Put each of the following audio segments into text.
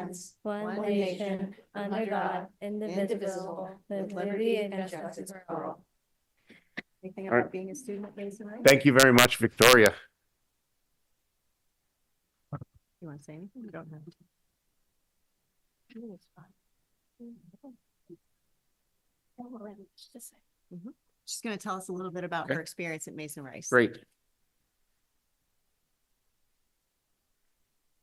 friends, one nation, under God, indivisible, with liberty and justice for all. Anything about being a student at Mason Rice? Thank you very much, Victoria. You want to say anything? You don't have to. It's fine. She's going to tell us a little bit about her experience at Mason Rice. Great.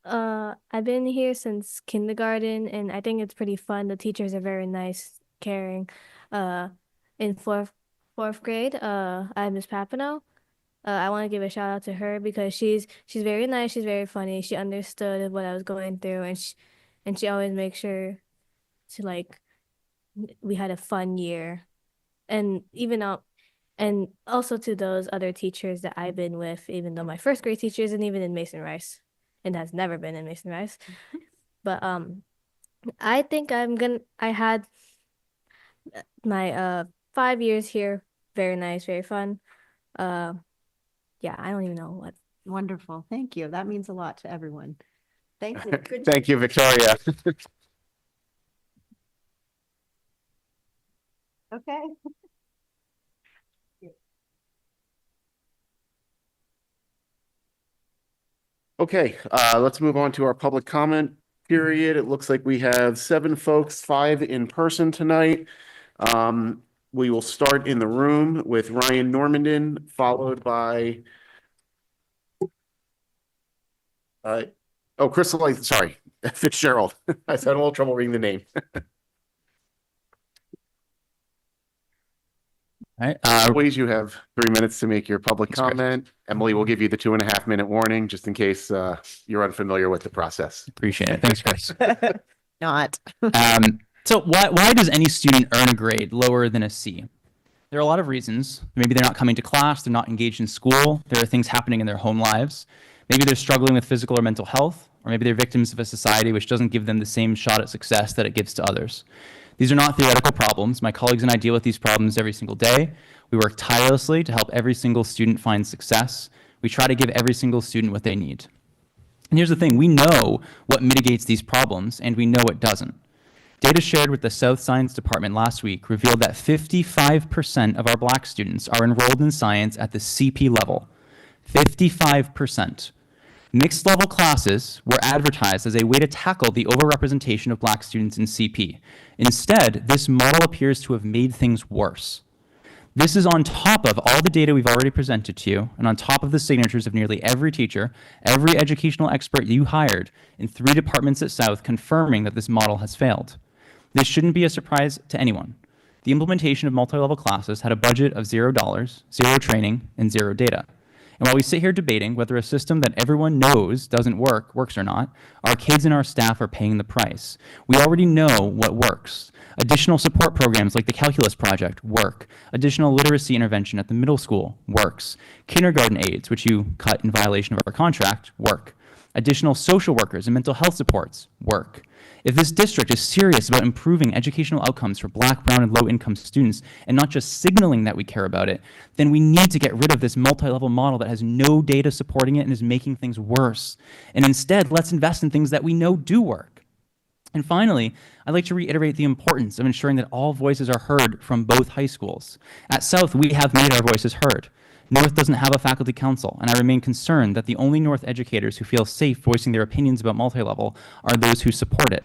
I've been here since kindergarten, and I think it's pretty fun. The teachers are very nice, caring. In fourth grade, I have Miss Papino. I want to give a shout out to her because she's very nice. She's very funny. She understood what I was going through, and she always makes sure to we had a fun year, and and also to those other teachers that I've been with, even though my first grade teacher isn't even in Mason Rice. And has never been in Mason Rice. But I think I had my 5 years here. Very nice, very fun. Yeah, I don't even know what. Wonderful. Thank you. That means a lot to everyone. Thank you. Good Thank you, Victoria. Okay. Okay, let's move on to our public comment period. It looks like we have 7 folks, 5 in person tonight. We will start in the room with Ryan Normandin, followed by Crystal, sorry, Fitzgerald. I had a little trouble reading the name. All right. Always, you have 3 minutes to make your public comment. Emily will give you the 2.5-minute warning just in case you're unfamiliar with the process. Appreciate it. Thanks, Chris. Not. So why does any student earn a grade lower than a C? There are a lot of reasons. Maybe they're not coming to class, they're not engaged in school, there are things happening in their home lives. Maybe they're struggling with physical or mental health, or maybe they're victims of a society which doesn't give them the same shot at success that it gives to others. These are not theoretical problems. My colleagues and I deal with these problems every single day. We work tirelessly to help every single student find success. We try to give every single student what they need. And here's the thing, we know what mitigates these problems, and we know what doesn't. Data shared with the South Science Department last week revealed that 55% of our Black students are enrolled in science at the CP level. 55%. Mixed level classes were advertised as a way to tackle the overrepresentation of Black students in CP. Instead, this model appears to have made things worse. This is on top of all the data we've already presented to you, and on top of the signatures of nearly every teacher, every educational expert you hired in 3 departments at South confirming that this model has failed. This shouldn't be a surprise to anyone. The implementation of multi-level classes had a budget of $0, 0 training, and 0 data. And while we sit here debating whether a system that everyone knows doesn't works or not, our kids and our staff are paying the price. We already know what works. Additional support programs like the Calculus Project work. Additional literacy intervention at the middle school works. Kindergarten aides, which you cut in violation of our contract, work. Additional social workers and mental health supports work. If this district is serious about improving educational outcomes for Black, brown, and low-income students, and not just signaling that we care about it, then we need to get rid of this multi-level model that has no data supporting it and is making things worse. And instead, let's invest in things that we know do work. And finally, I'd like to reiterate the importance of ensuring that all voices are heard from both high schools. At South, we have made our voices heard. North doesn't have a faculty council, and I remain concerned that the only North educators who feel safe voicing their opinions about multi-level are those who support it.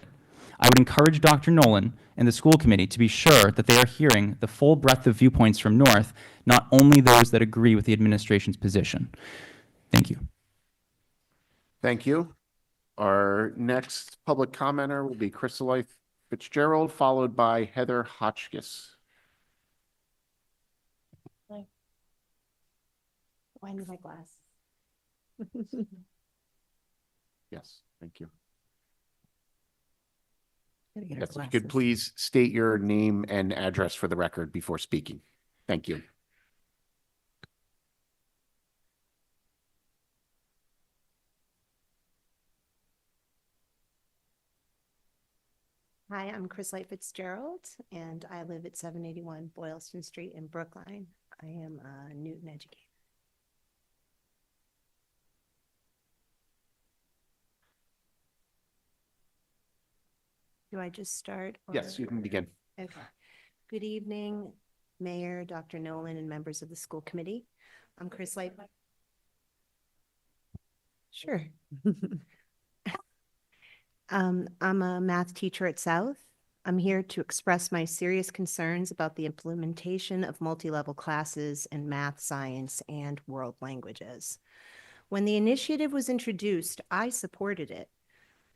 I would encourage Dr. Nolan and the school committee to be sure that they are hearing the full breadth of viewpoints from North, not only those that agree with the administration's position. Thank you. Thank you. Our next public commenter will be Crystal Fitzgerald, followed by Heather Hotchkiss. I need my glass. Yes, thank you. Gotta get Yes, our if you could glasses. please state your name and address for the record before speaking. Thank you. Hi, I'm Chris Light Fitzgerald, and I live at 781 Boylston Street in Brookline. I am a Newton educator. Do I just start? Yes, or- you can begin. Okay. Good evening, Mayor, Dr. Nolan, and members of the school committee. I'm Chris Light. Sure. I'm a math teacher at South. I'm here to express my serious concerns about the implementation of multi-level classes in math, science, and world languages. When the initiative was introduced, I supported it,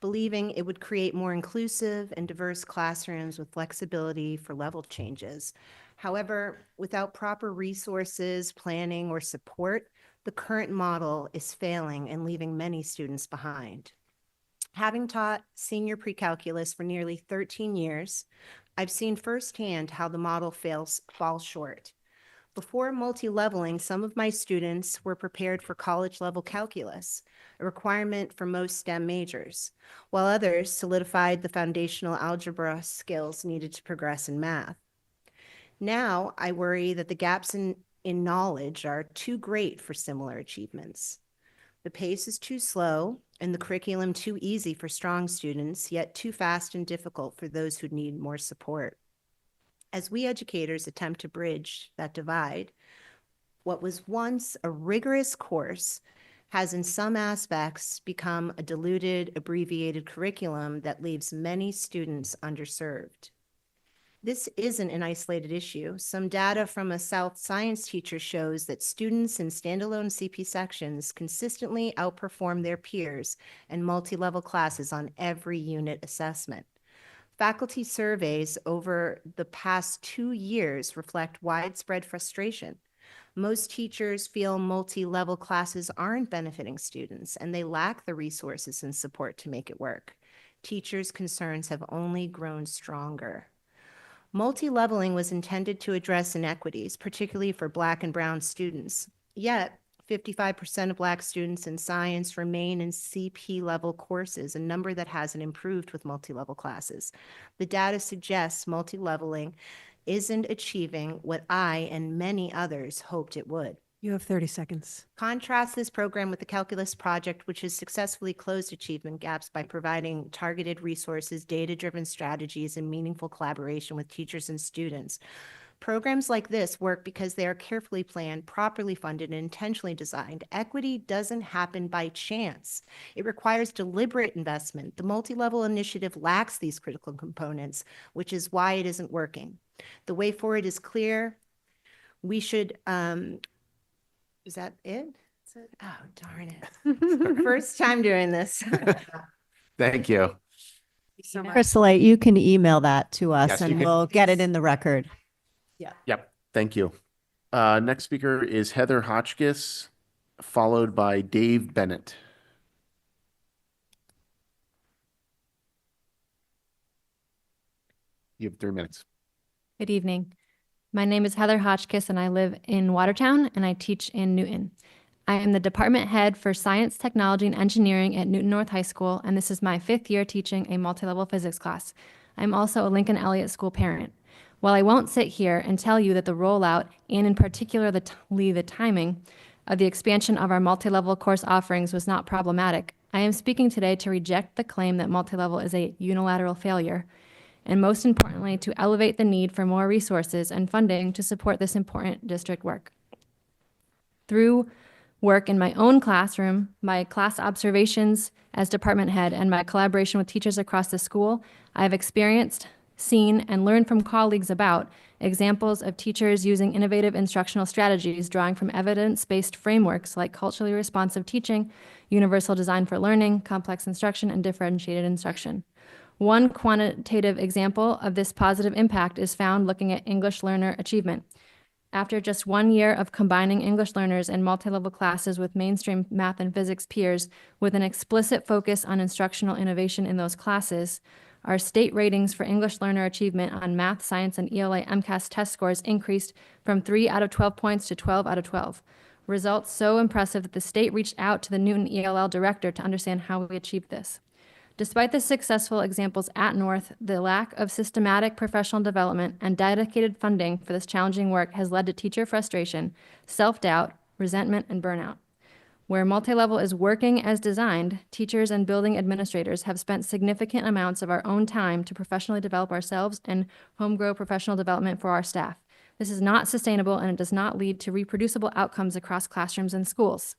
believing it would create more inclusive and diverse classrooms with flexibility for level changes. However, without proper resources, planning, or support, the current model is failing and leaving many students behind. Having taught senior pre-calculus for nearly 13 years, I've seen firsthand how the model falls short. Before multi-leveling, some of my students were prepared for college-level calculus, a requirement for most STEM majors, while others solidified the foundational algebra skills needed to progress in math. Now, I worry that the gaps in knowledge are too great for similar achievements. The pace is too slow and the curriculum too easy for strong students, yet too fast and difficult for those who need more support. As we educators attempt to bridge that divide, what was once a rigorous course has in some aspects become a diluted, abbreviated curriculum that leaves many students underserved. This isn't an isolated issue. Some data from a South science teacher shows that students in standalone CP sections consistently outperform their peers in multi-level classes on every unit assessment. Faculty surveys over the past 2 years reflect widespread frustration. Most teachers feel multi-level classes aren't benefiting students, and they lack the resources and support to make it work. Teachers' concerns have only grown stronger. Multi-leveling was intended to address inequities, particularly for Black and Brown students. Yet, 55% of Black students in science remain in CP level courses, a number that hasn't improved with multi-level classes. The data suggests multi-leveling isn't achieving what I and many others hoped it would. You have 30 seconds. Contrast this program with the Calculus Project, which has successfully closed achievement gaps by providing targeted resources, data-driven strategies, and meaningful collaboration with teachers and students. Programs like this work because they are carefully planned, properly funded, and intentionally designed. Equity doesn't happen by chance. It requires deliberate investment. The multi-level initiative lacks these critical components, which is why it isn't working. The way forward is clear. We should, is that it? Oh, darn it. First time doing this. Thank you. Chris Light, you can email that to us Yes, you and can. we'll get it in the record. Yep, thank you. Next speaker is Heather Hotchkiss, followed by Dave Bennett. You have 3 minutes. Good evening. My name is Heather Hotchkiss and I live in Watertown and I teach in Newton. I am the department head for science, technology, and engineering at Newton North High School, and this is my 5th year teaching a multi-level physics class. I'm also a Lincoln Elliott School parent. While I won't sit here and tell you that the rollout, and in particular the timing of the expansion of our multi-level course offerings was not problematic, I am speaking today to reject the claim that multi-level is a unilateral failure, and most importantly, to elevate the need for more resources and funding to support this important district work. Through work in my own classroom, my class observations as department head, and my collaboration with teachers across the school, I have experienced, seen, and learned from colleagues about examples of teachers using innovative instructional strategies drawing from evidence-based frameworks like culturally responsive teaching, universal design for learning, complex instruction, and differentiated instruction. One quantitative example of this positive impact is found looking at English learner achievement. After just 1 year of combining English learners in multi-level classes with mainstream math and physics peers with an explicit focus on instructional innovation in those classes, our state ratings for English learner achievement on math, science, and ELA MCAS test scores increased from 3 out of 12 points to 12 out of 12. Results so impressive that the state reached out to the Newton ELL director to understand how we achieved this. Despite the successful examples at North, the lack of systematic professional development and dedicated funding for this challenging work has led to teacher frustration, self-doubt, resentment, and burnout. Where multi-level is working as designed, teachers and building administrators have spent significant amounts of our own time to professionally develop ourselves and home grow professional development for our staff. This is not sustainable and it does not lead to reproducible outcomes across classrooms and schools.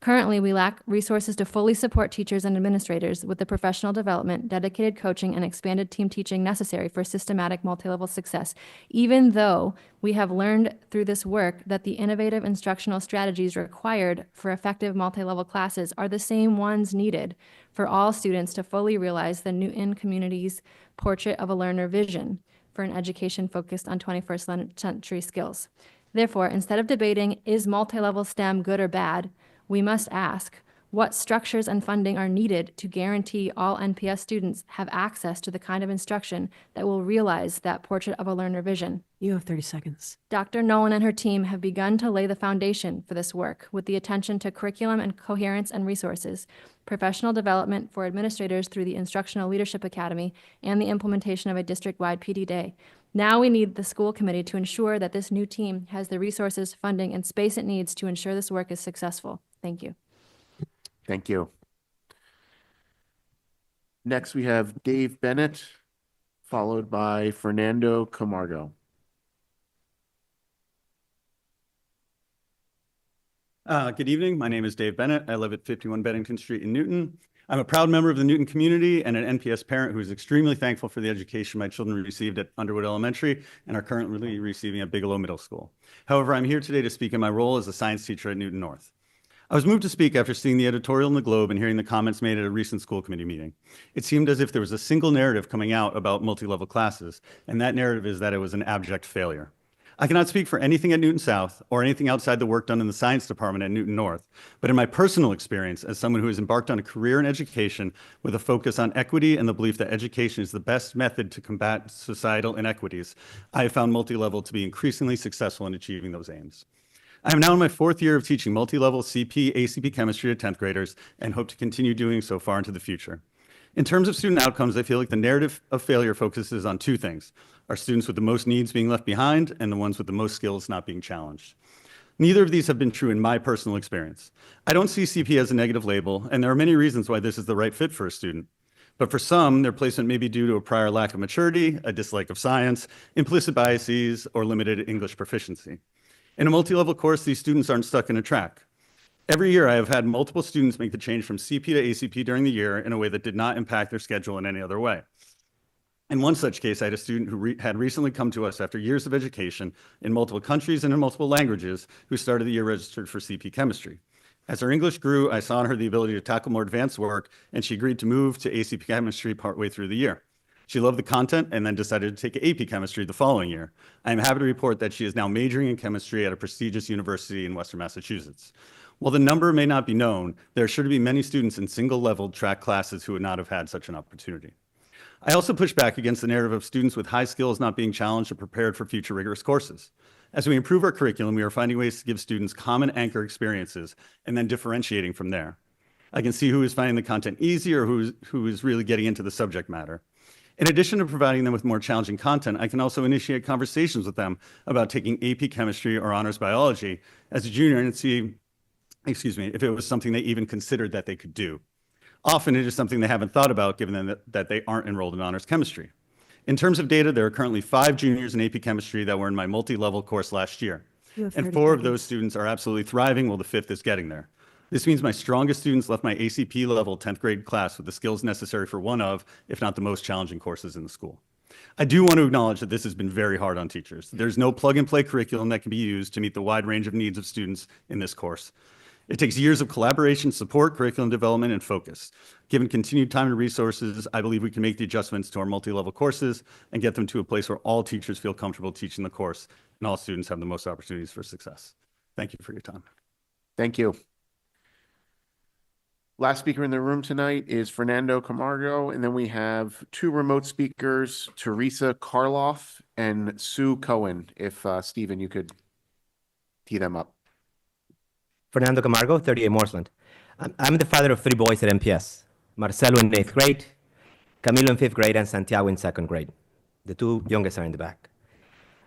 Currently, we lack resources to fully support teachers and administrators with the professional development, dedicated coaching, and expanded team teaching necessary for systematic multi-level success, even though we have learned through this work that the innovative instructional strategies required for effective multi-level classes are the same ones needed for all students to fully realize the Newton community's portrait of a learner vision for an education focused on 21st century skills. Therefore, instead of debating, is multi-level STEM good or bad, we must ask, what structures and funding are needed to guarantee all NPS students have access to the kind of instruction that will realize that portrait of a learner vision? You have 30 seconds. Dr. Nolan and her team have begun to lay the foundation for this work with the attention to curriculum and coherence and resources, professional development for administrators through the Instructional Leadership Academy, and the implementation of a district-wide PD Day. Now we need the school committee to ensure that this new team has the resources, funding, and space it needs to ensure this work is successful. Thank you. Thank you. Next, we have Dave Bennett, followed by Fernando Camargo. Good evening. My name is Dave Bennett. I live at 51 Bennington Street in Newton. I'm a proud member of the Newton community and an NPS parent who is extremely thankful for the education my children received at Underwood Elementary and are currently receiving at Bigelow Middle School. However, I'm here today to speak in my role as a science teacher at Newton North. I was moved to speak after seeing the editorial in the Globe and hearing the comments made at a recent school committee meeting. It seemed as if there was a single narrative coming out about multi-level classes, and that narrative is that it was an abject failure. I cannot speak for anything at Newton South or anything outside the work done in the science department at Newton North, but in my personal experience as someone who has embarked on a career in education with a focus on equity and the belief that education is the best method to combat societal inequities, I have found multi-level to be increasingly successful in achieving those aims. I am now in my 4th year of teaching multi-level CP, ACP chemistry to 10th graders and hope to continue doing so far into the future. In terms of student outcomes, I feel like the narrative of failure focuses on 2 things: our students with the most needs being left behind and the ones with the most skills not being challenged. Neither of these have been true in my personal experience. I don't see CP as a negative label, and there are many reasons why this is the right fit for a student. But for some, their placement may be due to a prior lack of maturity, a dislike of science, implicit biases, or limited English proficiency. In a multi-level course, these students aren't stuck in a track. Every year, I have had multiple students make the change from CP to ACP during the year in a way that did not impact their schedule in any other way. In one such case, I had a student who had recently come to us after years of education in multiple countries and in multiple languages who started the year registered for CP chemistry. As her English grew, I saw in her the ability to tackle more advanced work, and she agreed to move to ACP chemistry partway through the year. She loved the content and then decided to take AP chemistry the following year. I am happy to report that she is now majoring in chemistry at a prestigious university in Western Massachusetts. While the number may not be known, there are sure to be many students in single-leveled track classes who would not have had such an opportunity. I also push back against the narrative of students with high skills not being challenged or prepared for future rigorous courses. As we improve our curriculum, we are finding ways to give students common anchor experiences and then differentiating from there. I can see who is finding the content easy or who is really getting into the subject matter. In addition to providing them with more challenging content, I can also initiate conversations with them about taking AP chemistry or honors biology as a junior and see, if it was something they even considered that they could do. Often it is something they haven't thought about given that they aren't enrolled in honors chemistry. In terms of data, there are currently 5 juniors in AP chemistry that were in my multi-level course last year. And 4 of those students are absolutely thriving while the 5th is getting there. This means my strongest students left my ACP level 10th grade class with the skills necessary for one of, if not the most challenging courses in the school. I do want to acknowledge that this has been very hard on teachers. There's no plug-and-play curriculum that can be used to meet the wide range of needs of students in this course. It takes years of collaboration, support, curriculum development, and focus. Given continued time and resources, I believe we can make the adjustments to our multi-level courses and get them to a place where all teachers feel comfortable teaching the course and all students have the most opportunities for success. Thank you for your time. Thank you. Last speaker in the room tonight is Fernando Camargo, and then we have 2 remote speakers, Teresa Karloff and Sue Cohen. If Stephen, you could tee them up. Fernando Camargo, 38 Morseland. I'm the father of 3 boys at MPS, Marcelo in 8th grade, Camilo in 5th grade, and Santiago in 2nd grade. The 2 youngest are in the back.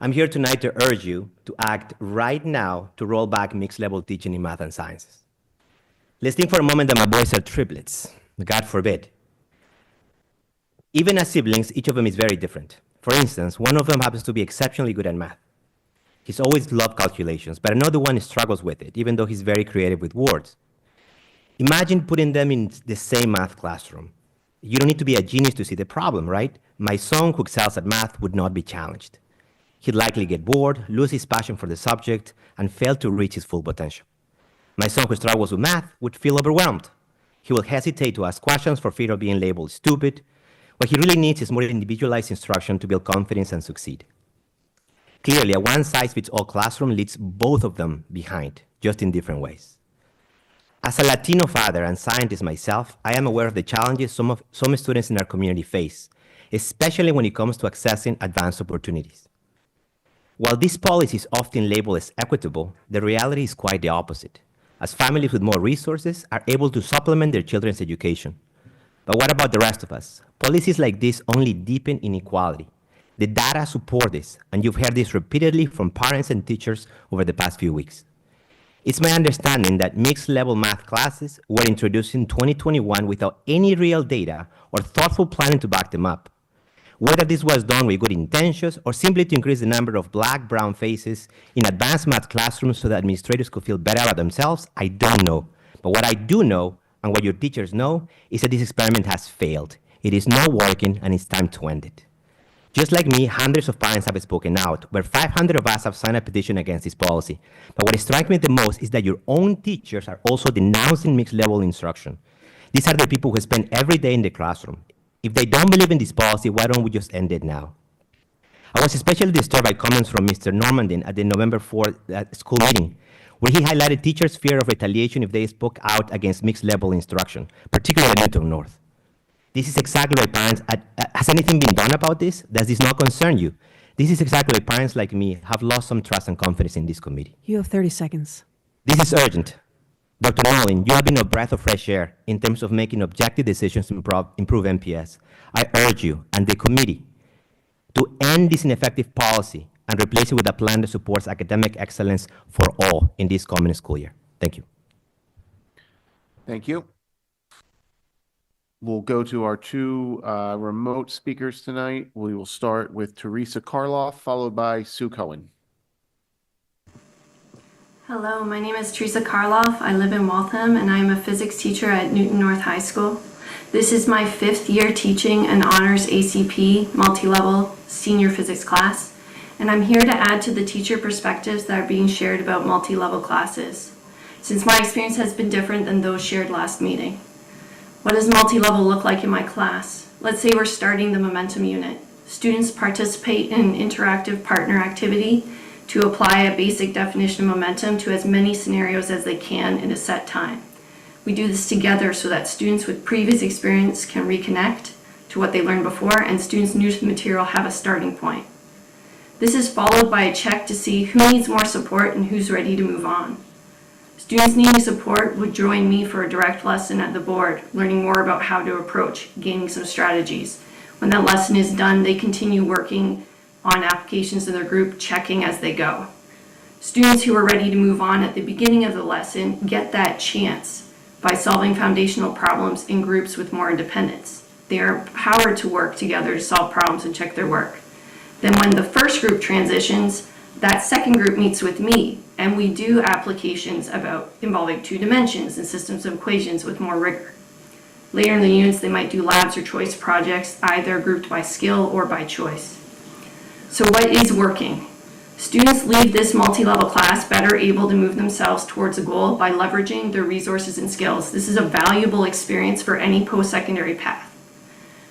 I'm here tonight to urge you to act right now to roll back mixed level teaching in math and sciences. Let's think for a moment that my boys are triplets. God forbid. Even as siblings, each of them is very different. For instance, one of them happens to be exceptionally good at math. He's always loved calculations, but another one struggles with it, even though he's very creative with words. Imagine putting them in the same math classroom. You don't need to be a genius to see the problem, right? My son, who excels at math, would not be challenged. He'd likely get bored, lose his passion for the subject, and fail to reach his full potential. My son, who struggles with math, would feel overwhelmed. He will hesitate to ask questions for fear of being labeled stupid. What he really needs is more individualized instruction to build confidence and succeed. Clearly, a one-size-fits-all classroom leaves both of them behind, just in different ways. As a Latino father and scientist myself, I am aware of the challenges some students in our community face, especially when it comes to accessing advanced opportunities. While these policies often labeled as equitable, the reality is quite the opposite, as families with more resources are able to supplement their children's education. But what about the rest of us? Policies like this only deepen inequality. The data support this, and you've heard this repeatedly from parents and teachers over the past few weeks. It's my understanding that mixed-level math classes were introduced in 2021 without any real data or thoughtful planning to back them up. Whether this was done with good intentions or simply to increase the number of Black, brown faces in advanced math classrooms so that administrators could feel better about themselves, I don't know. But what I do know, and what your teachers know, is that this experiment has failed. It is not working, and it's time to end it. Just like me, hundreds of parents have spoken out, where 500 of us have signed a petition against this policy. But what strikes me the most is that your own teachers are also denouncing mixed-level instruction. These are the people who spend every day in the classroom. If they don't believe in this policy, why don't we just end it now? I was especially disturbed by comments from Mr. Normandin at the November 4th school meeting, where he highlighted teachers' fear of retaliation if they spoke out against mixed-level instruction, particularly at Newton North. This is exactly why parents, has anything been done about this? Does this not concern you? This is exactly why parents like me have lost some trust and confidence in this committee. You have 30 seconds. This is urgent. Dr. Nolan, you have been a breath of fresh air in terms of making objective decisions to improve MPS. I urge you and the committee to end this ineffective policy and replace it with a plan that supports academic excellence for all in this coming school year. Thank you. Thank you. We'll go to our two remote speakers tonight. We will start with Teresa Karloff, followed by Sue Cohen. Hello, my name is Teresa Karloff. I live in Waltham and I am a physics teacher at Newton North High School. This is my 5th year teaching an honors ACP multi-level senior physics class, and I'm here to add to the teacher perspectives that are being shared about multi-level classes, since my experience has been different than those shared last meeting. What does multi-level look like in my class? Let's say we're starting the momentum unit. Students participate in an interactive partner activity to apply a basic definition of momentum to as many scenarios as they can in a set time. We do this together so that students with previous experience can reconnect to what they learned before, and students new to the material have a starting point. This is followed by a check to see who needs more support and who's ready to move on. Students needing support would join me for a direct lesson at the board, learning more about how to approach, gaining some strategies. When that lesson is done, they continue working on applications in their group, checking as they go. Students who are ready to move on at the beginning of the lesson get that chance by solving foundational problems in groups with more independence. They are empowered to work together to solve problems and check their work. Then when the first group transitions, that second group meets with me, and we do applications involving 2 dimensions and systems of equations with more rigor. Later in the units, they might do labs or choice projects, either grouped by skill or by choice. So what is working? Students leave this multi-level class better able to move themselves towards a goal by leveraging their resources and skills. This is a valuable experience for any post-secondary path.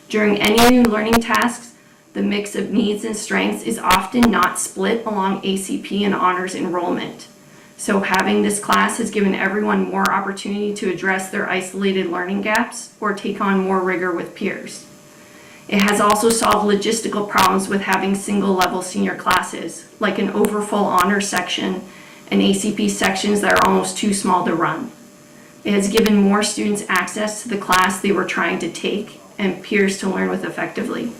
During any new learning tasks, the mix of needs and strengths is often not split along ACP and honors enrollment. So having this class has given everyone more opportunity to address their isolated learning gaps or take on more rigor with peers. It has also solved logistical problems with having single-level senior classes, like an overfull honors section and ACP sections that are almost too small to run. It has given more students access to the class they were trying to take and peers to learn with effectively.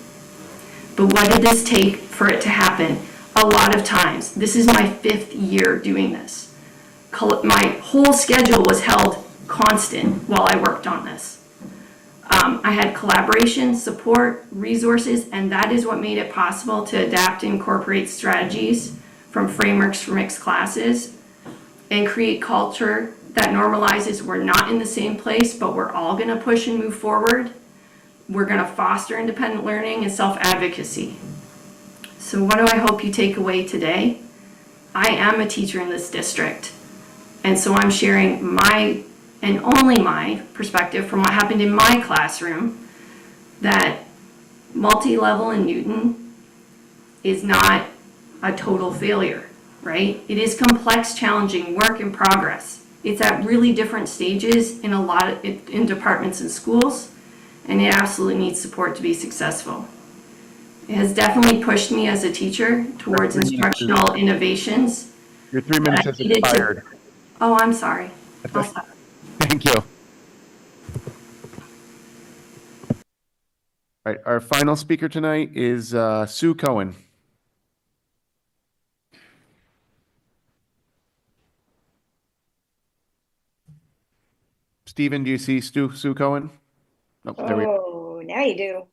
But what did this take for it to happen? A lot of times. This is my 5th year doing this. My whole schedule was held constant while I worked on this. I had collaboration, support, resources, and that is what made it possible to adapt and incorporate strategies from frameworks for mixed classes and create culture that normalizes we're not in the same place, but we're all going to push and move forward. We're going to foster independent learning and self-advocacy. So what do I hope you take away today? I am a teacher in this district, and so I'm sharing my and only my perspective from what happened in my classroom, that multi-level in Newton is not a total failure, right? It is complex, challenging, work in progress. It's at really different stages in in departments and schools, and it absolutely needs support to be successful. It has definitely pushed me as a teacher towards instructional innovations. Your 3 minutes has expired. Oh, I'm sorry. I'll stop. Thank you. All right, our final speaker tonight is Sue Cohen. Stephen, do you see Sue Cohen? Oh, there we go. Oh, now you do.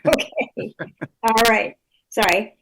Okay. All right. Sorry.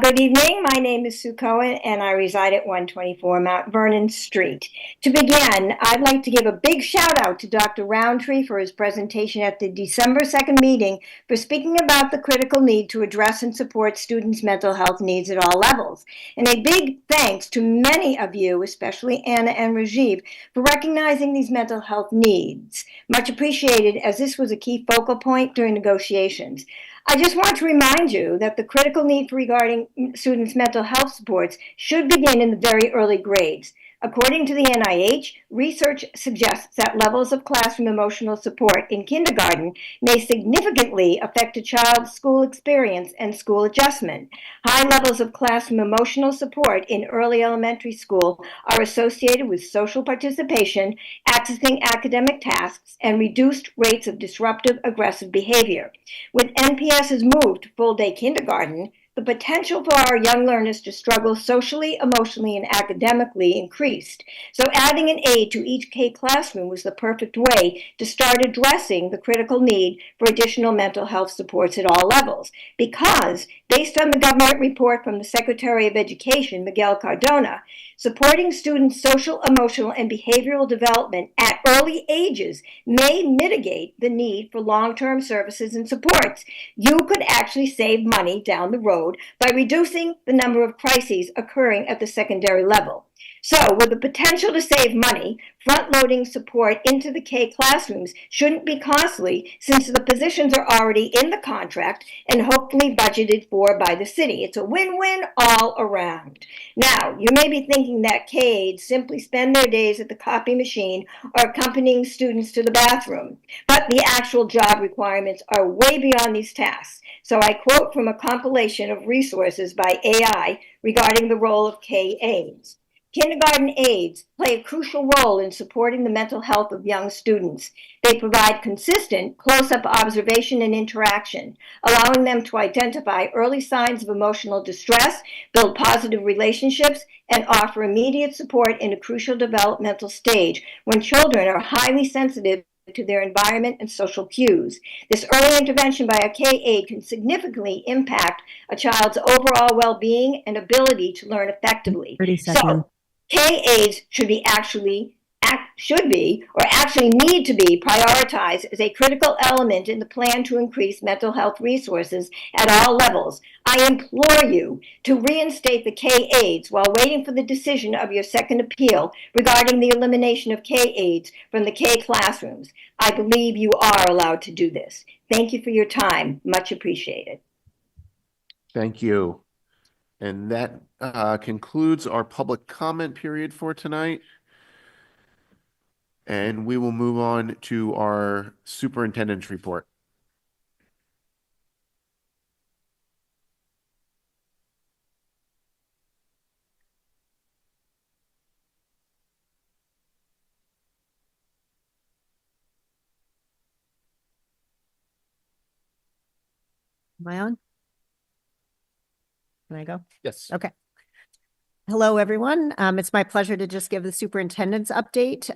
Good evening. My name is Sue Cohen, and I reside at 124 Mount Vernon Street. To begin, I'd like to give a big shout out to Dr. Roundtree for his presentation at the December 2nd meeting for speaking about the critical need to address and support students' mental health needs at all levels. And a big thanks to many of you, especially Anna and Rajiv, for recognizing these mental health needs. Much appreciated, as this was a key focal point during negotiations. I just want to remind you that the critical need for regarding students' mental health supports should begin in the very early grades. According to the NIH, research suggests that levels of classroom emotional support in kindergarten may significantly affect a child's school experience and school adjustment. High levels of classroom emotional support in early elementary school are associated with social participation, accessing academic tasks, and reduced rates of disruptive aggressive behavior. With NPS's move to full-day kindergarten, the potential for our young learners to struggle socially, emotionally, and academically increased. So adding an aide to each K classroom was the perfect way to start addressing the critical need for additional mental health supports at all levels. Because, based on the government report from the Secretary of Education, Miguel Cardona, supporting students' social, emotional, and behavioral development at early ages may mitigate the need for long-term services and supports. You could actually save money down the road by reducing the number of crises occurring at the secondary level. So, with the potential to save money, front-loading support into the K classrooms shouldn't be costly, since the positions are already in the contract and hopefully budgeted for by the city. It's a win-win all around. Now, you may be thinking that K aides simply spend their days at the copy machine or accompanying students to the bathroom, but the actual job requirements are way beyond these tasks. So I quote from a compilation of resources by AI regarding the role of K aides. Kindergarten aides play a crucial role in supporting the mental health of young students. They provide consistent, close-up observation and interaction, allowing them to identify early signs of emotional distress, build positive relationships, and offer immediate support in a crucial developmental stage when children are highly sensitive to their environment and social cues. This early intervention by a K aide can significantly impact a child's overall well-being and ability to learn effectively. 30 seconds. So, K aides should need to be prioritized as a critical element in the plan to increase mental health resources at all levels. I implore you to reinstate the K aides while waiting for the decision of your second appeal regarding the elimination of K aides from the K classrooms. I believe you are allowed to do this. Thank you for your time. Much appreciated. Thank you. And that concludes our public comment period for tonight. And we will move on to our superintendent's report. Am I on? Can I go? Yes. Okay. Hello, everyone. It's my pleasure to just give the superintendent's update.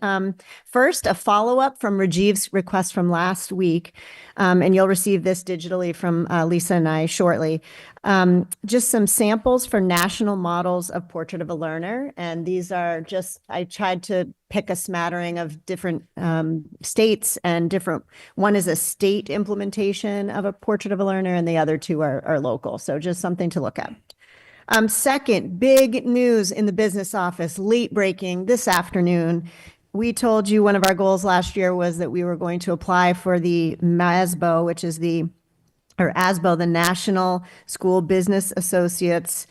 First, a follow-up from Rajiv's request from last week, and you'll receive this digitally from Lisa and I shortly. Just some samples for national models of Portrait of a Learner, and these are just, I tried to pick a smattering of different states and different, one is a state implementation of a Portrait of a Learner, and the other two are local, so just something to look at. Second, big news in the business office, late breaking this afternoon. We told you one of our goals last year was that we were going to apply for the MASBO, which is ASBO, the National School Business Associates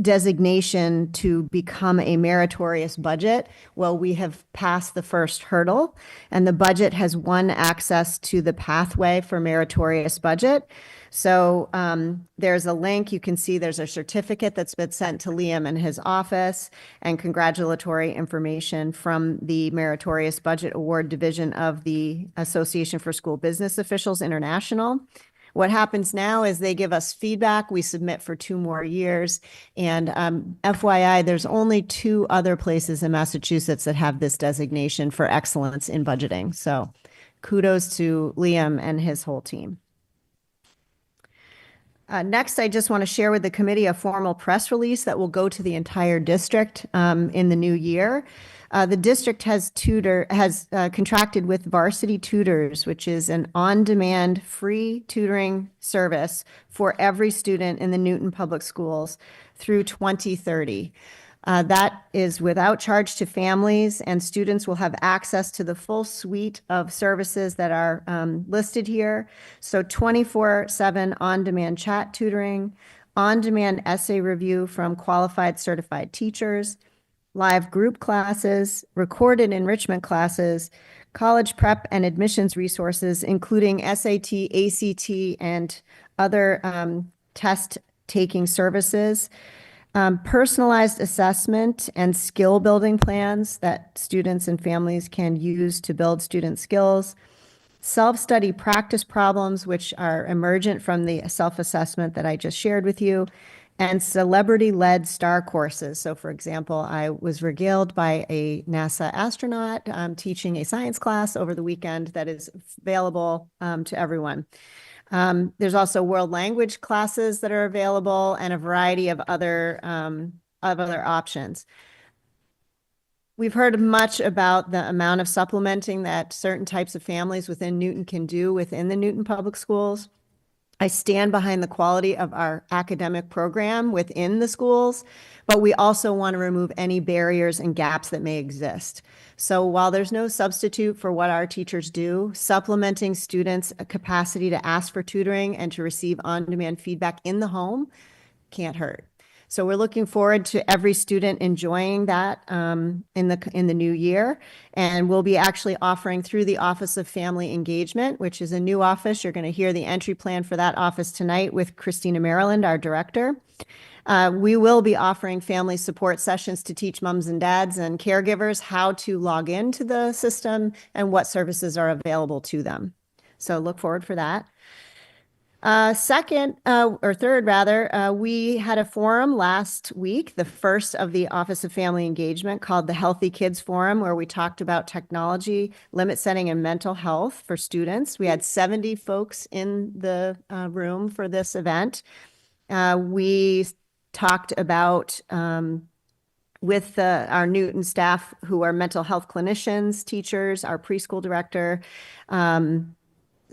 designation to become a meritorious budget. Well, we have passed the first hurdle, and the budget has won access to the pathway for meritorious budget. So there's a link. You can see there's a certificate that's been sent to Liam and his office and congratulatory information from the Meritorious Budget Award Division of the Association for School Business Officials International. What happens now is they give us feedback. We submit for 2 more years. And FYI, there's only 2 other places in Massachusetts that have this designation for excellence in budgeting. So kudos to Liam and his whole team. Next, I just want to share with the committee a formal press release that will go to the entire district in the new year. The district has contracted with Varsity Tutors, which is an on-demand free tutoring service for every student in the Newton Public Schools through 2030. That is without charge to families, and students will have access to the full suite of services that are listed here. So 24/7 on-demand chat tutoring, on-demand essay review from qualified certified teachers, live group classes, recorded enrichment classes, college prep and admissions resources, including SAT, ACT, and other test-taking services, personalized assessment and skill building plans that students and families can use to build student skills, self-study practice problems, which are emergent from the self-assessment that I just shared with you, and celebrity-led STAR courses. So for example, I was regaled by a NASA astronaut teaching a science class over the weekend that is available to everyone. There's also world language classes that are available and a variety of other options. We've heard much about the amount of supplementing that certain types of families within Newton can do within the Newton Public Schools. I stand behind the quality of our academic program within the schools, but we also want to remove any barriers and gaps that may exist. So while there's no substitute for what our teachers do, supplementing students' capacity to ask for tutoring and to receive on-demand feedback in the home can't hurt. So we're looking forward to every student enjoying that in the new year. And we'll be actually offering through the Office of Family Engagement, which is a new office. You're going to hear the entry plan for that office tonight with Christina Maryland, our director. We will be offering family support sessions to teach moms and dads and caregivers how to log into the system and what services are available to them. So look forward for that. Third, we had a forum last week, the first of the Office of Family Engagement, called the Healthy Kids Forum, where we talked about technology, limit setting, and mental health for students. We had 70 folks in the room for this event. We talked about with our Newton staff who are mental health clinicians, teachers, our preschool director,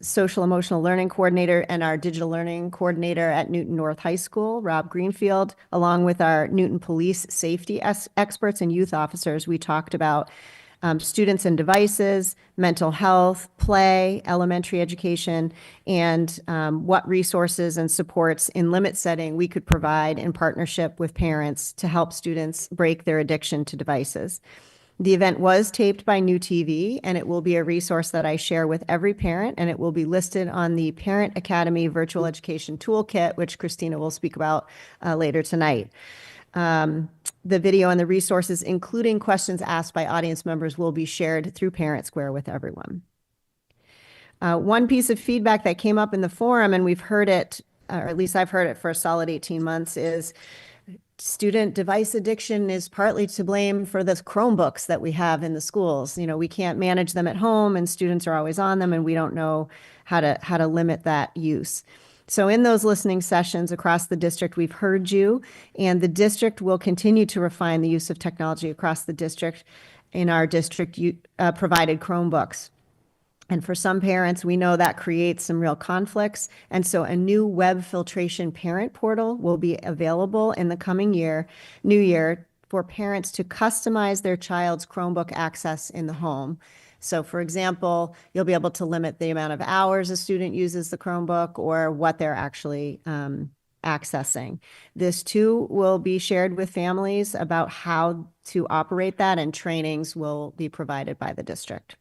social emotional learning coordinator, and our digital learning coordinator at Newton North High School, Rob Greenfield, along with our Newton police safety experts and youth officers. We talked about students and devices, mental health, play, elementary education, and what resources and supports in limit setting we could provide in partnership with parents to help students break their addiction to devices. The event was taped by New TV, and it will be a resource that I share with every parent, and it will be listed on the Parent Academy Virtual Education Toolkit, which Christina will speak about later tonight. The video and the resources, including questions asked by audience members, will be shared through Parent Square with everyone. One piece of feedback that came up in the forum, and we've heard it, or at least I've heard it for a solid 18 months, is student device addiction is partly to blame for the Chromebooks that we have in the schools. You know, we can't manage them at home and students are always on them and we don't know how to limit that use. So in those listening sessions across the district, we've heard you, and the district will continue to refine the use of technology across the district in our district provided Chromebooks. And for some parents, we know that creates some real conflicts. And so a new web filtration parent portal will be available in the coming new year, for parents to customize their child's Chromebook access in the home. So for example, you'll be able to limit the amount of hours a student uses the Chromebook or what they're actually accessing. This too will be shared with families about how to operate that, and trainings will be provided by the district.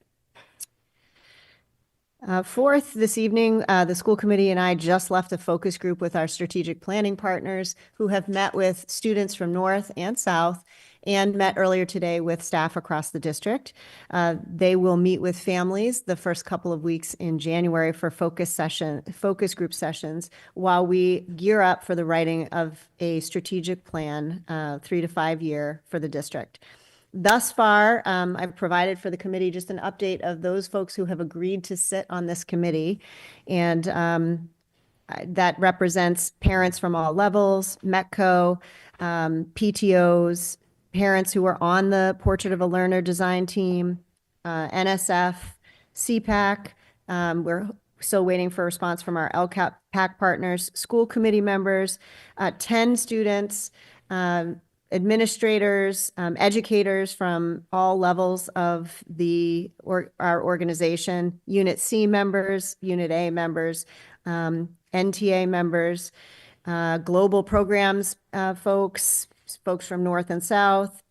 Fourth, this evening, the school committee and I just left a focus group with our strategic planning partners who have met with students from North and South and met earlier today with staff across the district. They will meet with families the first couple of weeks in January for focus group sessions while we gear up for the writing of a strategic plan, 3 to 5 year for the district. Thus far, I've provided for the committee just an update of those folks who have agreed to sit on this committee. And that represents parents from all levels, METCO, PTOs, parents who are on the Portrait of a Learner design team, NSF, CPAC. We're still waiting for a response from our LCAP PAC partners, school committee members, 10 students, administrators, educators from all levels of our organization, Unit C members, Unit A members, NTA members, global programs folks from North and South,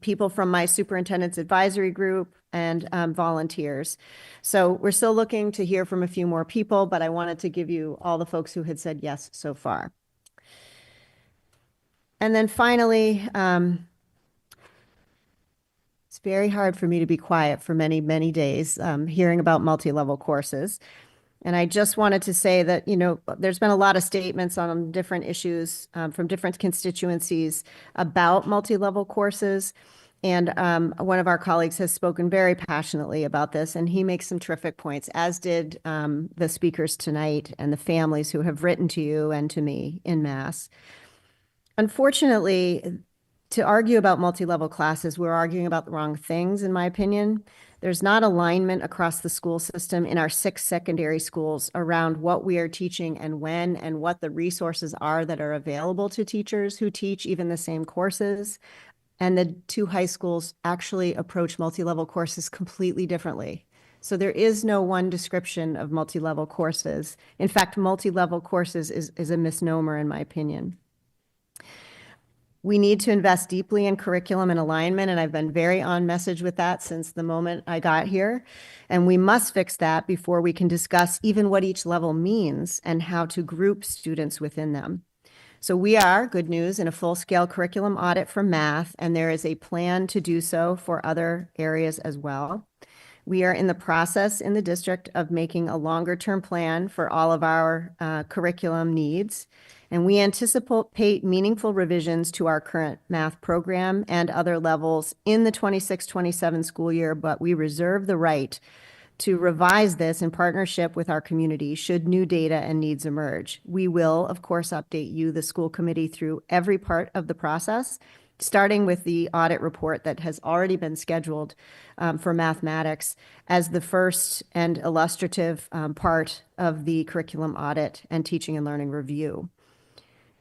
people from my superintendent's advisory group, and volunteers. So we're still looking to hear from a few more people, but I wanted to give you all the folks who had said yes so far. And then finally, it's very hard for me to be quiet for many, many days hearing about multi-level courses. And I just wanted to say that, you know, there's been a lot of statements on different issues from different constituencies about multi-level courses. And one of our colleagues has spoken very passionately about this, and he makes some terrific points, as did the speakers tonight and the families who have written to you and to me en masse. Unfortunately, to argue about multi-level classes, we're arguing about the wrong things, in my opinion. There's not alignment across the school system in our 6 secondary schools around what we are teaching and when, and what the resources are that are available to teachers who teach even the same courses. And the 2 high schools actually approach multi-level courses completely differently. So there is no one description of multi-level courses. In fact, multi-level courses is a misnomer, in my opinion. We need to invest deeply in curriculum and alignment, and I've been very on message with that since the moment I got here. And we must fix that before we can discuss even what each level means and how to group students within them. So we are, good news, in a full-scale curriculum audit for math, and there is a plan to do so for other areas as well. We are in the process in the district of making a longer-term plan for all of our curriculum needs. And we anticipate meaningful revisions to our current math program and other levels in the 26-27 school year, but we reserve the right to revise this in partnership with our community should new data and needs emerge. We will, of course, update you, the school committee, through every part of the process, starting with the audit report that has already been scheduled for mathematics as the first and illustrative part of the curriculum audit and teaching and learning review.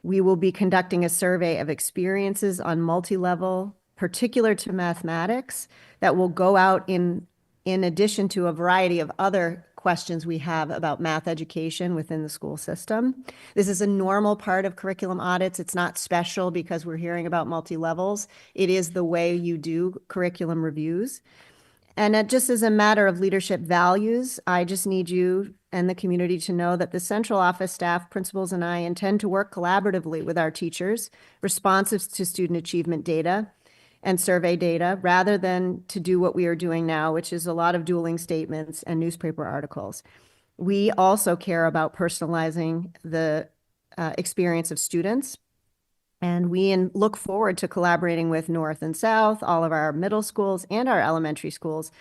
We will be conducting a survey of experiences on multi-level, particular to mathematics, that will go out in addition to a variety of other questions we have about math education within the school system. This is a normal part of curriculum audits. It's not special because we're hearing about multi-levels. It is the way you do curriculum reviews. And just as a matter of leadership values, I just need you and the community to know that the central office staff, principals, and I intend to work collaboratively with our teachers, responsive to student achievement data and survey data, rather than to do what we are doing now, which is a lot of dueling statements and newspaper articles. We also care about personalizing the experience of students. And we look forward to collaborating with North and South, all of our middle schools and our elementary schools,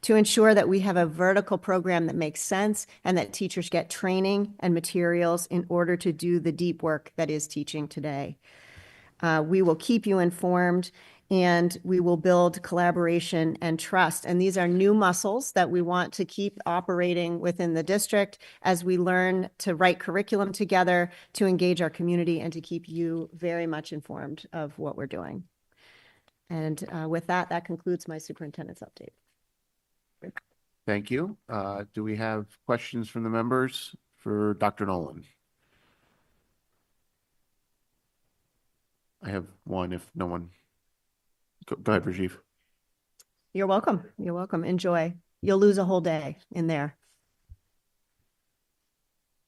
to ensure that we have a vertical program that makes sense and that teachers get training and materials in order to do the deep work that is teaching today. We will keep you informed, and we will build collaboration and trust. And these are new muscles that we want to keep operating within the district as we learn to write curriculum together, to engage our community, and to keep you very much informed of what we're doing. And with that, that concludes my superintendent's update. Thank you. Do we have questions from the members for Dr. Nolan? I have one if no one. Go ahead, Rajiv. You're welcome. You're welcome. Enjoy. You'll lose a whole day in there.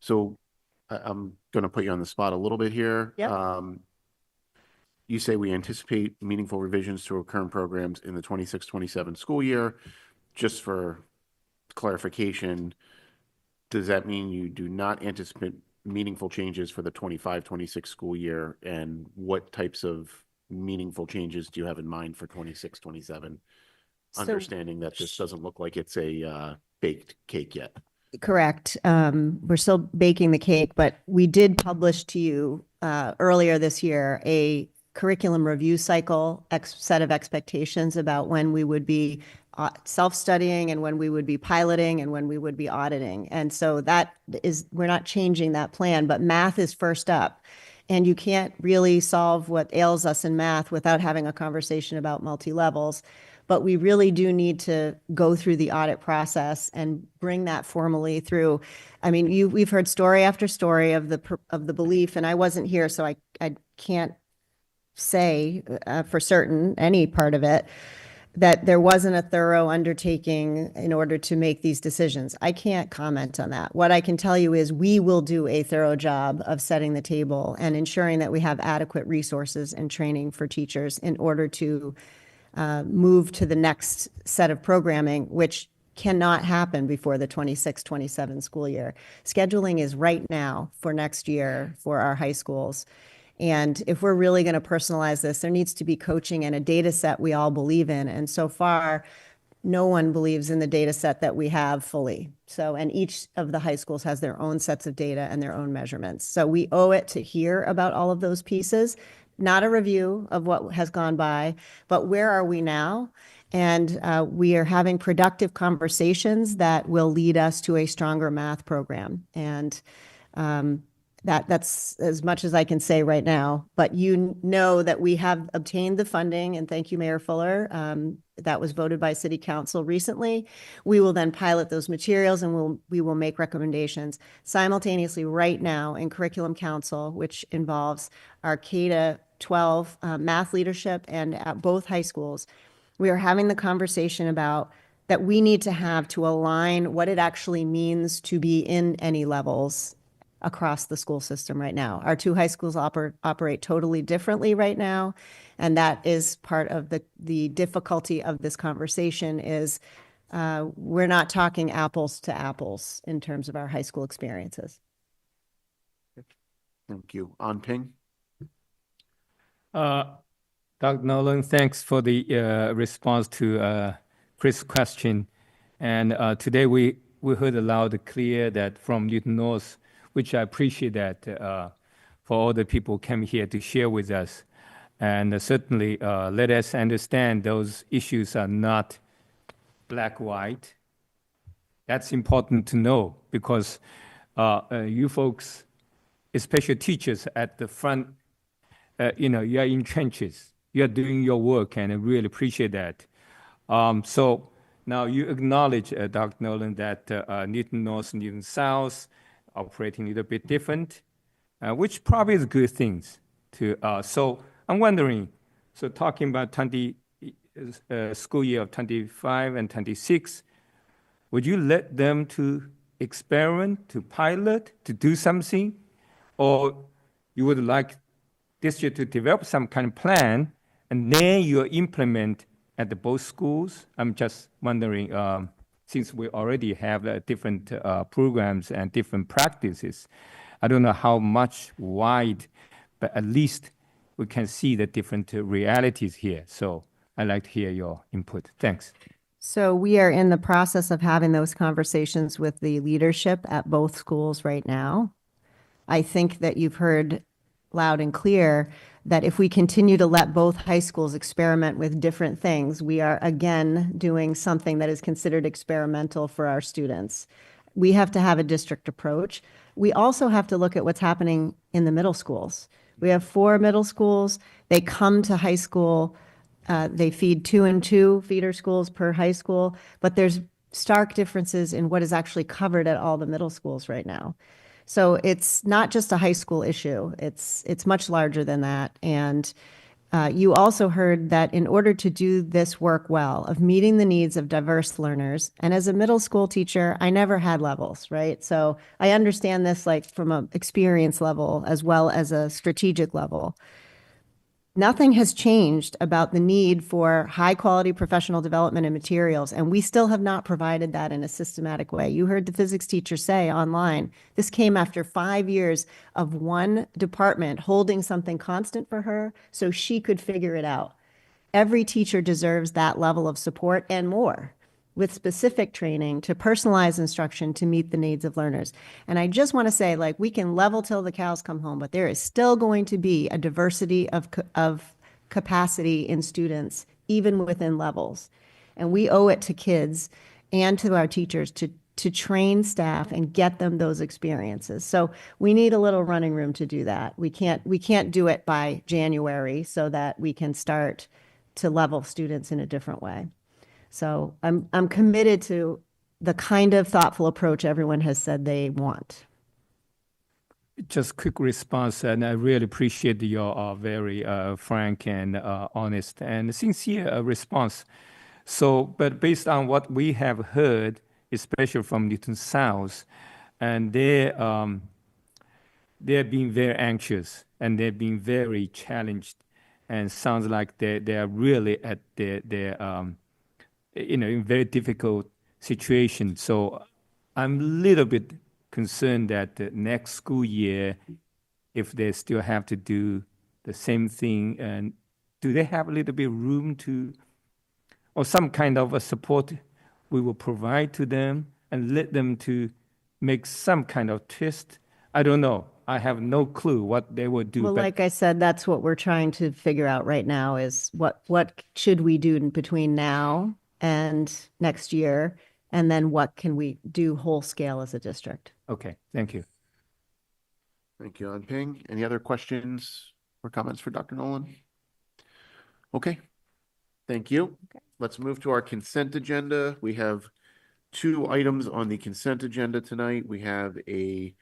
So I'm going to put you on the spot a little bit here. Yep. You say we anticipate meaningful revisions to our current programs in the 26-27 school year. Just for clarification, does that mean you do not anticipate meaningful changes for the 25-26 school year? And what types of meaningful changes do you have in mind for 26-27? Understanding that this doesn't look like it's a baked cake yet. Correct. We're still baking the cake, but we did publish to you earlier this year a curriculum review cycle set of expectations about when we would be self-studying and when we would be piloting and when we would be auditing. And so that is, we're not changing that plan, but math is first up. And you can't really solve what ails us in math without having a conversation about multi-levels. But we really do need to go through the audit process and bring that formally through. I mean, we've heard story after story of the belief, and I wasn't here, so I can't say for certain any part of it, that there wasn't a thorough undertaking in order to make these decisions. I can't comment on that. What I can tell you is we will do a thorough job of setting the table and ensuring that we have adequate resources and training for teachers in order to move to the next set of programming, which cannot happen before the 26-27 school year. Scheduling is right now for next year for our high schools. And if we're really going to personalize this, there needs to be coaching and a data set we all believe in. And so far, no one believes in the data set that we have fully. So, and each of the high schools has their own sets of data and their own measurements. So we owe it to hear about all of those pieces, not a review of what has gone by, but where are we now? And we are having productive conversations that will lead us to a stronger math program. And that's as much as I can say right now, but you know that we have obtained the funding, and thank you, Mayor Fuller. That was voted by City Council recently. We will then pilot those materials and we will make recommendations simultaneously right now in Curriculum Council, which involves our K-12 math leadership and at both high schools. We are having the conversation about that we need to have to align what it actually means to be in any levels across the school system right now. Our two high schools operate totally differently right now, and that is part of the difficulty of this conversation is we're not talking apples to apples in terms of our high school experiences. Thank you. On Ping. Dr. Nolan, thanks for the response to Chris' question. And today we heard loud and clear that from Newton North, which I appreciate that for all the people came here to share with us. And certainly let us understand those issues are not black-white. That's important to know because you folks, especially teachers at the front, you are in trenches. You're doing your work, and I really appreciate that. So now you acknowledge, Dr. Nolan, that Newton North, Newton South, operating a little bit different, which probably is good things to. So I'm wondering, so talking about school year of 25 and 26, would you let them to experiment, to pilot, to do something, or you would like district to develop some kind of plan and then you implement at both schools? I'm just wondering. Since we already have different programs and different practices, I don't know how much wide, but at least we can see the different realities here. So I'd like to hear your input. Thanks. So we are in the process of having those conversations with the leadership at both schools right now. I think that you've heard loud and clear that if we continue to let both high schools experiment with different things, we are again doing something that is considered experimental for our students. We have to have a district approach. We also have to look at what's happening in the middle schools. We have 4 middle schools. They come to high school. They feed 2 and 2 feeder schools per high school, but there's stark differences in what is actually covered at all the middle schools right now. So it's not just a high school issue. It's much larger than that. And you also heard that in order to do this work well, of meeting the needs of diverse learners, and as a middle school teacher, I never had levels, right? So I understand this like from an experience level as well as a strategic level. Nothing has changed about the need for high quality professional development and materials, and we still have not provided that in a systematic way. You heard the physics teacher say online, this came after 5 years of one department holding something constant for her so she could figure it out. Every teacher deserves that level of support and more, with specific training to personalize instruction to meet the needs of learners. And I just want to say, like, we can level till the cows come home, but there is still going to be a diversity of capacity in students, even within levels. And we owe it to kids and to our teachers to train staff and get them those experiences. So we need a little running room to do that. We can't do it by January so that we can start to level students in a different way. So I'm committed to the kind of thoughtful approach everyone has said they want. Just quick response, and I really appreciate your very frank and honest and sincere response. So, but based on what we have heard, especially from Newton South, and they're being very anxious and they're being very challenged, and sounds like they are really at their in very difficult situation. So I'm a little bit concerned that the next school year, if they still have to do the same thing, and do they have a little bit room to, or some kind of a support we will provide to them and let them to make some kind of twist? I don't know. I have no clue what they would do. Well, but like I said, that's what we're trying to figure out right now is what should we do in between now and next year, and then what can we do whole scale as a district? Okay, thank you. Thank you, Ping. Any other questions or comments for Dr. Nolan? Okay, thank you. Let's move to our consent agenda. We have 2 items on the consent agenda tonight. We have a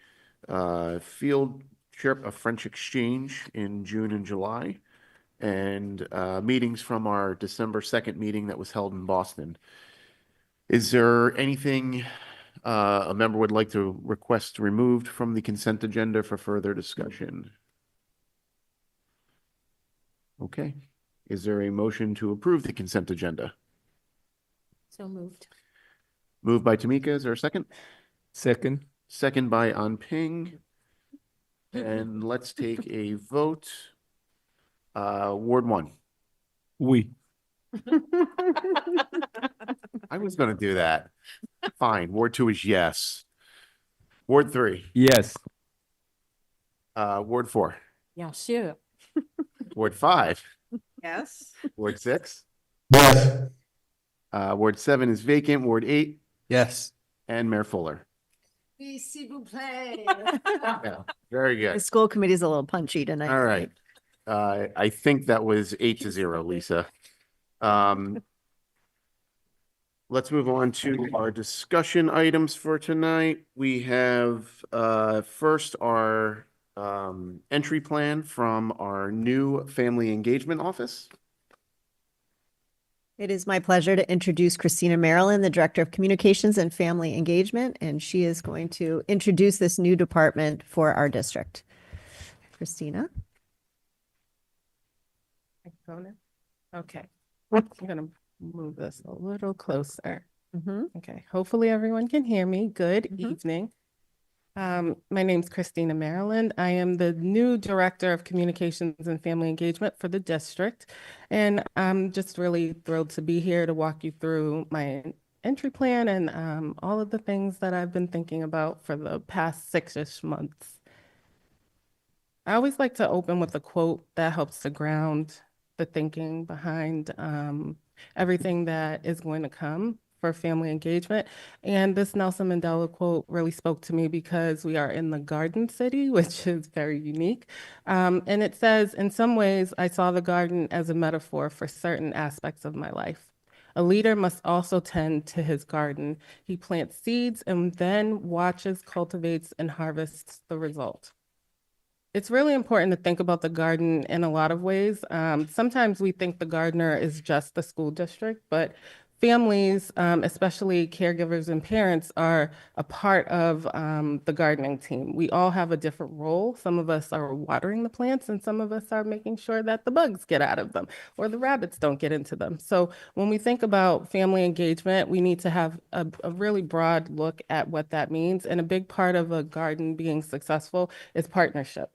field trip, a French exchange in June and July, and meetings from our December 2nd meeting that was held in Boston. Is there anything a member would like to request removed from the consent agenda for further discussion? Okay. Is there a motion to approve the consent agenda? So moved. Moved by Tamika. Is there a second? Second. Second by Ping. And let's take a vote. Ward 1. We. I was going to do that. Fine. Ward 2 is yes. Ward 3. Yes. Ward 4. Yeah, sure. Ward 5. Yes. Ward 6. Yes. Ward 7 is vacant. Ward 8. Yes. And Mayor Fuller. S'il vous plaît. Yeah, very The good. school committee's a little punchy tonight. All right. I think that was 8-0, Lisa. Let's move on to our discussion items for tonight. We have first our entry plan from our new Family Engagement Office. It is my pleasure to introduce Christina Marilyn, the Director of Communications and Family Engagement, and she is going to introduce this new department for our district. Christina? Okay, I'm gonna move this a little closer. Mm-hmm. Okay, hopefully everyone can hear me. Good evening. My name's Christina Maryland. I am the new Director of Communications and Family Engagement for the district. And I'm just really thrilled to be here to walk you through my entry plan and all of the things that I've been thinking about for the past 6-ish months. I always like to open with a quote that helps to ground the thinking behind everything that is going to come for family engagement. And this Nelson Mandela quote really spoke to me because we are in the Garden City, which is very unique. And it says, in some ways, I saw the garden as a metaphor for certain aspects of my life. A leader must also tend to his garden. He plants seeds and then watches, cultivates, and harvests the result. It's really important to think about the garden in a lot of ways. Sometimes we think the gardener is just the school district, but families, especially caregivers and parents, are a part of the gardening team. We all have a different role. Some of us are watering the plants and some of us are making sure that the bugs get out of them or the rabbits don't get into them. So when we think about family engagement, we need to have a really broad look at what that means. And a big part of a garden being successful is partnership.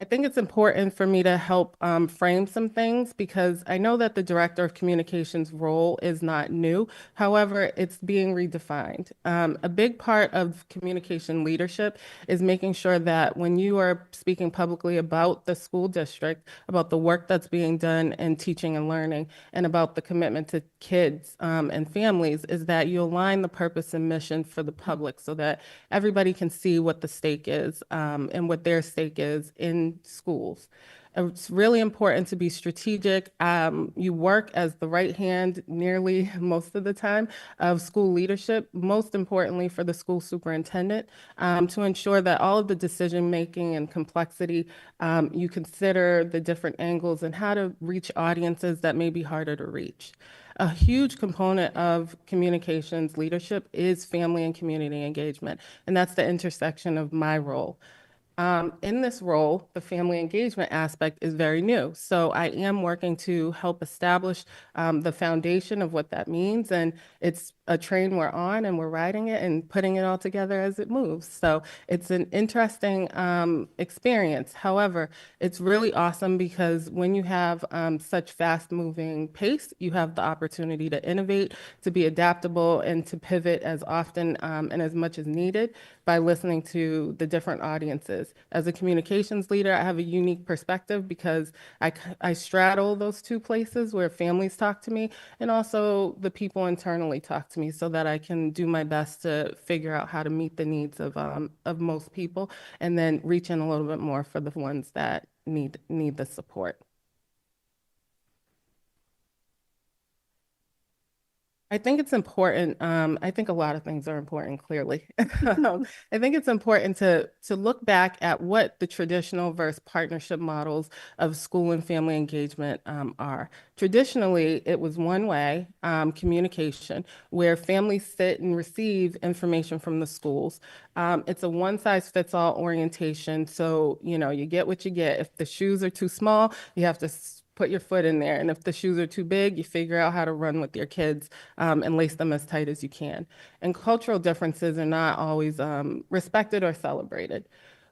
I think it's important for me to help frame some things because I know that the Director of Communications role is not new. However, it's being redefined. A big part of communication leadership is making sure that when you are speaking publicly about the school district, about the work that's being done in teaching and learning, and about the commitment to kids and families, is that you align the purpose and mission for the public so that everybody can see what the stake is and what their stake is in schools. It's really important to be strategic. You work as the right hand nearly most of the time of school leadership, most importantly for the school superintendent, to ensure that all of the decision making and complexity, you consider the different angles and how to reach audiences that may be harder to reach. A huge component of communications leadership is family and community engagement, and that's the intersection of my role. In this role, the family engagement aspect is very new. So I am working to help establish the foundation of what that means. And it's a train we're on and we're riding it and putting it all together as it moves. So it's an interesting experience. However, it's really awesome because when you have such fast moving pace, you have the opportunity to innovate, to be adaptable, and to pivot as often and as much as needed by listening to the different audiences. As a communications leader, I have a unique perspective because I straddle those two places where families talk to me and also the people internally talk to me so that I can do my best to figure out how to meet the needs of most people and then reach in a little bit more for the ones that need the support. I think it's important. I think a lot of things are important, clearly. I think it's important to look back at what the traditional versus partnership models of school and family engagement are. Traditionally, it was one-way communication where families sit and receive information from the schools. It's a one-size-fits-all orientation. So, you get what you get. If the shoes are too small, you have to put your foot in there. And if the shoes are too big, you figure out how to run with your kids and lace them as tight as you can. And cultural differences are not always respected or celebrated.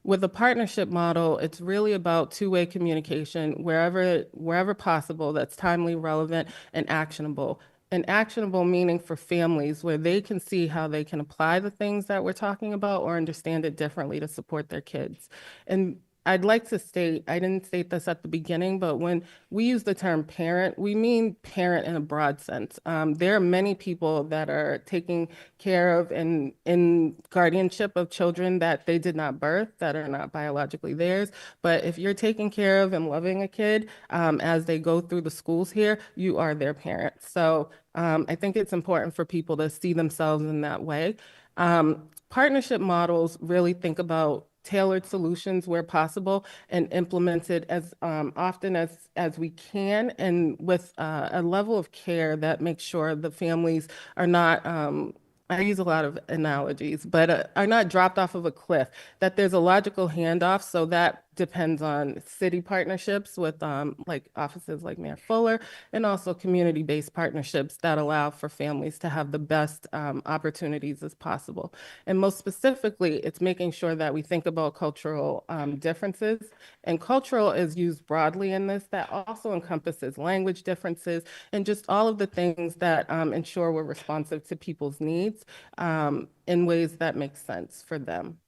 With a partnership model, it's really about two-way communication wherever possible that's timely, relevant, and actionable. And actionable meaning for families where they can see how they can apply the things that we're talking about or understand it differently to support their kids. And I'd like to state, I didn't state this at the beginning, but when we use the term parent, we mean parent in a broad sense. There are many people that are taking care of and in guardianship of children that they did not birth, that are not biologically theirs. But if you're taking care of and loving a kid as they go through the schools here, you are their parent. So I think it's important for people to see themselves in that way. Partnership models really think about tailored solutions where possible and implemented as often as we can and with a level of care that makes sure the families are not I use a lot of analogies, but are not dropped off of a cliff, that there's a logical handoff so that depends on city partnerships with like offices like Mayor Fuller, and also community-based partnerships that allow for families to have the best opportunities as possible. And most specifically, it's making sure that we think about cultural differences. And cultural is used broadly in this. That also encompasses language differences and just all of the things that ensure we're responsive to people's needs in ways that make sense for them.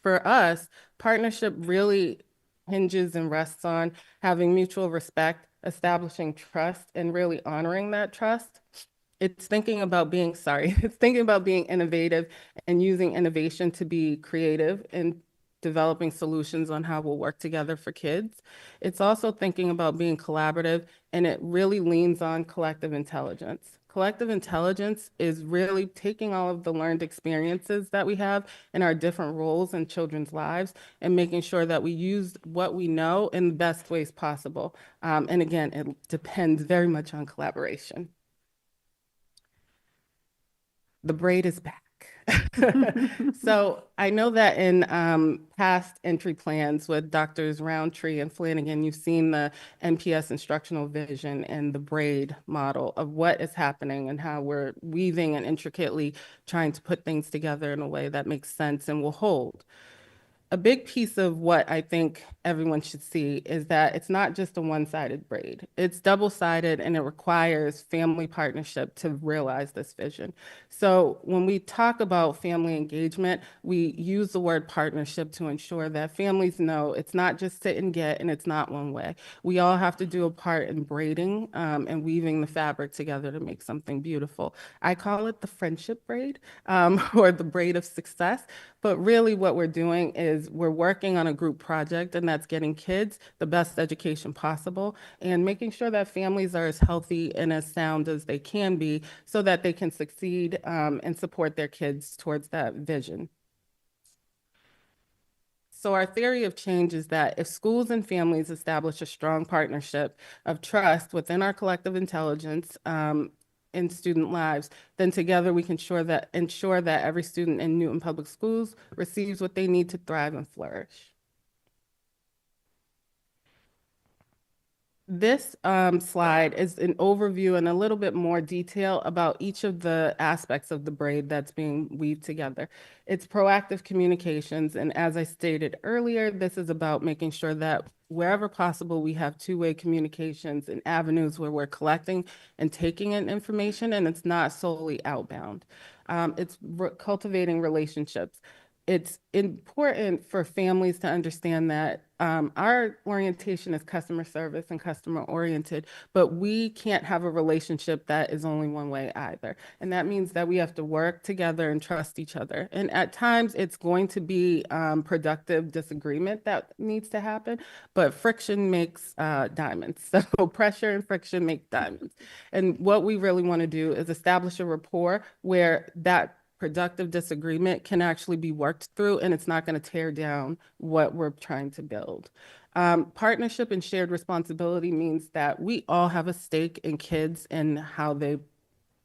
For us, partnership really hinges and rests on having mutual respect, establishing trust, and really honoring that trust. It's thinking about being, it's thinking about being innovative and using innovation to be creative and developing solutions on how we'll work together for kids. It's also thinking about being collaborative, and it really leans on collective intelligence. Collective intelligence is really taking all of the learned experiences that we have in our different roles in children's lives and making sure that we use what we know in the best ways possible. And again, it depends very much on collaboration. The braid is back. So I know that in past entry plans with Drs. Roundtree and Flanagan, you've seen the NPS instructional vision and the braid model of what is happening and how we're weaving and intricately trying to put things together in a way that makes sense and will hold. A big piece of what I think everyone should see is that it's not just a one-sided braid. It's double-sided, and it requires family partnership to realize this vision. So when we talk about family engagement, we use the word partnership to ensure that families know it's not just sit and get, and it's not one way. We all have to do a part in braiding and weaving the fabric together to make something beautiful. I call it the friendship braid or the braid of success. But really what we're doing is we're working on a group project, and that's getting kids the best education possible and making sure that families are as healthy and as sound as they can be so that they can succeed and support their kids towards that vision. So our theory of change is that if schools and families establish a strong partnership of trust within our collective intelligence, in student lives, then together we can ensure that every student in Newton Public Schools receives what they need to thrive and flourish. This slide is an overview and a little bit more detail about each of the aspects of the braid that's being weaved together. It's proactive communications, and as I stated earlier, this is about making sure that wherever possible, we have two-way communications and avenues where we're collecting and taking in information, and it's not solely outbound. It's cultivating relationships. It's important for families to understand that our orientation is customer service and customer oriented, but we can't have a relationship that is only one way either. And that means that we have to work together and trust each other. And at times it's going to be productive disagreement that needs to happen, but friction makes diamonds. So pressure and friction make diamonds. And what we really want to do is establish a rapport where that productive disagreement can actually be worked through, and it's not going to tear down what we're trying to build. Partnership and shared responsibility means that we all have a stake in kids and how they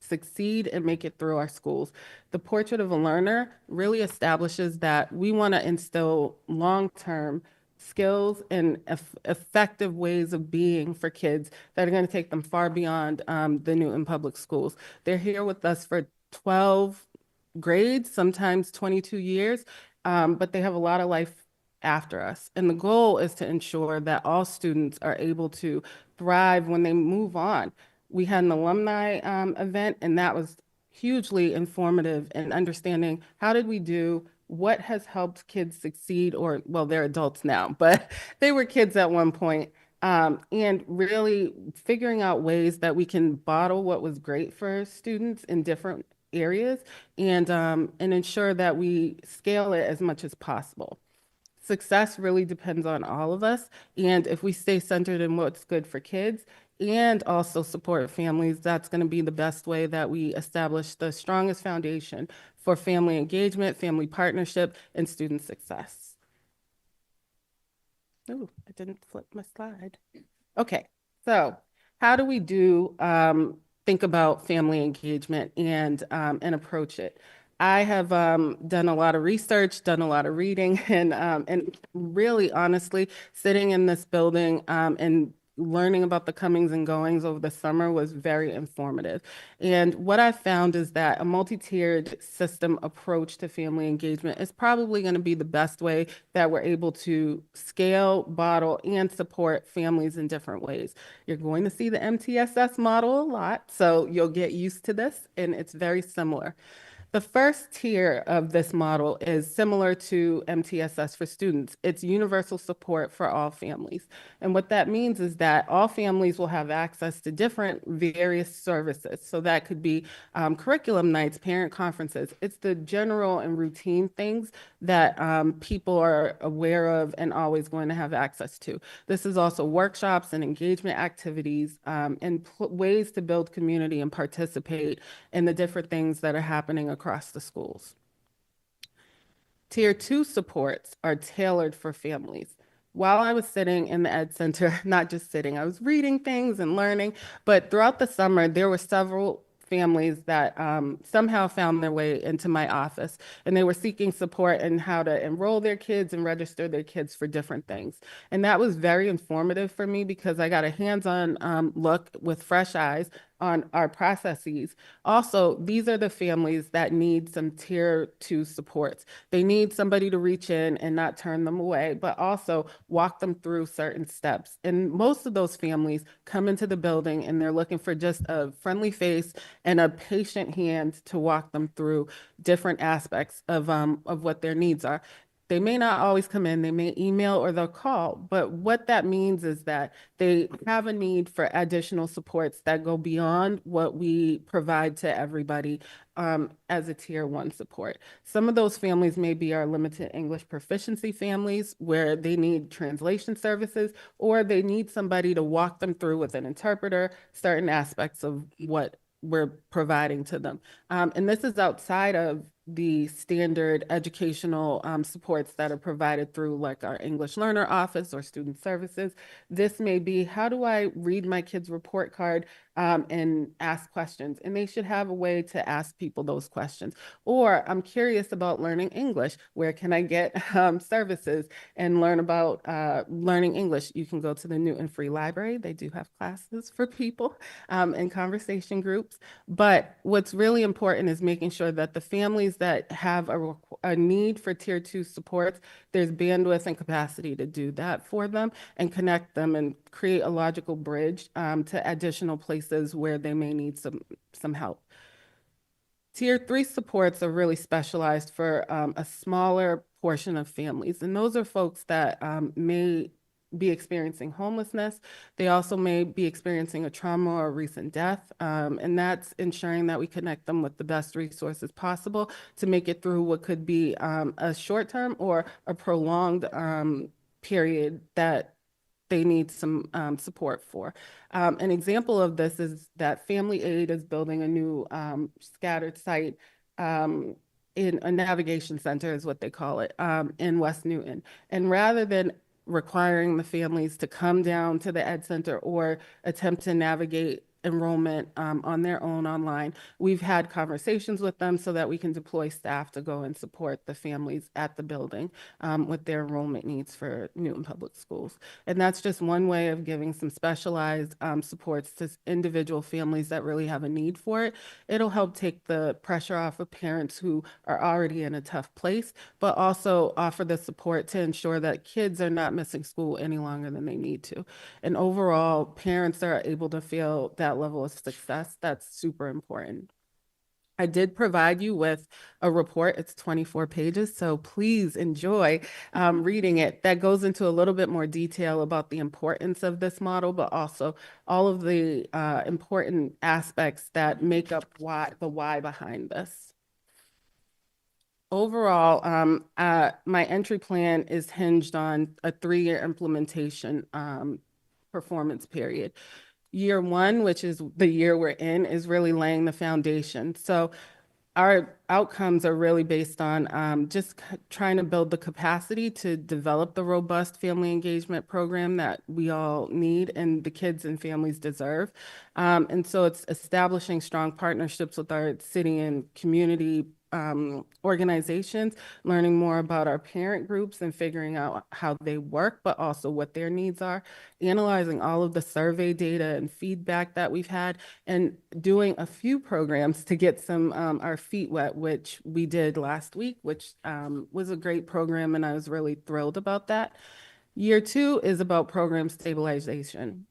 succeed and make it through our schools. The Portrait of a Learner really establishes that we want to instill long-term skills and effective ways of being for kids that are going to take them far beyond the Newton Public Schools. They're here with us for 12 grades, sometimes 22 years, but they have a lot of life after us. And the goal is to ensure that all students are able to thrive when they move on. We had an alumni event, and that was hugely informative in understanding how did we do, what has helped kids succeed, or, well, they're adults now, but they were kids at one point. And really figuring out ways that we can bottle what was great for students in different areas and ensure that we scale it as much as possible. Success really depends on all of us, and if we stay centered in what's good for kids and also support families, that's going to be the best way that we establish the strongest foundation for family engagement, family partnership, and student success. Oh, I didn't flip my slide. Okay, so how do we think about family engagement and approach it? I have done a lot of research, done a lot of reading, and really honestly, sitting in this building and learning about the comings and goings over the summer was very informative. And what I found is that a multi-tiered system approach to family engagement is probably going to be the best way that we're able to scale, bottle, and support families in different ways. You're going to see the MTSS model a lot, so you'll get used to this, and it's very similar. The first tier of this model is similar to MTSS for students. It's universal support for all families. And what that means is that all families will have access to different various services. So that could be curriculum nights, parent conferences. It's the general and routine things that people are aware of and always going to have access to. This is also workshops and engagement activities and ways to build community and participate in the different things that are happening across the schools. Tier 2 supports are tailored for families. While I was sitting in the Ed Center, not just sitting, I was reading things and learning, but throughout the summer, there were several families that somehow found their way into my office, and they were seeking support in how to enroll their kids and register their kids for different things. And that was very informative for me because I got a hands-on look with fresh eyes on our processes. Also, these are the families that need some tier 2 supports. They need somebody to reach in and not turn them away, but also walk them through certain steps. And most of those families come into the building and they're looking for just a friendly face and a patient hand to walk them through different aspects of what their needs are. They may not always come in, they may email or they'll call, but what that means is that they have a need for additional supports that go beyond what we provide to everybody as a tier 1 support. Some of those families may be our limited English proficiency families where they need translation services or they need somebody to walk them through with an interpreter, certain aspects of what we're providing to them. And this is outside of the standard educational supports that are provided through like our English learner office or student services. This may be, how do I read my kid's report card and ask questions? And they should have a way to ask people those questions. Or I'm curious about learning English. Where can I get services and learn about learning English? You can go to the Newton Free Library. They do have classes for people and conversation groups. But what's really important is making sure that the families that have a need for tier 2 supports, there's bandwidth and capacity to do that for them and connect them and create a logical bridge to additional places where they may need some help. Tier 3 supports are really specialized for a smaller portion of families, and those are folks that may be experiencing homelessness. They also may be experiencing a trauma or recent death, and that's ensuring that we connect them with the best resources possible to make it through what could be a short-term or a prolonged period that they need some support for. An example of this is that Family Aid is building a new scattered site in a navigation center is what they call it, in West Newton. And rather than requiring the families to come down to the Ed Center or attempt to navigate enrollment on their own online, we've had conversations with them so that we can deploy staff to go and support the families at the building with their enrollment needs for Newton Public Schools. And that's just one way of giving some specialized supports to individual families that really have a need for it. It'll help take the pressure off of parents who are already in a tough place, but also offer the support to ensure that kids are not missing school any longer than they need to. And overall, parents are able to feel that level of success. That's super important. I did provide you with a report. It's 24 pages, so please enjoy reading it. That goes into a little bit more detail about the importance of this model, but also all of the important aspects that make up the why behind this. Overall, my entry plan is hinged on a 3-year implementation performance period. Year 1, which is the year we're in, is really laying the foundation. So our outcomes are really based on just trying to build the capacity to develop the robust family engagement program that we all need and the kids and families deserve. And so it's establishing strong partnerships with our city and community organizations, learning more about our parent groups and figuring out how they work, but also what their needs are, analyzing all of the survey data and feedback that we've had, and doing a few programs to get some our feet wet, which we did last week, which was a great program, and I was really thrilled about that. Year 2 is about program stabilization.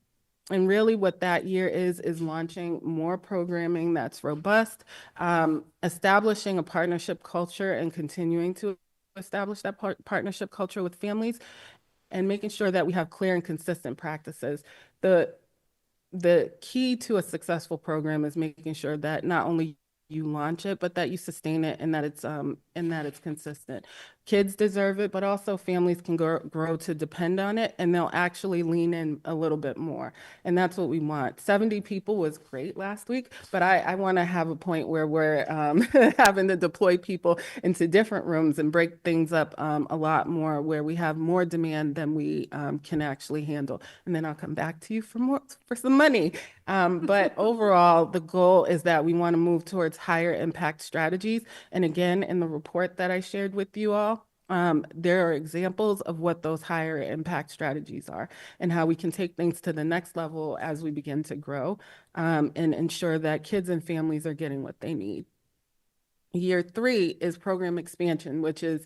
And really what that year is launching more programming that's robust, establishing a partnership culture and continuing to establish that partnership culture with families, and making sure that we have clear and consistent practices. The key to a successful program is making sure that not only you launch it, but that you sustain it and that it's consistent. Kids deserve it, but also families can grow to depend on it, and they'll actually lean in a little bit more. And that's what we want. 70 people was great last week, but I want to have a point where we're having to deploy people into different rooms and break things up a lot more, where we have more demand than we can actually handle. And then I'll come back to you for some money. But overall, the goal is that we want to move towards higher impact strategies. And again, in the report that I shared with you all, there are examples of what those higher impact strategies are and how we can take things to the next level as we begin to grow, and ensure that kids and families are getting what they need. Year 3 is program expansion, which is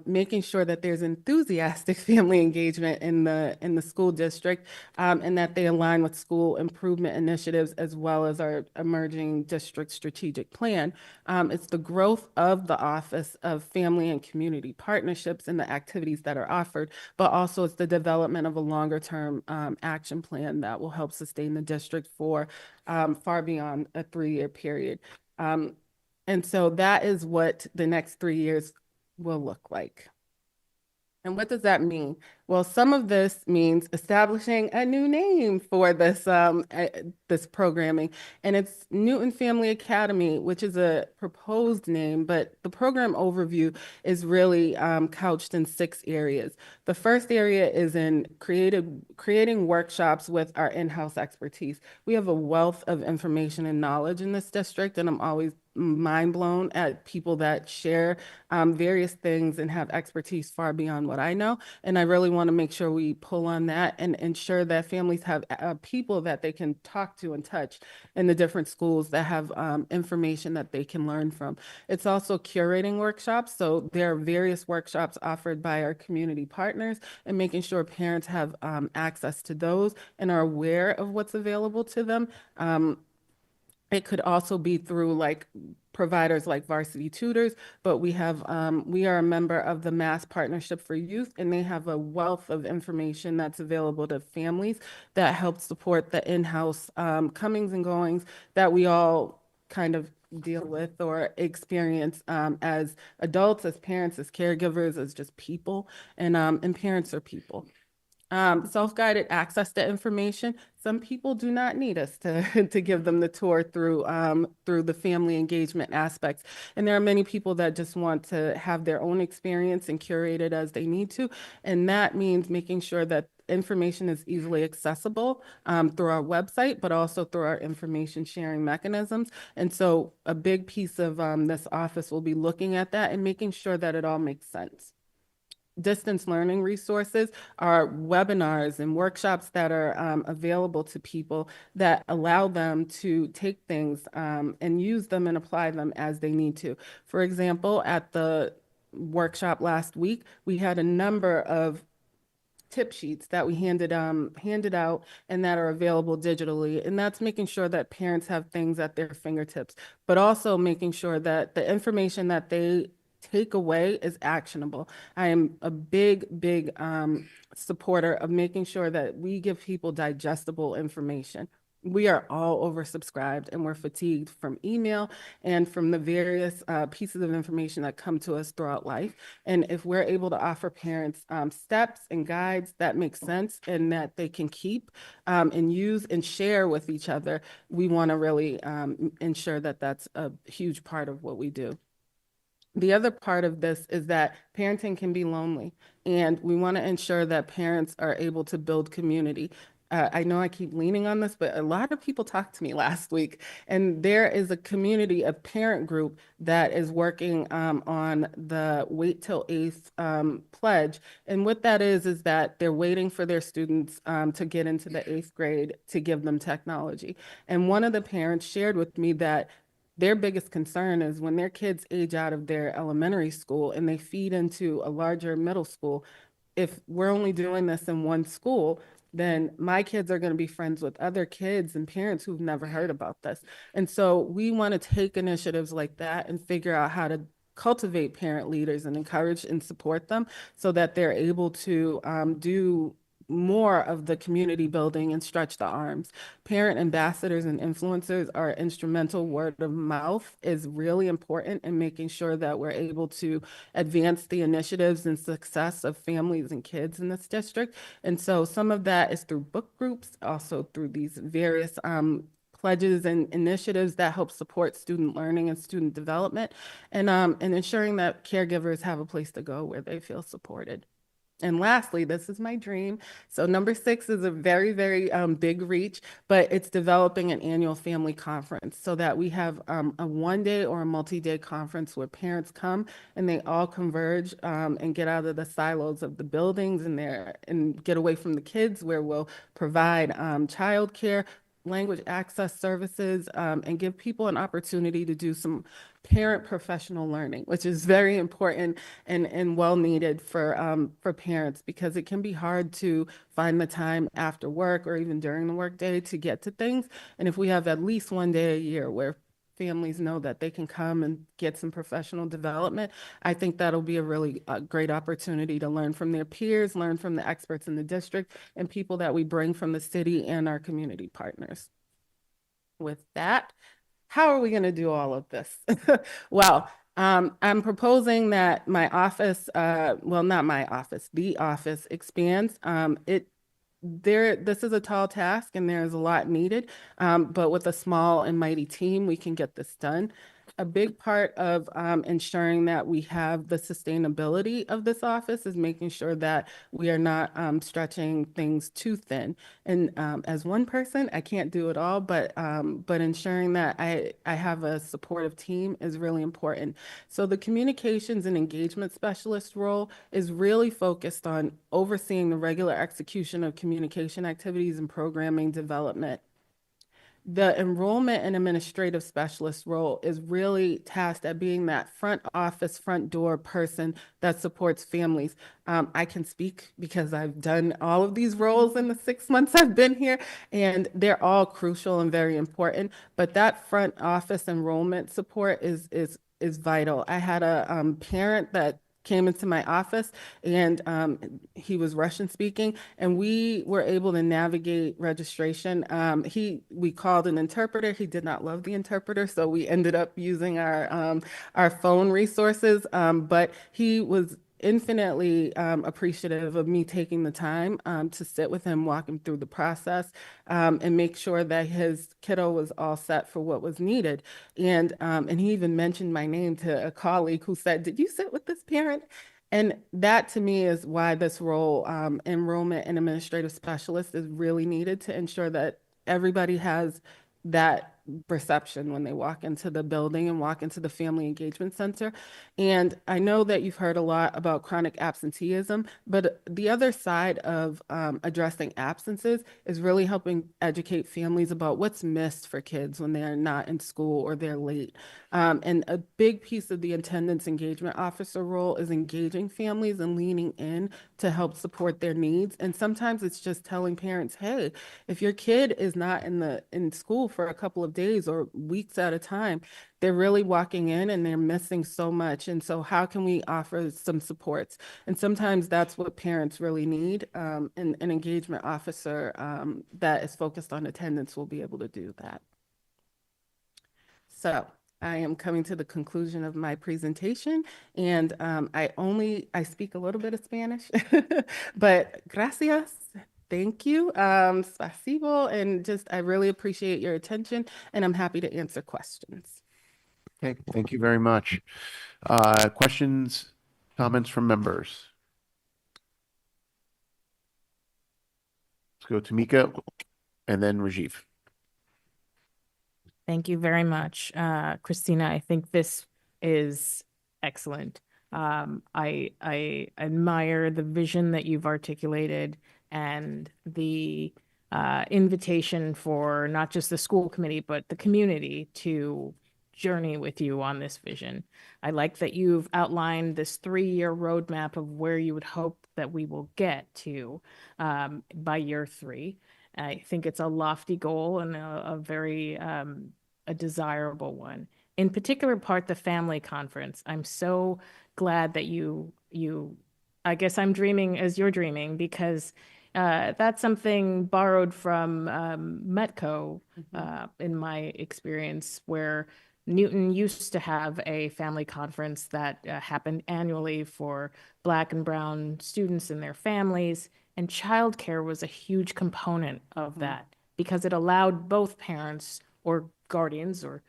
making sure that there's enthusiastic family engagement in the school district, and that they align with school improvement initiatives as well as our emerging district strategic plan. It's the growth of the Office of Family and Community Partnerships and the activities that are offered, but also it's the development of a longer-term action plan that will help sustain the district for far beyond a 3-year period. And so that is what the next 3 years will look like. And what does that mean? Well, some of this means establishing a new name for this this programming, and it's Newton Family Academy, which is a proposed name, but the program overview is really couched in 6 areas. The first area is in creating workshops with our in-house expertise. We have a wealth of information and knowledge in this district, and I'm always mind blown at people that share various things and have expertise far beyond what I know. And I really want to make sure we pull on that and ensure that families have people that they can talk to and touch in the different schools that have information that they can learn from. It's also curating workshops. So there are various workshops offered by our community partners, and making sure parents have access to those and are aware of what's available to them. It could also be through like providers like Varsity Tutors, but we are a member of the Mass Partnership for Youth, and they have a wealth of information that's available to families that help support the in-house comings and goings that we all kind of deal with or experience as adults, as parents, as caregivers, as just people, and parents are people. Self-guided access to information. Some people do not need us to give them the tour through the family engagement aspects. And there are many people that just want to have their own experience and curate it as they need to. And that means making sure that information is easily accessible through our website, but also through our information sharing mechanisms. And so a big piece of this office will be looking at that and making sure that it all makes sense. Distance learning resources are webinars and workshops that are available to people that allow them to take things and use them and apply them as they need to. For example, at the workshop last week, we had a number of tip sheets that we handed out and that are available digitally. And that's making sure that parents have things at their fingertips, but also making sure that the information that they take away is actionable. I am a big supporter of making sure that we give people digestible information. We are all oversubscribed and we're fatigued from email and from the various pieces of information that come to us throughout life. And if we're able to offer parents steps and guides that make sense and that they can keep and use and share with each other, we want to really ensure that that's a huge part of what we do. The other part of this is that parenting can be lonely, and we want to ensure that parents are able to build community. I know I keep leaning on this, but a lot of people talked to me last week, and there is a community, a parent group that is working on the Wait Till Eighth pledge. And what that is that they're waiting for their students to get into the 8th grade to give them technology. And one of the parents shared with me that their biggest concern is when their kids age out of their elementary school and they feed into a larger middle school, if we're only doing this in one school, then my kids are going to be friends with other kids and parents who've never heard about this. And so we want to take initiatives like that and figure out how to cultivate parent leaders and encourage and support them so that they're able to do more of the community building and stretch the arms. Parent ambassadors and influencers are instrumental. Word of mouth is really important in making sure that we're able to advance the initiatives and success of families and kids in this district. And so some of that is through book groups, also through these various pledges and initiatives that help support student learning and student development, and ensuring that caregivers have a place to go where they feel supported. And lastly, this is my dream. So number 6 is a very, very big reach, but it's developing an annual family conference so that we have a one-day or a multi-day conference where parents come and they all converge and get out of the silos of the buildings and get away from the kids, where we'll provide childcare, language access services, and give people an opportunity to do some parent professional learning, which is very important and well needed for parents, because it can be hard to find the time after work or even during the workday to get to things. And if we have at least one day a year where families know that they can come and get some professional development, I think that'll be a really great opportunity to learn from their peers, learn from the experts in the district, and people that we bring from the city and our community partners. With that, how are we going to do all of this? Well, I'm proposing that my office, well, not my office, the office expands. This is a tall task and there's a lot needed, but with a small and mighty team, we can get this done. A big part of ensuring that we have the sustainability of this office is making sure that we are not stretching things too thin. And as one person, I can't do it all, but ensuring that I have a supportive team is really important. So the communications and engagement specialist role is really focused on overseeing the regular execution of communication activities and programming development. The enrollment and administrative specialist role is really tasked at being that front office, front door person that supports families. I can speak because I've done all of these roles in the 6 months I've been here, and they're all crucial and very important. But that front office enrollment support is vital. I had a parent that came into my office, and he was Russian speaking, and we were able to navigate registration. We called an interpreter. He did not love the interpreter, so we ended up using our phone resources, but he was infinitely appreciative of me taking the time to sit with him, walk him through the process, and make sure that his kiddo was all set for what was needed. And he even mentioned my name to a colleague who said, "Did you sit with this parent?" And that to me is why this role, enrollment and administrative specialist, is really needed to ensure that everybody has that perception when they walk into the building and walk into the Family Engagement Center. And I know that you've heard a lot about chronic absenteeism, but the other side of addressing absences is really helping educate families about what's missed for kids when they're not in school or they're late. And a big piece of the attendance engagement officer role is engaging families and leaning in to help support their needs. And sometimes it's just telling parents, hey, if your kid is not in school for a couple of days or weeks at a time, they're really walking in and they're missing so much. And so how can we offer some supports? And sometimes that's what parents really need. An engagement officer that is focused on attendance will be able to do that. So I am coming to the conclusion of my presentation, and I speak a little bit of Spanish, but gracias. Thank you, spasibo, and I really appreciate your attention, and I'm happy to answer questions. Okay, thank you very much. Questions, comments from members? Let's go to Mika and then Rajiv. Thank you very much, Christina. I think this is excellent. I admire the vision that you've articulated and the invitation for not just the school committee, but the community to journey with you on this vision. I like that you've outlined this 3-year roadmap of where you would hope that we will get to by year 3. I think it's a lofty goal and a very a desirable one. In particular part, the family conference. I'm so glad that you I guess I'm dreaming as you're dreaming, because that's something borrowed from Metco in my experience, where Newton used to have a family conference that happened annually for Black and Brown students and their families, and childcare was a huge component of that because it allowed both parents or guardians, or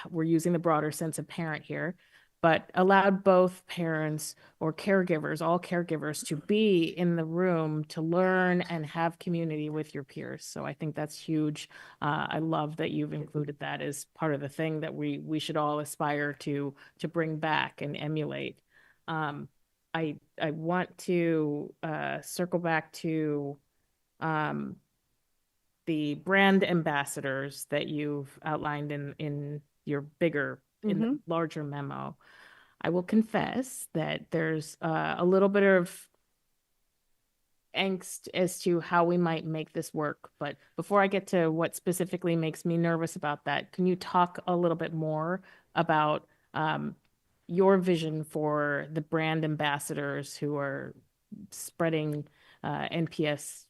we're using the broader sense of parent here, but allowed both parents or caregivers, all caregivers, to be in the room to learn and have community with your peers. So I think that's huge. I love that you've included that as part of the thing that we should all aspire to bring back and emulate. I want to circle back to the brand ambassadors that you've outlined in your bigger, in the larger memo. I will confess that there's a little bit of angst as to how we might make this work. But before I get to what specifically makes me nervous about that, can you talk a little bit more about your vision for the brand ambassadors who are spreading NPS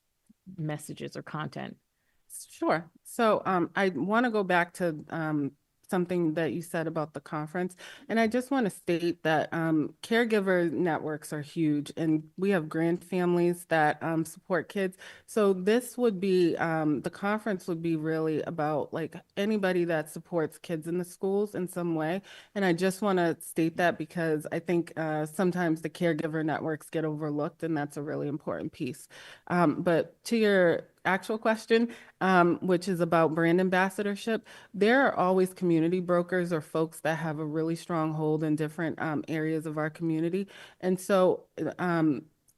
messages or content? Sure. So I want to go back to something that you said about the conference. And I just want to state that caregiver networks are huge, and we have grand families that support kids. So this would be, the conference would be really about like anybody that supports kids in the schools in some way. And I just want to state that because I think sometimes the caregiver networks get overlooked, and that's a really important piece. But to your actual question, which is about brand ambassadorship, there are always community brokers or folks that have a really strong hold in different areas of our community. And so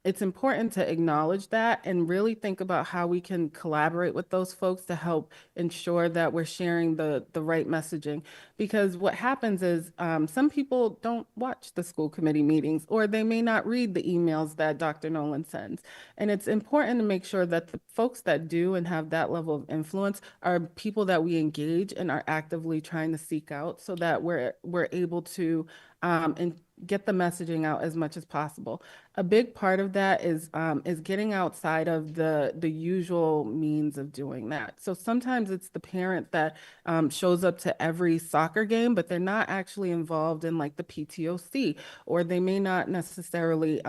it's important to acknowledge that and really think about how we can collaborate with those folks to help ensure that we're sharing the right messaging. Because what happens is some people don't watch the school committee meetings, or they may not read the emails that Dr. Nolan sends. And it's important to make sure that the folks that do and have that level of influence are people that we engage and are actively trying to seek out, so that we're able to and get the messaging out as much as possible. A big part of that is getting outside of the usual means of doing that. So sometimes it's the parent that shows up to every soccer game, but they're not actually involved in like the PTOC, or they may not necessarily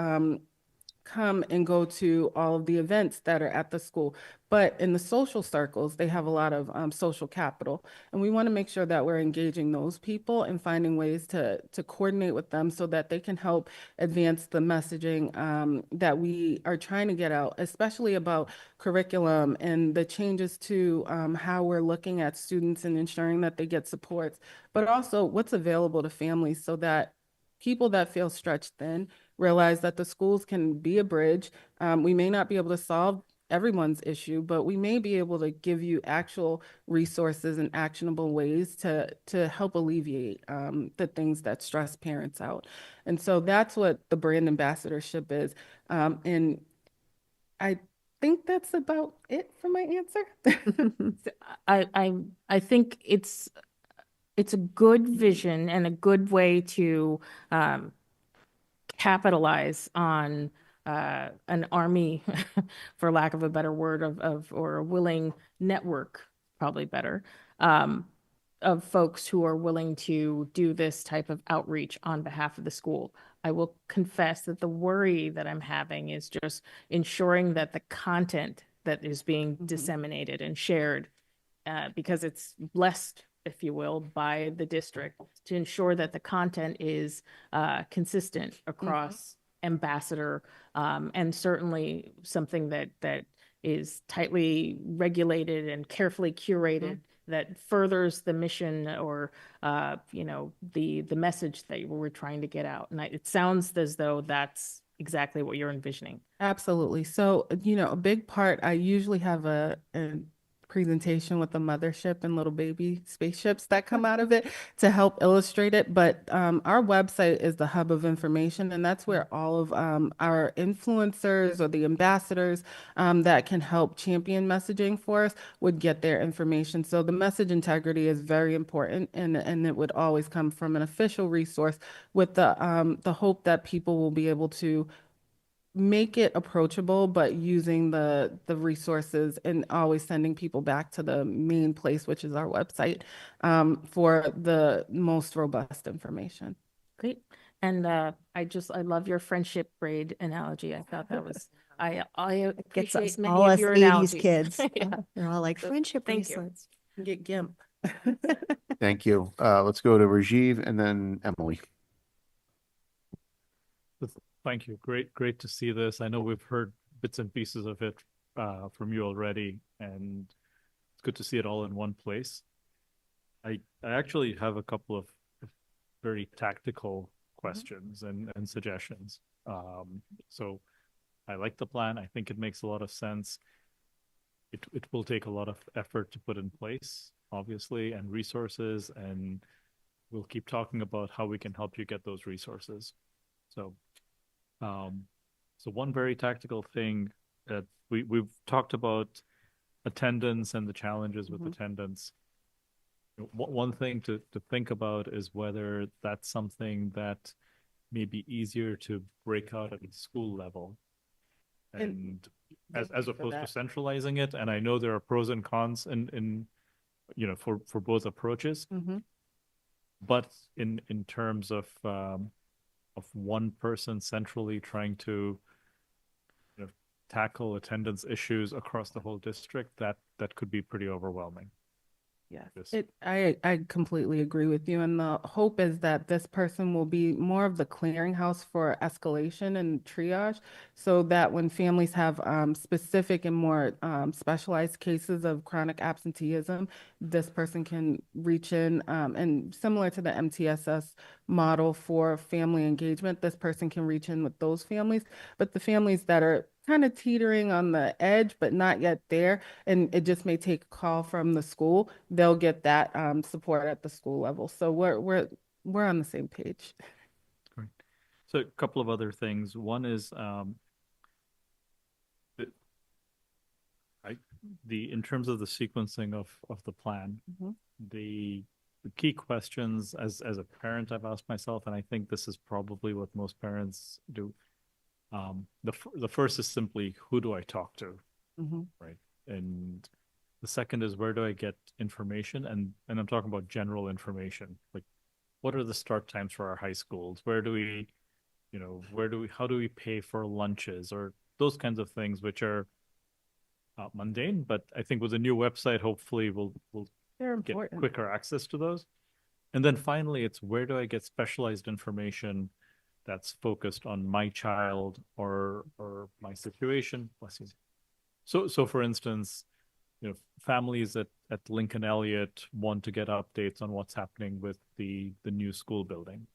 come and go to all of the events that are at the school. But in the social circles, they have a lot of social capital. And we want to make sure that we're engaging those people and finding ways to coordinate with them so that they can help advance the messaging that we are trying to get out, especially about curriculum and the changes to how we're looking at students and ensuring that they get supports, but also what's available to families so that people that feel stretched thin realize that the schools can be a bridge. We may not be able to solve everyone's issue, but we may be able to give you actual resources and actionable ways to help alleviate the things that stress parents out. And so that's what the brand ambassadorship is. And I think that's about it for my answer. I think it's a good vision and a good way to capitalize on an army, for lack of a better word, or a willing network, probably better, of folks who are willing to do this type of outreach on behalf of the school. I will confess that the worry that I'm having is just ensuring that the content that is being disseminated and shared, because it's blessed, if you will, by the district, to ensure that the content is consistent across ambassador, and certainly something that is tightly regulated and carefully curated that furthers the mission or the message that we're trying to get out. And it sounds as though that's exactly what you're envisioning. Absolutely. So, a big part, I usually have a presentation with the mothership and little baby spaceships that come out of it to help illustrate it. But our website is the hub of information, and that's where all of our influencers or the ambassadors that can help champion messaging for us would get their information. So the message integrity is very important, and it would always come from an official resource with the hope that people will be able to make it approachable, but using the resources and always sending people back to the main place, which is our website, for the most robust information. Great. And I love your friendship braid analogy. I thought that was, I Gets appreciate us many all of us your 80s analogies. kids. Yeah. They're all like So, friendship thank you. bracelets. Get GIMP. Thank you. Let's go to Rajiv and then Emily. Thank you. Great to see this. I know we've heard bits and pieces of it from you already, and it's good to see it all in one place. I actually have a couple of very tactical questions and suggestions. So I like the plan. I think it makes a lot of sense. It will take a lot of effort to put in place, obviously, and resources, and we'll keep talking about how we can help you get those resources. So one very tactical thing that we've talked about attendance and the challenges with attendance. One thing to think about is whether that's something that may be easier to break out at the school level and as opposed to centralizing it. And I know there are pros and cons in for both approaches, but in terms of one person centrally trying to tackle attendance issues across the whole district, that could be pretty overwhelming. Yes, I completely agree with you. And the hope is that this person will be more of the clearinghouse for escalation and triage, so that when families have specific and more specialized cases of chronic absenteeism, this person can reach in, and similar to the MTSS model for family engagement, this person can reach in with those families. But the families that are kind of teetering on the edge, but not yet there, and it just may take a call from the school, they'll get that support at the school level. So we're on the same page. Great. So a couple of other things. One is in terms of the sequencing of the plan, the key questions as a parent I've asked myself, and I think this is probably what most parents do. The first is simply, who do I talk to? Right. And the second is, where do I get information? And I'm talking about general information, like what are the start times for our high schools? How do we pay for lunches, or those kinds of things, which are mundane, but I think with a new website, hopefully we'll get quicker access to those. And then finally, it's, where do I get specialized information that's focused on my child or my situation? So for instance, families at Lincoln Elliott want to get updates on what's happening with the new school building,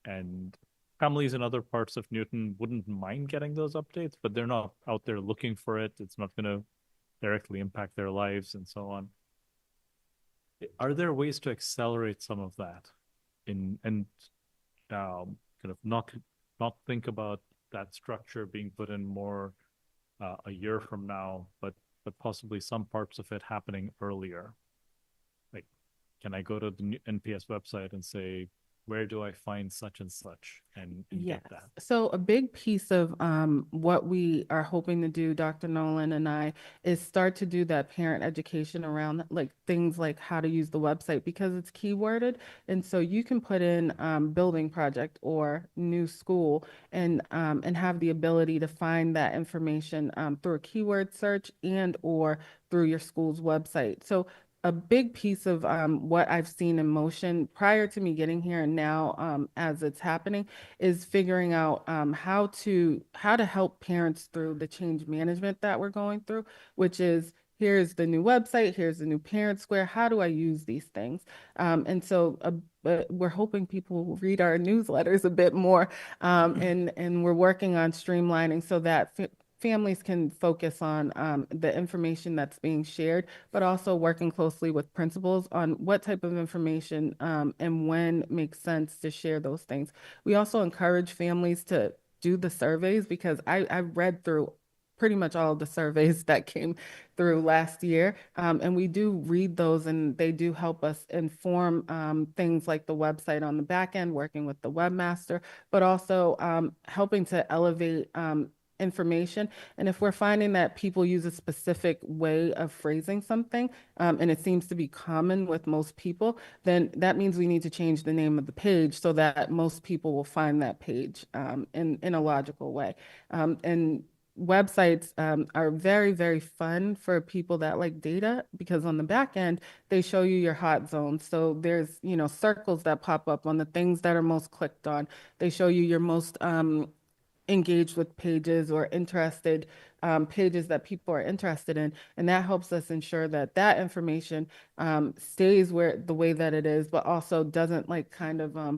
and families in other parts of Newton wouldn't mind getting those updates, but they're not out there looking for it. It's not going to directly impact their lives and so on. Are there ways to accelerate some of that and kind of not think about that structure being put in more a year from now, but possibly some parts of it happening earlier? Like, can I go to the NPS website and say, where do I find such and such, and Yes. get that? So a big piece of what we are hoping to do, Dr. Nolan and I, is start to do that parent education around like things like how to use the website, because it's keyworded. And so you can put in building project or new school and have the ability to find that information through a keyword search and or through your school's website. So a big piece of what I've seen in motion prior to me getting here and now as it's happening is figuring out how to help parents through the change management that we're going through, which is here's the new website, here's the new parent square. How do I use these things? And so we're hoping people will read our newsletters a bit more, and we're working on streamlining so that families can focus on the information that's being shared, but also working closely with principals on what type of information and when makes sense to share those things. We also encourage families to do the surveys because I read through pretty much all of the surveys that came through last year. And we do read those and they do help us inform things like the website on the back end, working with the webmaster, but also helping to elevate information. And if we're finding that people use a specific way of phrasing something, and it seems to be common with most people, then that means we need to change the name of the page so that most people will find that page in a logical way. And websites are very, very fun for people that like data because on the back end, they show you your hot zones. So there's, circles that pop up on the things that are most clicked on. They show you your most engaged with pages or interested pages that people are interested in. And that helps us ensure that that information stays the way that it is, but also doesn't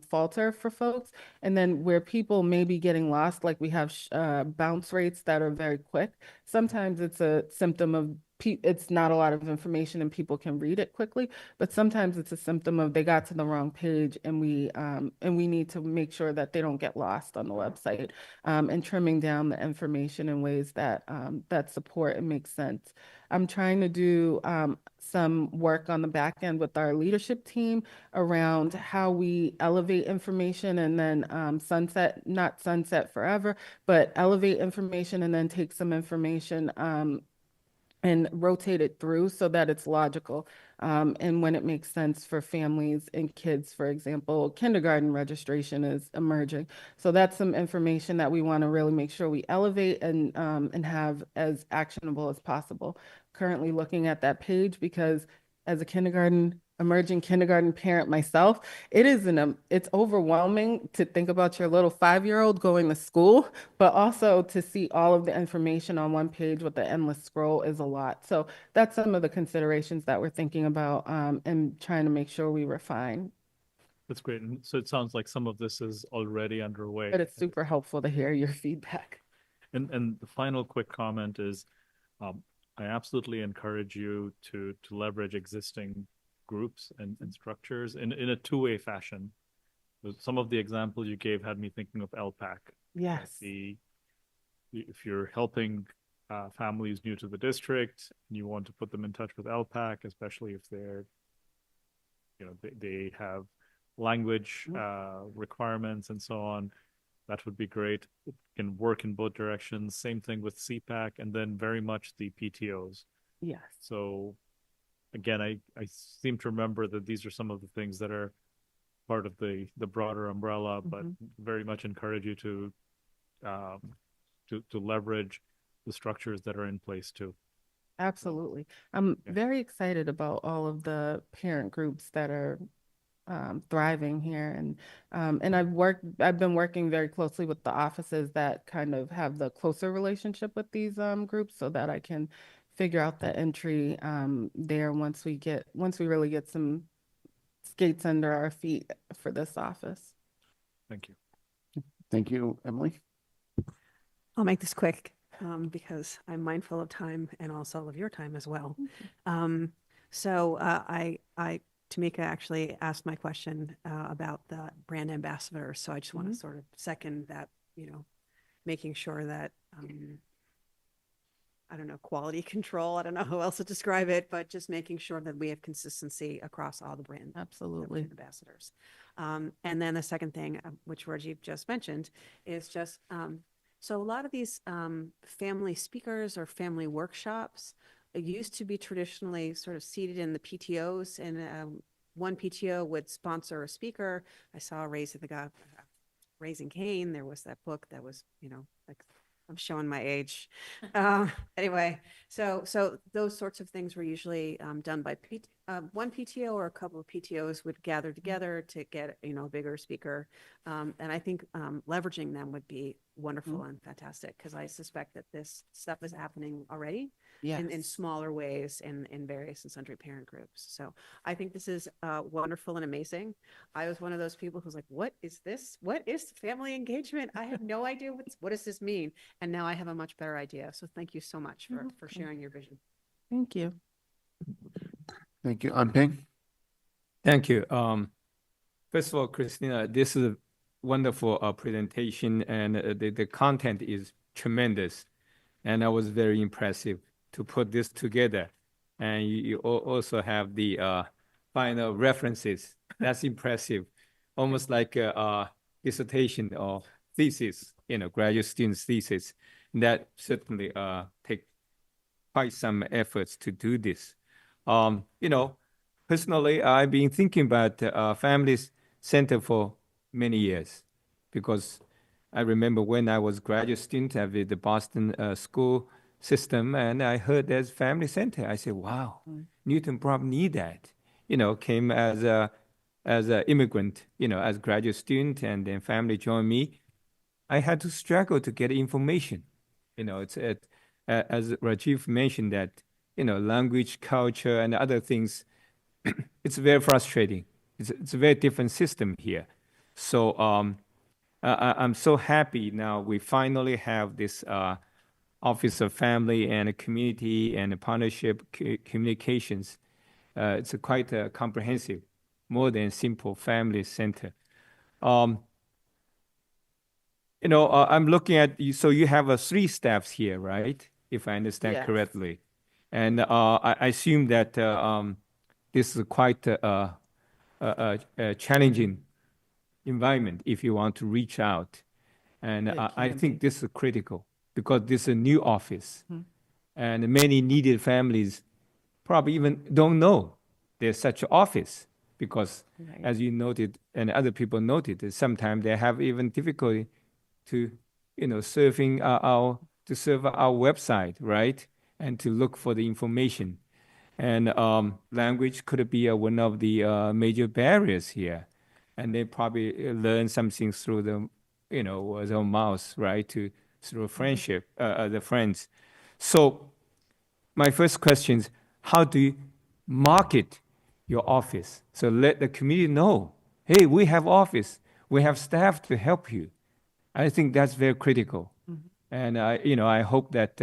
falter for folks. And then where people may be getting lost, like we have bounce rates that are very quick. Sometimes it's a symptom of it's not a lot of information and people can read it quickly, but sometimes it's a symptom of they got to the wrong page and we need to make sure that they don't get lost on the website and trimming down the information in ways that that support and make sense. I'm trying to do some work on the back end with our leadership team around how we elevate information and then not sunset forever, but elevate information and then take some information and rotate it through so that it's logical. And when it makes sense for families and kids, for example, kindergarten registration is emerging. So that's some information that we want to really make sure we elevate and have as actionable as possible. Currently looking at that page because as a emerging kindergarten parent myself, it's overwhelming to think about your little 5-year-old going to school, but also to see all of the information on one page with the endless scroll is a lot. So that's some of the considerations that we're thinking about and trying to make sure we refine. That's great. And so it sounds like some of this is already underway. But it's super helpful to hear your feedback. And the final quick comment is, I absolutely encourage you to leverage existing groups and structures in a two-way fashion. Some of the examples you gave had me thinking of LPAC. Yes. If you're helping families new to the district and you want to put them in touch with LPAC, especially if they have language requirements and so on, that would be great. It can work in both directions. Same thing with CPAC and then very much the PTOs. Yes. So again, I seem to remember that these are some of the things that are part of the broader umbrella, but very much encourage you to leverage the structures that are in place too. Absolutely. I'm very excited about all of the parent groups that are thriving here, and I've been working very closely with the offices that kind of have the closer relationship with these groups so that I can figure out the entry there once we really get some skates under our feet for this office. Thank you. Thank you, Emily. I'll make this quick because I'm mindful of time and also of your time as well. Tamika actually asked my question about the brand ambassador. So I just want to sort of second that, making sure that, I don't know, quality control. I don't know how else to describe it, but just making sure that we have consistency across all the brand ambassadors. And then the second thing, which Rajiv just mentioned, is just, so a lot of these family speakers or family workshops used to be traditionally sort of seated in the PTOs, and one PTO would sponsor a speaker. I saw Raising Cain. There was that book that was, like, I'm showing my age. Anyway, so those sorts of things were usually done by one PTO or a couple of PTOs would gather together to get, you know, a bigger speaker. And I think leveraging them would be wonderful and fantastic, because I suspect that this stuff is happening already in Yes. smaller ways in various and sundry parent groups. So I think this is wonderful and amazing. I was one of those people who's like, what is this? What is family engagement? I have no idea what does this mean? And now I have a much better idea. So thank you so much for sharing your vision. Thank you. Thank you. Ping. Thank you. First of all, Christina, this is a wonderful presentation, and the content is tremendous. And I was very impressive to put this together. And you also have the final references. That's impressive. Almost like a dissertation or thesis, you know, graduate student's thesis. That certainly take quite some efforts to do this. You know, personally, I've been thinking about Family Center for many years, because I remember when I was graduate student at the Boston school system, and I heard there's Family Center. I said, wow, Newton probably need that. You know, came as an immigrant, you know, as graduate student, and then family joined me. I had to struggle to get information. You know, it's as Rajiv mentioned that, you know, language, culture, and other things, it's very frustrating. It's a very different system here. So I'm so happy now we finally have this Office of Family and Community and Partnership Communications. It's quite comprehensive, more than simple family center. You know, I'm looking at you. So you have 3 staffs here, right? If I understand Yes. correctly. And I assume that this is quite a challenging environment if you want to reach out. And I think this is critical, because this is a new office. And many needed families probably even don't know there's such an office, because as you noted and other people noted, that sometimes they have even difficulty to, you know, serve our website, right? And to look for the information. And language could be one of the major barriers here. And they probably learn something through the, you know, word of mouth, right? Through friendship, the friends. So my first question is, how do you market your office? So let the community know, hey, we have office, we have staff to help you. I think that's very critical. And you know, I hope that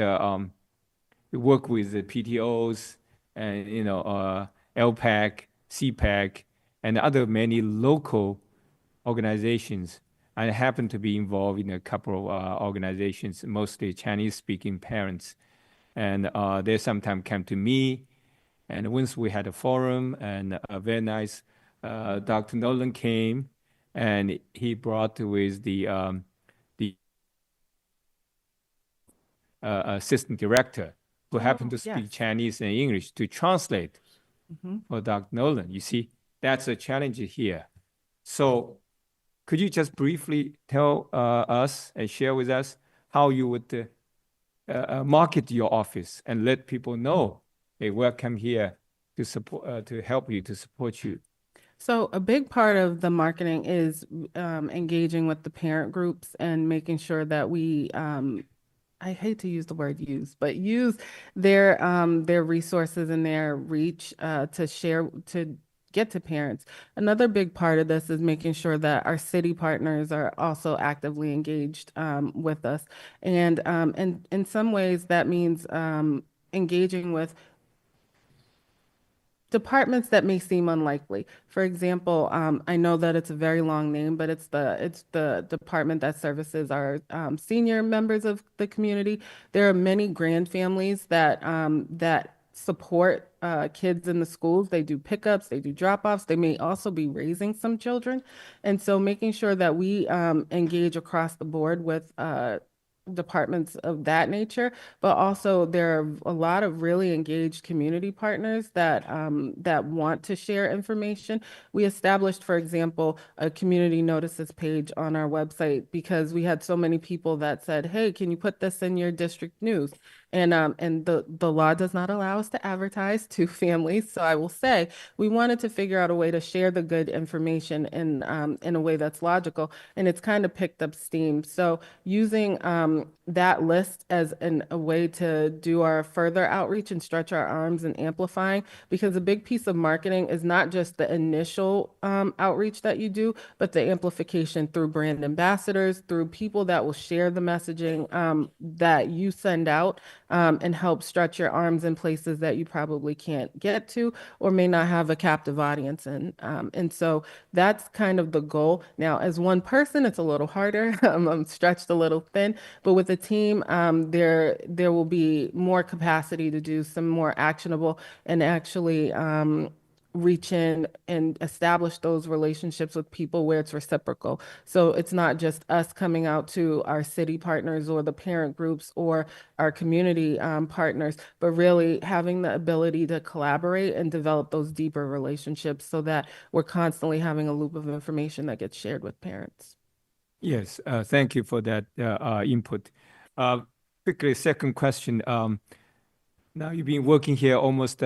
we work with the PTOs and, you know, LPAC, CPAC, and other many local organizations. I happen to be involved in a couple of organizations, mostly Chinese-speaking parents. And they sometimes come to me. And once we had a forum, and a very nice Dr. Nolan came, and he brought with the assistant director, who happened to speak Chinese and English, to translate for Dr. Nolan. You see, that's a challenge here. So could you just briefly tell us and share with us how you would market your office and let people know, hey, welcome here to support, to help you, to support you? So a big part of the marketing is engaging with the parent groups and making sure that we, I hate to use the word use, but use their resources and their reach to share, to get to parents. Another big part of this is making sure that our city partners are also actively engaged with us. And in some ways that means engaging with departments that may seem unlikely. For example, I know that it's a very long name, but it's the department that services our senior members of the community. There are many grand families that support kids in the schools. They do pickups, they do drop-offs. They may also be raising some children. And so making sure that we engage across the board with departments of that nature, but also there are a lot of really engaged community partners that that want to share information. We established, for example, a community notices page on our website because we had so many people that said, "Hey, can you put this in your district news?" And the law does not allow us to advertise to families. So I will say we wanted to figure out a way to share the good information in a way that's logical, and it's kind of picked up steam. So using that list as a way to do our further outreach and stretch our arms and amplifying, because a big piece of marketing is not just the initial outreach that you do, but the amplification through brand ambassadors, through people that will share the messaging that you send out and help stretch your arms in places that you probably can't get to or may not have a captive audience in. And so that's kind of the goal. Now, as one person, it's a little harder. I'm stretched a little thin, but with the team, there will be more capacity to do some more actionable and actually reach in and establish those relationships with people where it's reciprocal. So it's not just us coming out to our city partners or the parent groups or our community partners, but really having the ability to collaborate and develop those deeper relationships so that we're constantly having a loop of information that gets shared with parents. Yes, thank you for that input. Quickly, second question. Now you've been working here almost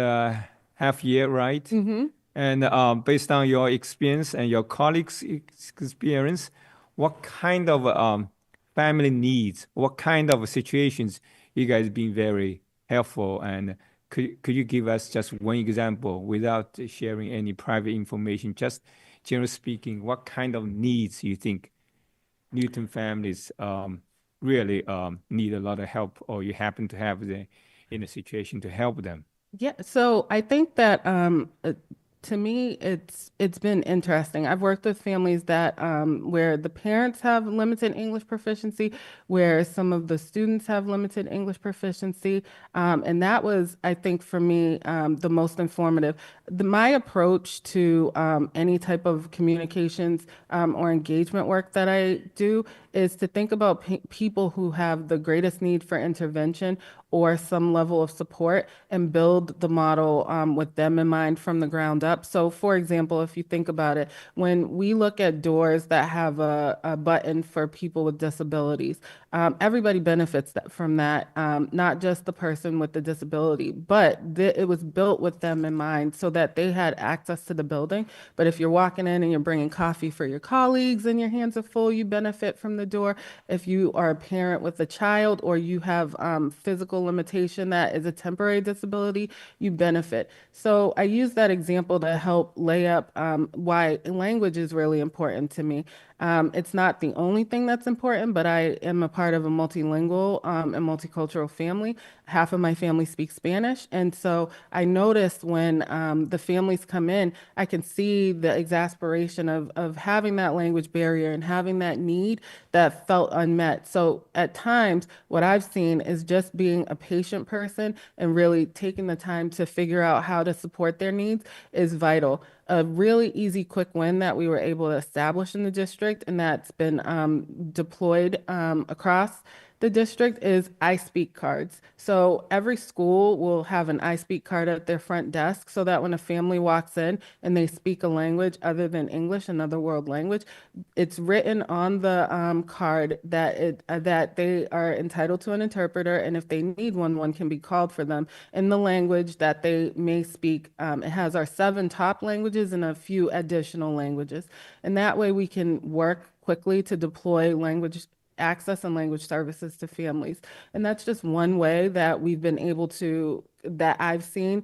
half year, right? Mm-hmm. And based on your experience and your colleagues' experience, what kind of family needs, what kind of situations you guys been very helpful? And could you give us just one example without sharing any private information, just generally speaking, what kind of needs you think Newton families really need a lot of help, or you happen to have in a situation to help them? Yeah, so I think that to me, it's been interesting. I've worked with families that where the parents have limited English proficiency, where some of the students have limited English proficiency, and that was, I think, for me, the most informative. My approach to any type of communications or engagement work that I do is to think about people who have the greatest need for intervention or some level of support and build the model with them in mind from the ground up. So for example, if you think about it, when we look at doors that have a button for people with disabilities, everybody benefits from that, not just the person with the disability, but it was built with them in mind so that they had access to the building. But if you're walking in and you're bringing coffee for your colleagues and your hands are full, you benefit from the door. If you are a parent with a child or you have physical limitation that is a temporary disability, you benefit. So I use that example to help lay up why language is really important to me. It's not the only thing that's important, but I am a part of a multilingual and multicultural family. Half of my family speaks Spanish. And so I noticed when the families come in, I can see the exasperation of having that language barrier and having that need that felt unmet. So at times, what I've seen is just being a patient person and really taking the time to figure out how to support their needs is vital. A really easy, quick win that we were able to establish in the district and that's been deployed across the district is I Speak cards. So every school will have an I Speak card at their front desk so that when a family walks in and they speak a language other than English, another world language, it's written on the card that that they are entitled to an interpreter, and if they need one can be called for them in the language that they may speak. It has our 7 top languages and a few additional languages. And that way we can work quickly to deploy language access and language services to families. And that's just one way that we've been able to, that I've seen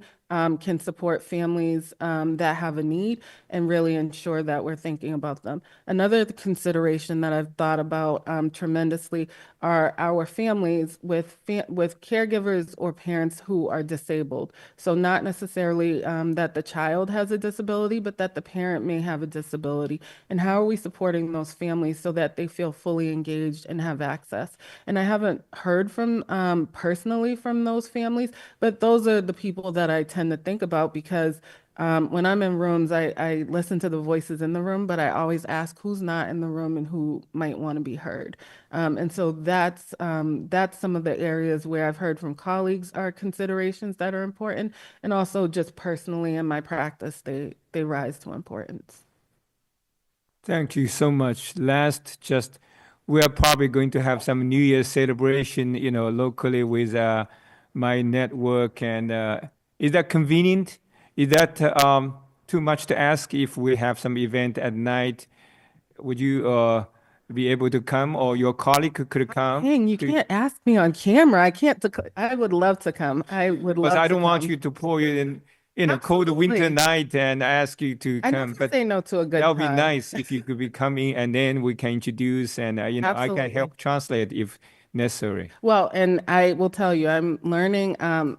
can support families that have a need and really ensure that we're thinking about them. Another consideration that I've thought about tremendously are our families with caregivers or parents who are disabled. So not necessarily that the child has a disability, but that the parent may have a disability. And how are we supporting those families so that they feel fully engaged and have access? And I haven't heard from personally from those families, but those are the people that I tend to think about because When I'm in rooms, I listen to the voices in the room, but I always ask who's not in the room and who might want to be heard. And so that's some of the areas where I've heard from colleagues are considerations that are important. And also just personally in my practice, they rise to importance. Thank you so much. Last, just we are probably going to have some New Year's celebration, locally with my network. And is that convenient? Is that too much to ask if we have some event at night? Would you be able to come, or your colleague could come? Dang, you can't ask me on camera. I can't. I would love to come. I would love. Because I to don't want come. you to pour you in a cold winter Absolutely. night and ask you to I come. never But say no to a good that would be time. nice if you could be coming, and then we can introduce, and I can Absolutely. help translate if necessary. Well, and I will tell you, I'm learning.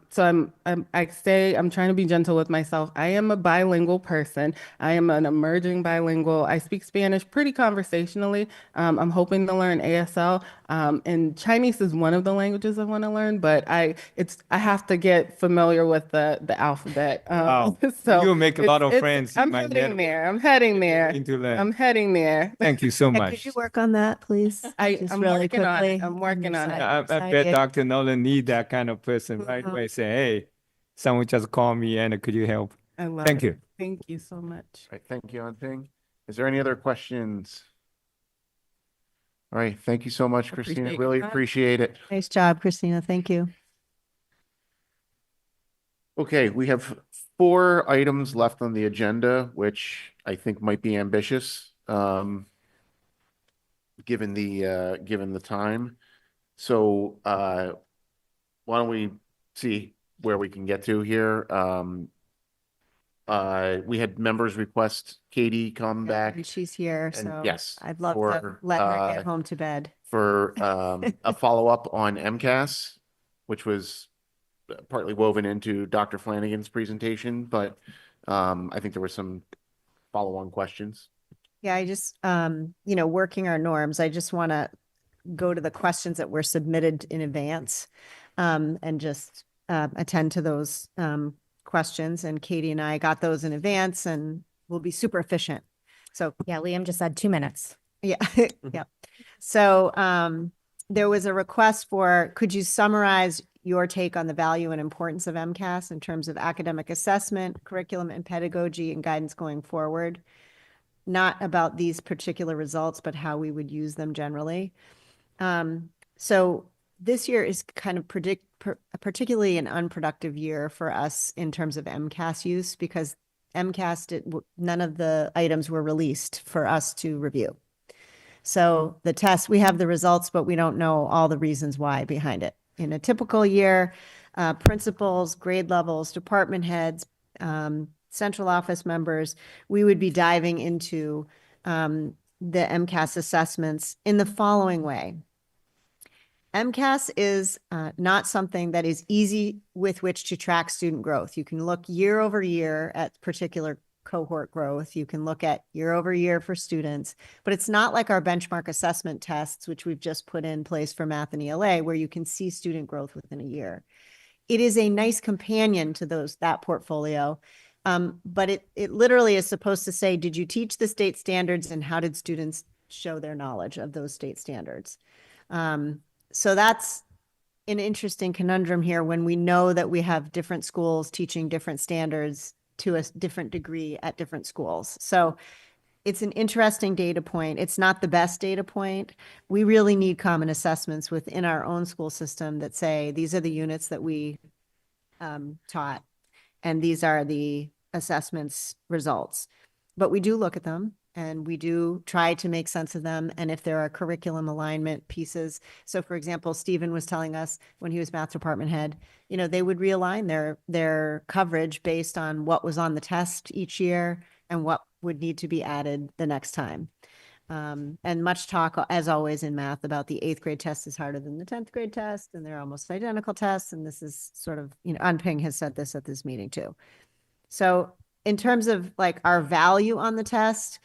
So I'm trying to be gentle with myself. I am a bilingual person. I am an emerging bilingual. I speak Spanish pretty conversationally. I'm hoping to learn ASL. And Chinese is one of the languages I want to learn, but I have to get familiar with the alphabet. Wow. So You'll make a lot of friends in I'm my heading network. there. I'm heading there. Into that. I'm heading there. Thank you so Yeah, much. could you work on that, please? Just I'm really working on it. quickly. I'm working on it. I bet Dr. Nolan need that kind of person right Mhm. away. Say, hey, someone just called me, and could you help? I love Thank it. you. Thank you so much. All right, thank you, Anping. Is there any other questions? All right, thank you so much, Christina. Appreciate Really your time. appreciate it. Nice job, Christina. Thank you. Okay, we have 4 items left on the agenda, which I think might be ambitious, given the time. So, why don't we see where we can get to here? We had members request Katie come back And she's here, and so yes, I'd love to for, let her get home to bed. for a follow-up on MCAS, which was partly woven into Dr. Flanagan's presentation, but I think there were some follow-on questions. Yeah, I just, working our norms, I just want to go to the questions that were submitted in advance and just attend to those questions. And Katie and I got those in advance and we'll be super efficient. So Yeah, Liam just said 2 minutes. yeah, yeah. So there was a request for, could you summarize your take on the value and importance of MCAS in terms of academic assessment, curriculum and pedagogy and guidance going forward? Not about these particular results, but how we would use them generally. So this year is kind of particularly an unproductive year for us in terms of MCAS use because MCAS, none of the items were released for us to review. So the test, we have the results, but we don't know all the reasons why behind it. In a typical year, principals, grade levels, department heads, central office members, we would be diving into the MCAS assessments in the following way. MCAS is not something that is easy with which to track student growth. You can look year over year at particular cohort growth. You can look at year over year for students, but it's not like our benchmark assessment tests, which we've just put in place for math and ELA, where you can see student growth within a year. It is a nice companion to that portfolio, but it literally is supposed to say, did you teach the state standards and how did students show their knowledge of those state standards? So that's an interesting conundrum here when we know that we have different schools teaching different standards to a different degree at different schools. So it's an interesting data point. It's not the best data point. We really need common assessments within our own school system that say, these are the units that we taught, and these are the assessments results. But we do look at them and we do try to make sense of them. And if there are curriculum alignment pieces, so for example, Stephen was telling us when he was math department head, they would realign their coverage based on what was on the test each year and what would need to be added the next time. And much talk, as always in math, about the 8th grade test is harder than the 10th grade test, and they're almost identical tests. And this is sort of, Anping has said this at this meeting too. So in terms of like our value on the test,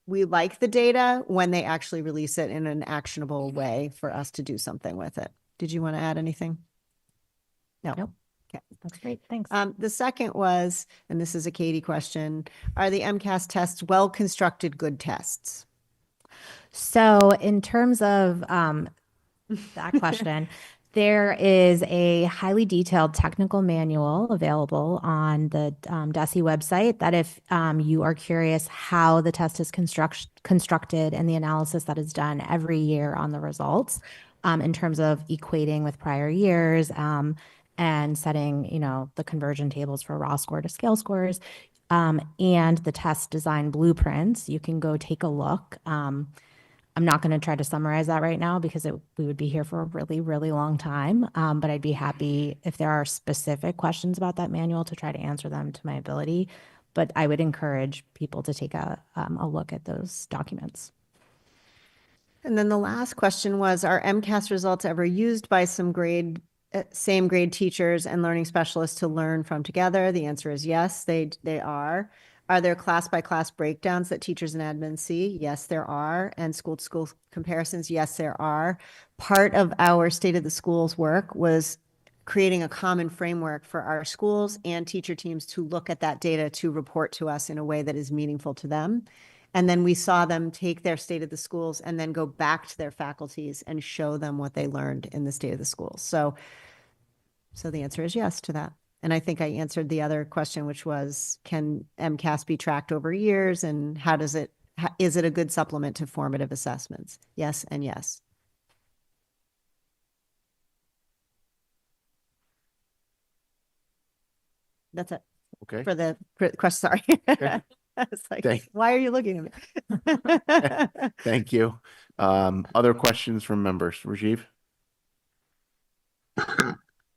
we like the data when they actually release it in an actionable way for us to do something with it. Did you want to add anything? No. Nope. Okay. That's great. Thanks. The second was, and this is a Katie question, are the MCAS tests well-constructed, good tests? So, in terms of that question, there is a highly detailed technical manual available on the DESE website that if you are curious how the test is constructed and the analysis that is done every year on the results in terms of equating with prior years and setting, the conversion tables for raw score to scale scores and the test design blueprints, you can go take a look. I'm not going to try to summarize that right now because we would be here for a really, really long time. But I'd be happy if there are specific questions about that manual to try to answer them to my ability. But I would encourage people to take a look at those documents. And then the last question was, are MCAS results ever used by some same grade teachers and learning specialists to learn from together? The answer is yes, they are. Are there class by class breakdowns that teachers and admins see? Yes, there are. And school to school comparisons? Yes, there are. Part of our State of the Schools work was creating a common framework for our schools and teacher teams to look at that data to report to us in a way that is meaningful to them. And then we saw them take their State of the Schools and then go back to their faculties and show them what they learned in the State of the Schools. So the answer is yes to that. And I think I answered the other question, which was, can MCAS be tracked over years and is it a good supplement to formative assessments? Yes and yes. That's it. Okay. For the question, sorry. Okay. I was like, why are you looking at me? Thank you. Other questions from members? Rajiv?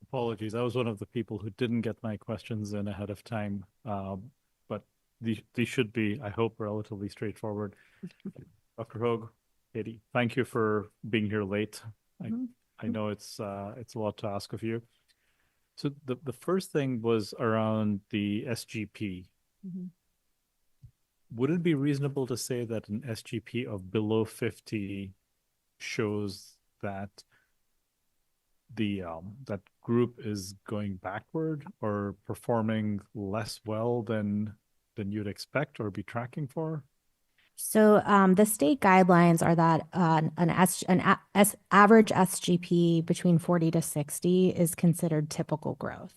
Apologies. I was one of the people who didn't get my questions in ahead of time. But these should be, I hope, relatively straightforward. Dr. Hogue, Katie, thank you for being here late. I know it's a lot to ask of you. So the first thing was around the SGP. Would it be reasonable to say that an SGP of below 50 shows that that group is going backward or performing less well than you'd expect or be tracking for? So the state guidelines are that an average SGP between 40 to 60 is considered typical growth.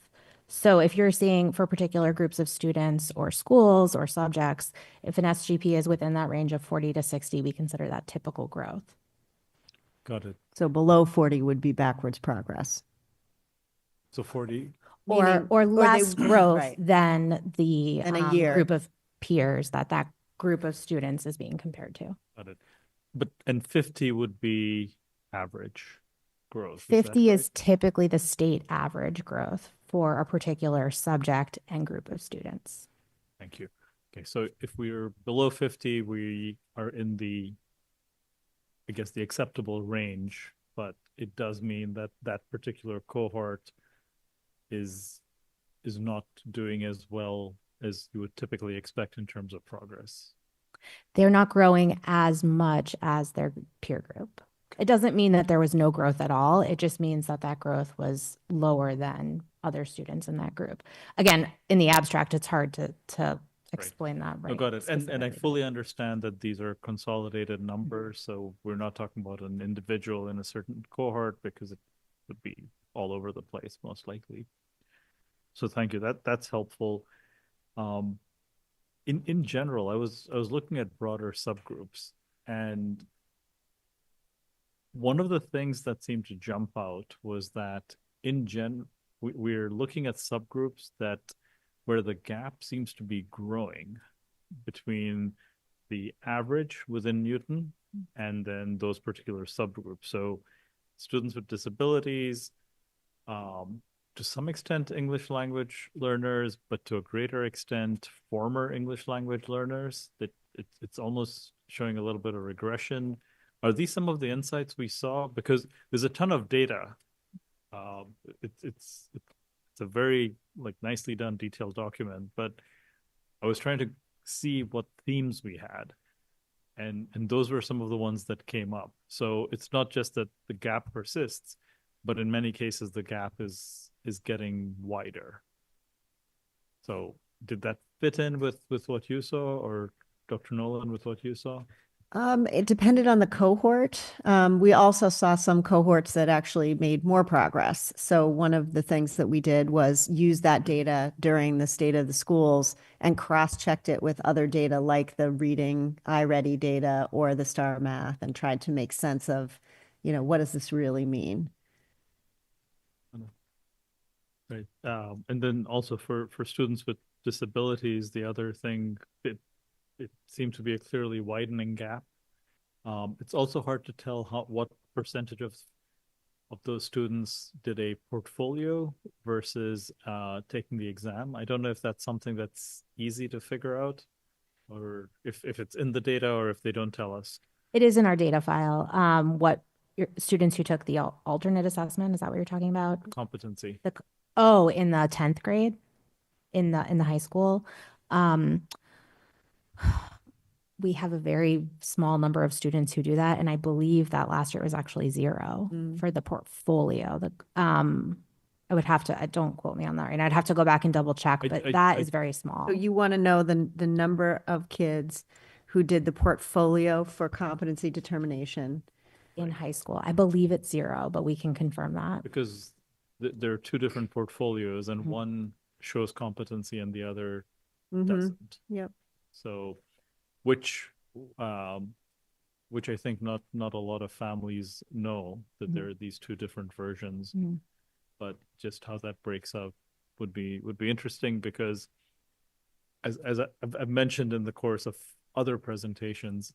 So if you're seeing for particular groups of students or schools or subjects, if an SGP is within that range of 40 to 60, we consider that typical growth. Got it. So below 40 would be backwards progress. So 40? Or less growth right. than the In a year. group of peers that group of students is being compared to. Got it. And 50 would be average growth. 50 is typically the state average growth for a particular subject and group of students. Thank you. Okay, so if we're below 50, we are in the acceptable range, but it does mean that that particular cohort is not doing as well as you would typically expect in terms of progress. They're not growing as much as their peer group. It doesn't mean that there was no growth at all. It just means that growth was lower than other students in that group. Again, in the abstract, it's hard to explain that right. Oh, got it. And I fully understand that these are consolidated numbers, so we're not talking about an individual in a certain cohort because it would be all over the place, most likely. So thank you. That's helpful. In general, I was looking at broader subgroups, and one of the things that seemed to jump out was that we're looking at subgroups where the gap seems to be growing between the average within Newton and then those particular subgroups. So students with disabilities, to some extent English language learners, but to a greater extent former English language learners, that it's almost showing a little bit of regression. Are these some of the insights we saw? Because there's a ton of data. It's a very nicely done detailed document, but I was trying to see what themes we had. And those were some of the ones that came up. So it's not just that the gap persists, but in many cases the gap is is getting wider. So did that fit in with what you saw, or Dr. Nolan with what you saw? It depended on the cohort. We also saw some cohorts that actually made more progress. So one of the things that we did was use that data during the state of the schools and cross-checked it with other data like the reading iReady data or the STAR Math, and tried to make sense of, what does this really mean? Right. And then also for students with disabilities, the other thing, it seemed to be a clearly widening gap. It's also hard to tell what percentage of those students did a portfolio versus taking the exam. I don't know if that's something that's easy to figure out, or if it's in the data, or if they don't tell us. It is in our data file. What your students who took the alternate assessment, is that what you're talking about? Competency. In the 10th grade in the high school. We have a very small number of students who do that. And I believe that last year was actually 0 for the portfolio. I would have to, don't quote me on that, right? I'd have to go back and double check, but that is very small. So you want to know the number of kids who did the portfolio for competency determination in high school. I believe it's 0, but we can confirm that. Because there are two different portfolios, and one shows competency and the other doesn't. Yep. So which I think not a lot of families know that there are these two different versions, but just how that breaks up would be interesting, because as I've mentioned in the course of other presentations,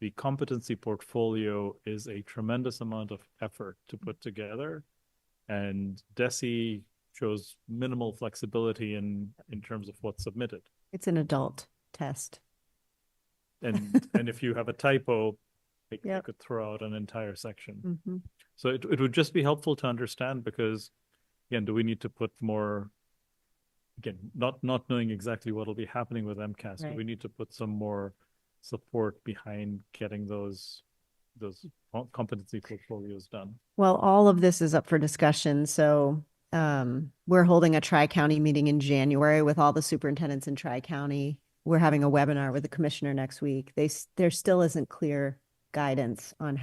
the competency portfolio is a tremendous amount of effort to put together, and DESE shows minimal flexibility in terms of what's submitted. It's an adult test. And if you have a typo, it could throw out an entire section. So it would just be helpful to understand, because again, do we need to put more, again, not knowing exactly what will be happening with MCAS, do we need to put some more support behind getting those competency portfolios done? Well, all of this is up for discussion. So we're holding a Tri-County meeting in January with all the superintendents in Tri-County. We're having a webinar with the commissioner next week. There still isn't clear guidance on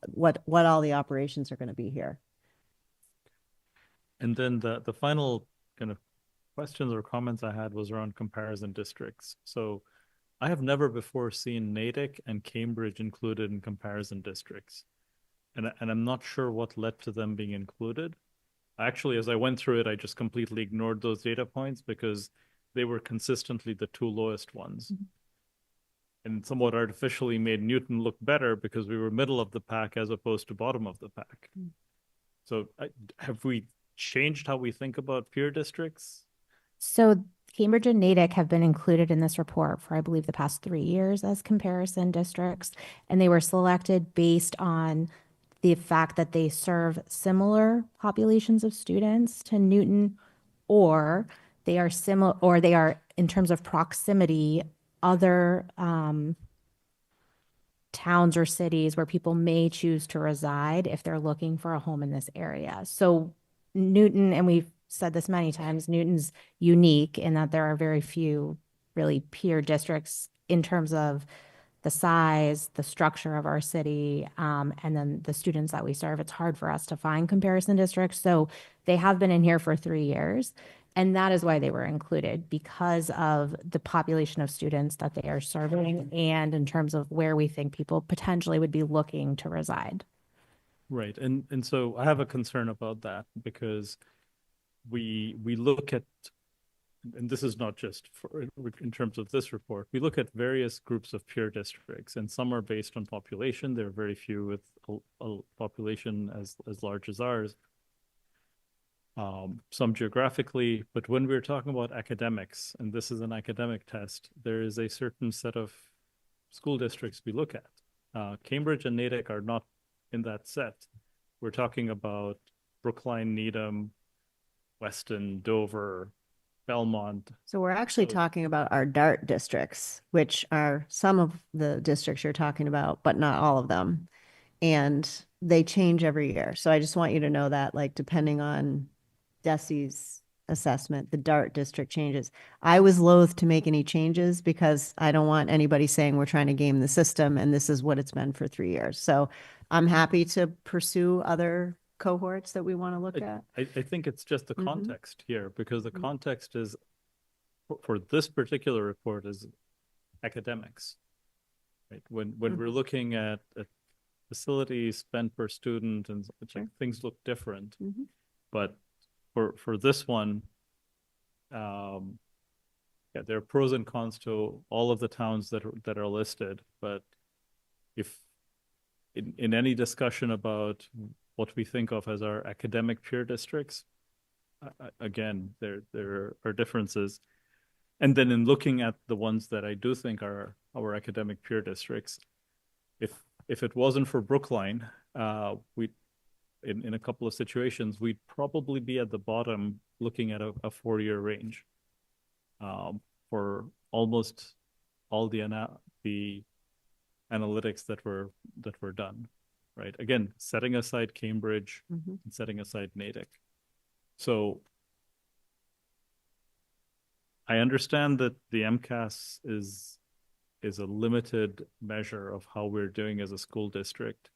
what all the operations are going to be here. And then the final kind of questions or comments I had was around comparison districts. So I have never before seen Natick and Cambridge included in comparison districts. And I'm not sure what led to them being included. Actually, as I went through it, I just completely ignored those data points because they were consistently the two lowest ones. And somewhat artificially made Newton look better because we were middle of the pack as opposed to bottom of the pack. So have we changed how we think about peer districts? So Cambridge and Natick have been included in this report for, I believe, the past 3 years as comparison districts. And they were selected based on the fact that they serve similar populations of students to Newton, or they are similar, or they are, in terms of proximity, other towns or cities where people may choose to reside if they're looking for a home in this area. So Newton, and we've said this many times, Newton's unique in that there are very few really peer districts in terms of the size, the structure of our city, and then the students that we serve. It's hard for us to find comparison districts. So they have been in here for 3 years. And that is why they were included, because of the population of students that they are serving and in terms of where we think people potentially would be looking to reside. Right. And so I have a concern about that, because we look at, and this is not just in terms of this report, we look at various groups of peer districts, and some are based on population. There are very few with a population as large as ours. Some geographically, but when we're talking about academics, and this is an academic test, there is a certain set of school districts we look at. Cambridge and Natick are not in that set. We're talking about Brookline, Needham, Weston, Dover, Belmont. So we're actually talking about our DART districts, which are some of the districts you're talking about, but not all of them. And they change every year. So I just want you to know that, like, depending on DESI's assessment, the DART district changes. I was loath to make any changes because I don't want anybody saying we're trying to game the system and this is what it's been for 3 years. So I'm happy to pursue other cohorts that we want to look at. I think it's just the context here, because the context is for this particular report is academics. Right? When we're looking at facilities spent per student and things look different. But for this one, yeah, there are pros and cons to all of the towns that are listed. But if in any discussion about what we think of as our academic peer districts, again, there are differences. And then in looking at the ones that I do think are our academic peer districts, if it wasn't for Brookline, we in a couple of situations, we'd probably be at the bottom looking at a 4-year range for almost all the analytics that were done, right? Again, setting aside Cambridge and setting aside Natick. So I understand that the MCAS is a limited measure of how we're doing as a school district.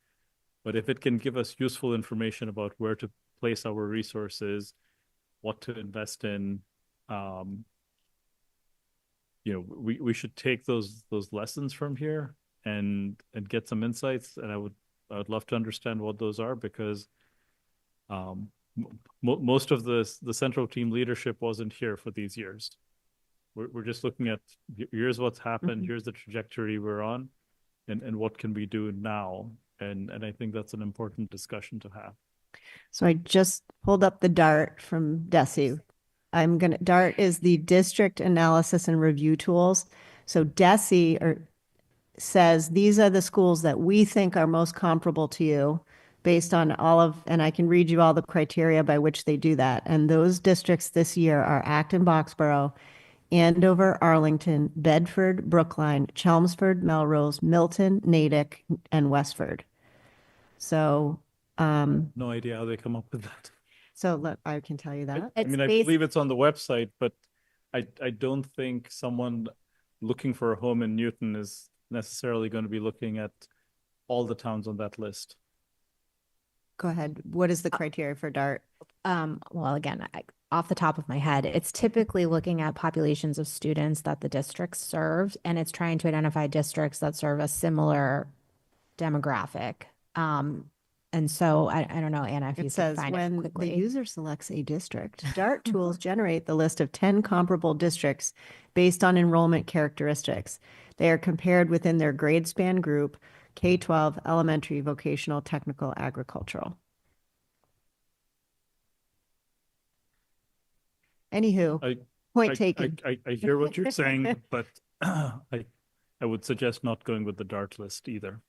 But if it can give us useful information about where to place our resources, what to invest in, we should take those lessons from here and get some insights. And I would love to understand what those are, because most of the central team leadership wasn't here for these years. We're just looking at here's what's happened, here's the trajectory we're on, and what can we do now? And I think that's an important discussion to have. So I just pulled up the DART from DESI. DART is the District Analysis and Review Tools. So DESI says these are the schools that we think are most comparable to you based on and I can read you all the criteria by which they do that. And those districts this year are Acton, Boxborough, Andover, Arlington, Bedford, Brookline, Chelmsford, Melrose, Milton, Natick, and Westford. So, no idea how they come up with that. So I can tell you that. I believe it's on the website, but I don't think someone looking for a home in Newton is necessarily going to be looking at all the towns on that list. Go ahead. What is the criteria for DART? Well, again, off the top of my head, it's typically looking at populations of students that the district serves, and it's trying to identify districts that serve a similar demographic. And so I don't know, Anna, if you It could says find it when the quickly. user selects a district, DART tools generate the list of 10 comparable districts based on enrollment characteristics. They are compared within their grade span group, K-12, elementary, vocational, technical, agricultural. Anywho, point taken. I hear what you're saying, but I would suggest not going with the DART list either.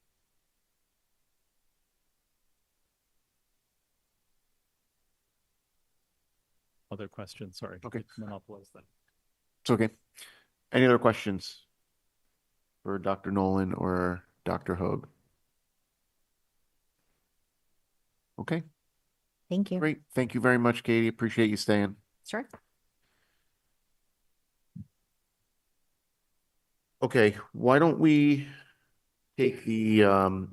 Other questions? Sorry. Okay. Monopolize that. It's okay. Any other questions for Dr. Nolan or Dr. Hoag? Okay, Thank you. great. Thank you very much, Katie. Appreciate you staying. Sure. Okay, why don't we take the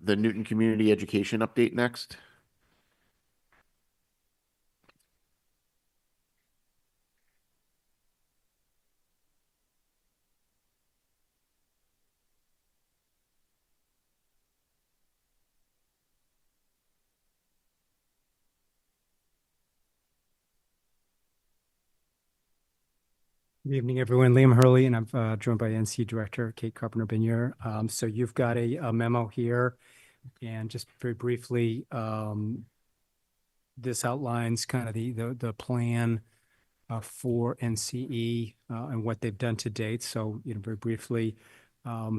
Newton Community Education update next? Good evening, everyone. Liam Hurley, and I'm joined by NC Director Kate Carpenter-Benier. So you've got a memo here, and just very briefly, this outlines kind of the plan for NCE and what they've done to date. So, very briefly,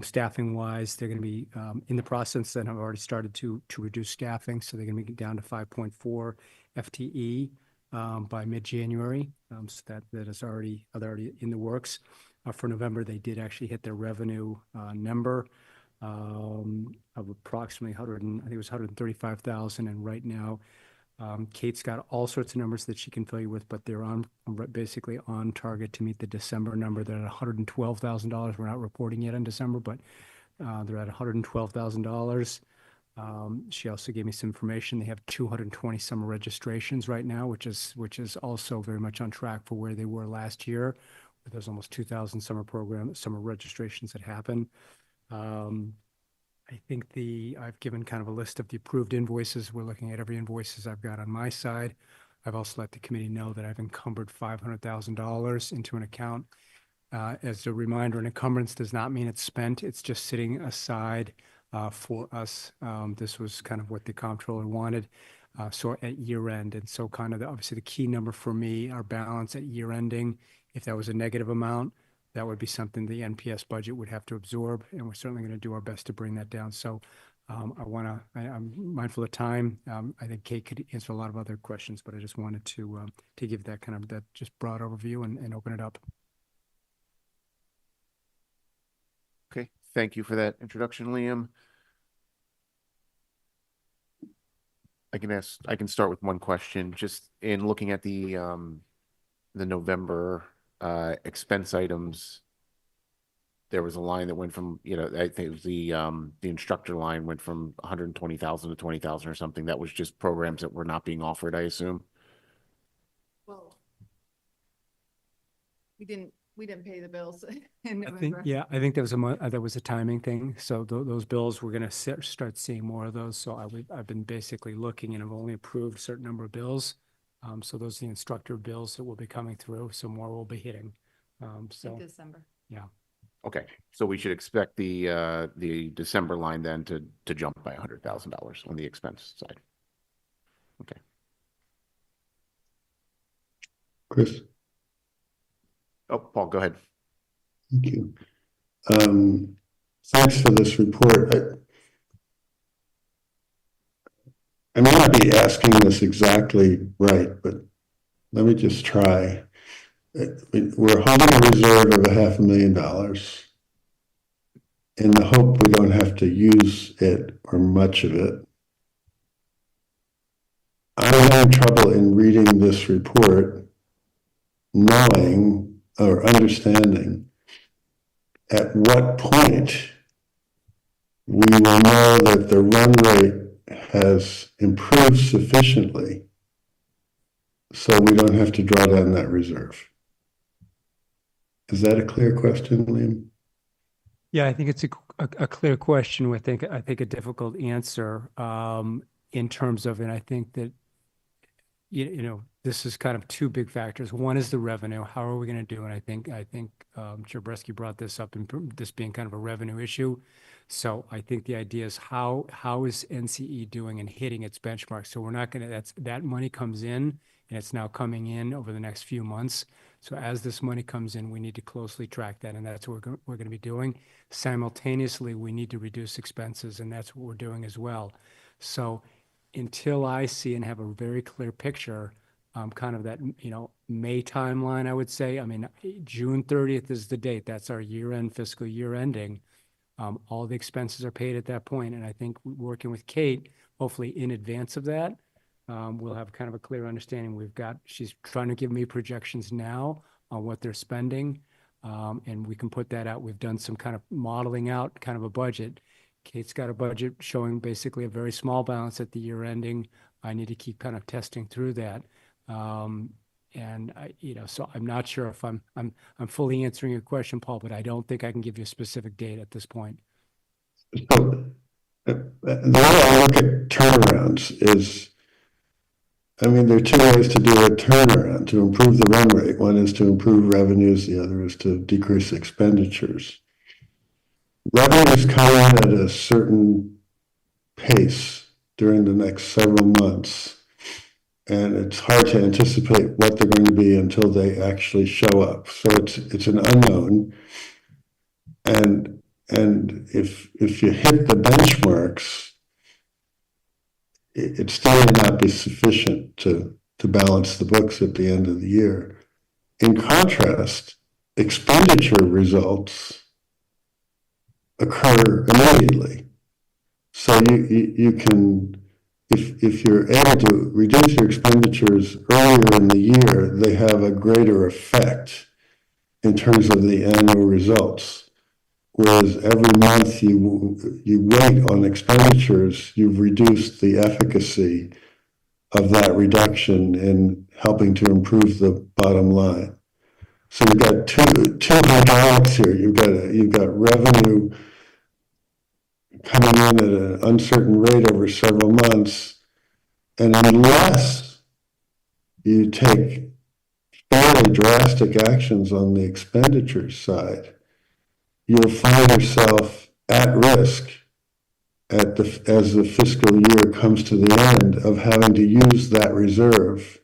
staffing-wise, they're going to be in the process and have already started to reduce staffing. So they're going to be down to 5.4 FTE. By mid-January, so that is already in the works. For November, they did actually hit their revenue number of approximately 135,000, and right now Kate's got all sorts of numbers that she can fill you with, but they're basically on target to meet the December number. They're at $112,000. We're not reporting yet in December, but they're at $112,000. She also gave me some information. They have 220 summer registrations right now, which is also very much on track for where they were last year. There's almost 2,000 summer registrations that happen. I think I've given kind of a list of the approved invoices. We're looking at every invoices I've got on my side. I've also let the committee know that I've encumbered $500,000 into an account. As a reminder, an encumbrance does not mean it's spent. It's just sitting aside for us. This was kind of what the comptroller wanted. So at year end. And so kind of obviously the key number for me, our balance at year ending, if that was a negative amount, that would be something the NPS budget would have to absorb, and we're certainly going to do our best to bring that down. So I'm mindful of time. I think Kate could answer a lot of other questions, but I just wanted to give that kind of that just broad overview and open it up. Okay, thank you for that introduction, Liam. I can start with one question. Just in looking at the November expense items, there was a line that went from, I think it was the instructor line went from 120,000 to 20,000 or something. That was just programs that were not being offered, I assume. Well, we didn't pay the bills in I November. think there was a timing thing. So those bills, we're going to start seeing more of those. So I've been basically looking, and I've only approved a certain number of bills. So those are the instructor bills that will be coming through. So more will be hitting. In December. Yeah. Okay, so we should expect the December line then to jump by $100,000 on the expense side. Okay. Chris? Oh, Paul, go ahead. Thank you. Thanks for this report. I may not be asking this exactly right, but let me just try. We're holding a reserve of $500,000 in the hope we don't have to use it or much of it. I'm having trouble in reading this report, knowing or understanding at what point we will know that the run rate has improved sufficiently so we don't have to draw down that reserve. Is that a clear question, Liam? Yeah, I think it's a clear question with I think a difficult answer in terms of, and I think that this is kind of two big factors. One is the revenue. How are we going to do? And I think Chair Bresky brought this up, in this being kind of a revenue issue. So I think the idea is how is NCE doing and hitting its benchmark? So we're not going to, that money comes in, and it's now coming in over the next few months. So as this money comes in, we need to closely track that, and that's what we're going to be doing. Simultaneously, we need to reduce expenses, and that's what we're doing as well. So until I see and have a very clear picture, kind of that, May timeline, I would say. I mean, June 30th is the date. That's our year-end, fiscal year ending. All the expenses are paid at that point, and I think working with Kate, hopefully in advance of that, we'll have kind of a clear understanding. She's trying to give me projections now on what they're spending, and we can put that out. We've done some kind of modeling out, kind of a budget. Kate's got a budget showing basically a very small balance at the year ending. I need to keep kind of testing through that. And so I'm not sure if I'm fully answering your question, Paul, but I don't think I can give you a specific date at this point. So the way I look at turnarounds is, there are two ways to do a turnaround to improve the run rate. One is to improve revenues, the other is to decrease expenditures. Revenues come in at a certain pace during the next several months, and it's hard to anticipate what they're going to be until they actually show up. So it's an unknown, and if you hit the benchmarks, it still may not be sufficient to balance the books at the end of the year. In contrast, expenditure results occur immediately. So you can if you're able to reduce your expenditures earlier in the year, they have a greater effect in terms of the annual results. Whereas every month you wait on expenditures, you've reduced the efficacy of that reduction in helping to improve the bottom line. So you've got two hydraulics here. You've got revenue coming in at an uncertain rate over several months, and unless you take fairly drastic actions on the expenditures side, you'll find yourself at risk as the fiscal year comes to the end of having to use that reserve.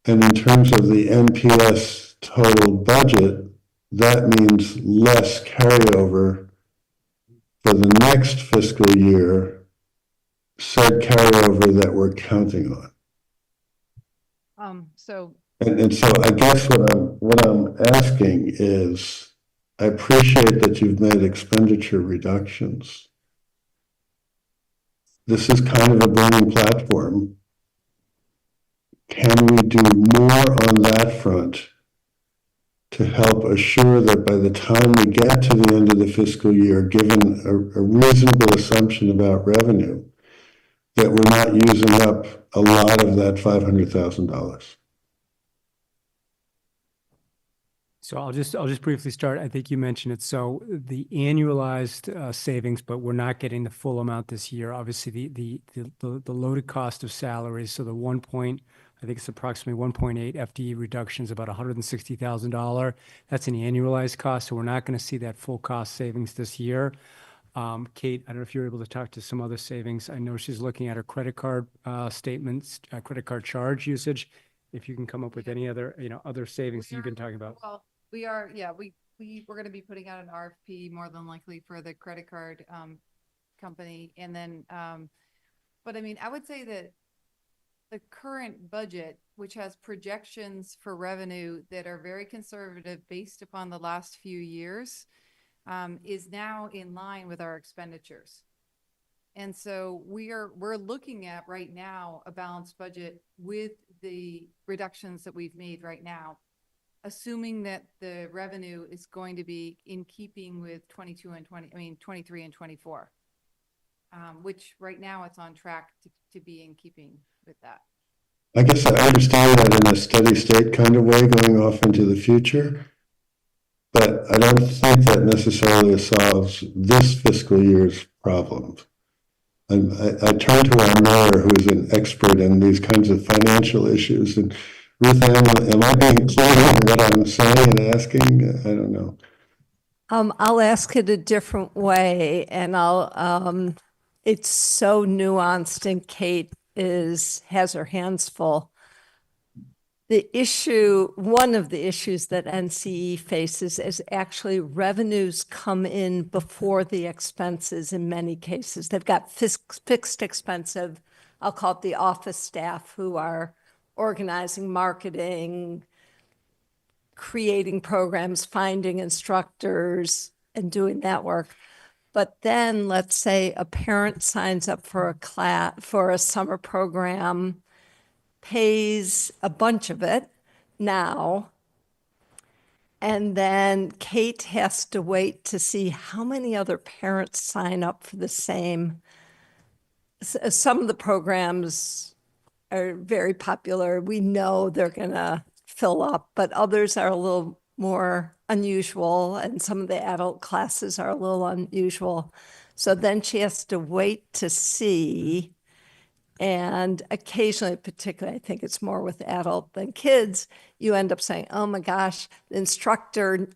And in terms of the NPS total budget, that means less carryover for the next fiscal year, said carryover that we're counting on. And so I guess what I'm asking is, I appreciate that you've made expenditure reductions. This is kind of a burning platform. Can we do more on that front to help assure that by the time we get to the end of the fiscal year, given a reasonable assumption about revenue, that we're not using up a lot of that $500,000? So I'll just briefly start. I think you mentioned it. So the annualized savings, but we're not getting the full amount this year. Obviously, the loaded cost of salaries. So I think it's approximately 1.8 FTE reductions, about $160,000. That's an annualized cost. So we're not going to see that full cost savings this year. Kate, I don't know if you're able to talk to some other savings. I know she's looking at her credit card statements, credit card charge usage. If you can come up with any other, other savings you've been talking about. Well, we are, yeah, we're going to be putting out an RFP more than likely for the credit card company. And then, but I mean, I would say that the current budget, which has projections for revenue that are very conservative based upon the last few years, is now in line with our expenditures. And so we're looking at right now a balanced budget with the reductions that we've made right now, assuming that the revenue is going to be in keeping with 23 and 24, which right now it's on track to be in keeping with that. I guess I understand that in a steady state kind of way going off into the future, but I don't think that necessarily solves this fiscal year's problems. I turn to our mayor, who's an expert in these kinds of financial issues. And Ruth Ann, am I being clear in what I'm saying and asking? I don't know. I'll ask it a different way, and it's so nuanced, and Kate has her hands full. One of the issues that NCE faces is actually revenues come in before the expenses in many cases. They've got fixed expensive, I'll call it the office staff, who are organizing, marketing, creating programs, finding instructors, and doing that work. But then let's say a parent signs up for a summer program, pays a bunch of it now, and then Kate has to wait to see how many other parents sign up for the same. Some of the programs are very popular. We know they're going to fill up, but others are a little more unusual, and some of the adult classes are a little unusual. So then she has to wait to see. And occasionally, particularly, I think it's more with adult than kids, you end up saying, oh my gosh, the instructor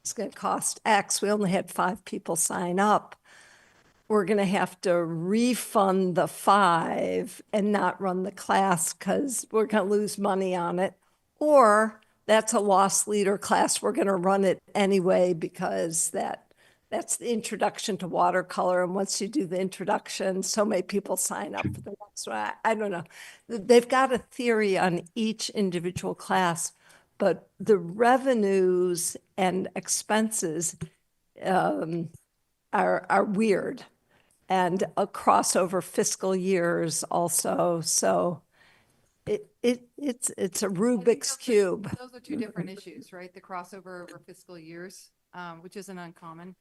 is going to cost X. We only had 5 people sign up. We're going to have to refund the 5 and not run the class because we're going to lose money on it. Or that's a lost leader class. We're going to run it anyway because that's the introduction to watercolor. And once you do the introduction, so many people sign up for the next one. I don't know. They've got a theory on each individual class, but the revenues and expenses are weird. and crossover fiscal years also. So it's a Rubik's Cube. Those are two different issues, right? The crossover over fiscal years, which isn't uncommon.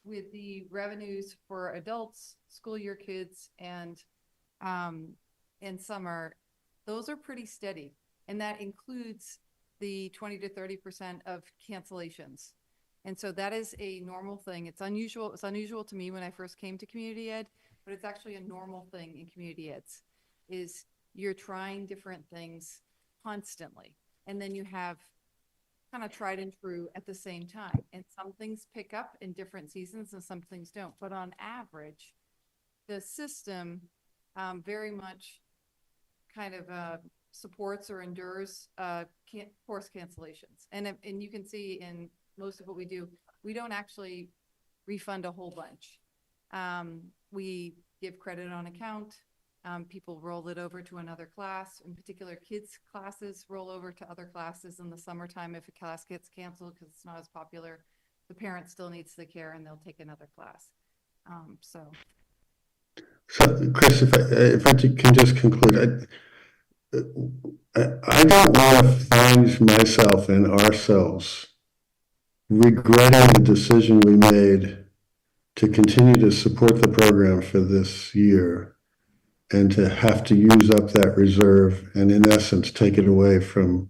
With the revenues for adults, school year kids, and in summer, those are pretty steady. And that includes the 20 to 30% of cancellations. And so that is a normal thing. It's unusual. It's unusual to me when I first came to community ed, but it's actually a normal thing in community eds. Is you're trying different things constantly, and then you have kind of tried and true at the same time. And some things pick up in different seasons and some things don't. But on average, the system very much kind of supports or endures course cancellations. And you can see in most of what we do, we don't actually refund a whole bunch. We give credit on account. People roll it over to another class. In particular, kids' classes roll over to other classes in the summertime. If a class gets canceled because it's not as popular, the parent still needs the care and they'll take another class. So, Chris, if I can just conclude, I don't want to find myself and ourselves regretting the decision we made to continue to support the program for this year and to have to use up that reserve and in essence take it away from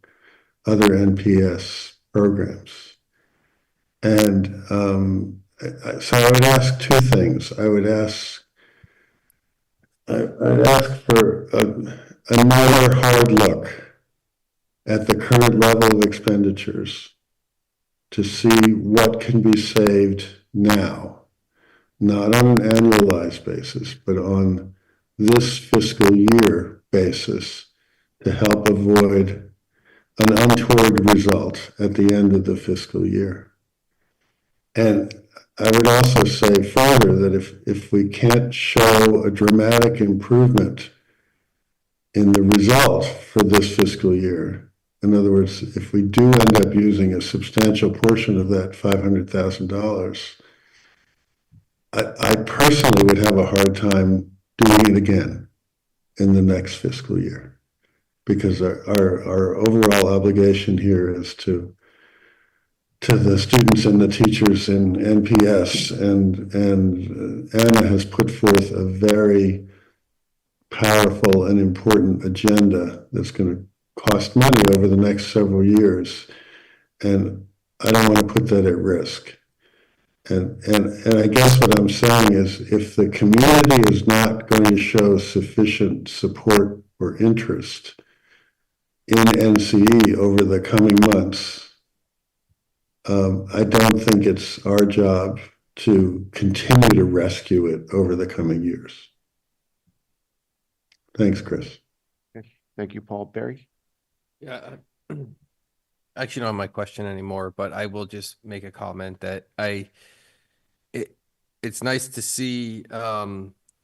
other NPS programs. And so I would ask two things. I'd ask for another hard look at the current level of expenditures to see what can be saved now, not on an annualized basis, but on this fiscal year basis to help avoid an untoward result at the end of the fiscal year. And I would also say further that if we can't show a dramatic improvement in the result for this fiscal year, in other words, if we do end up using a substantial portion of that $500,000, I personally would have a hard time doing it again in the next fiscal year, because our overall obligation here is to the students and the teachers in NPS, and Anna has put forth a very powerful and important agenda that's going to cost money over the next several years, and I don't want to put that at risk. And I guess what I'm saying is, if the community is not going to show sufficient support or interest in NCE over the coming months, I don't think it's our job to continue to rescue it over the coming years. Thanks, Chris. Okay. Thank you, Paul. Barry? Yeah, actually don't have my question anymore, but I will just make a comment that it's nice to see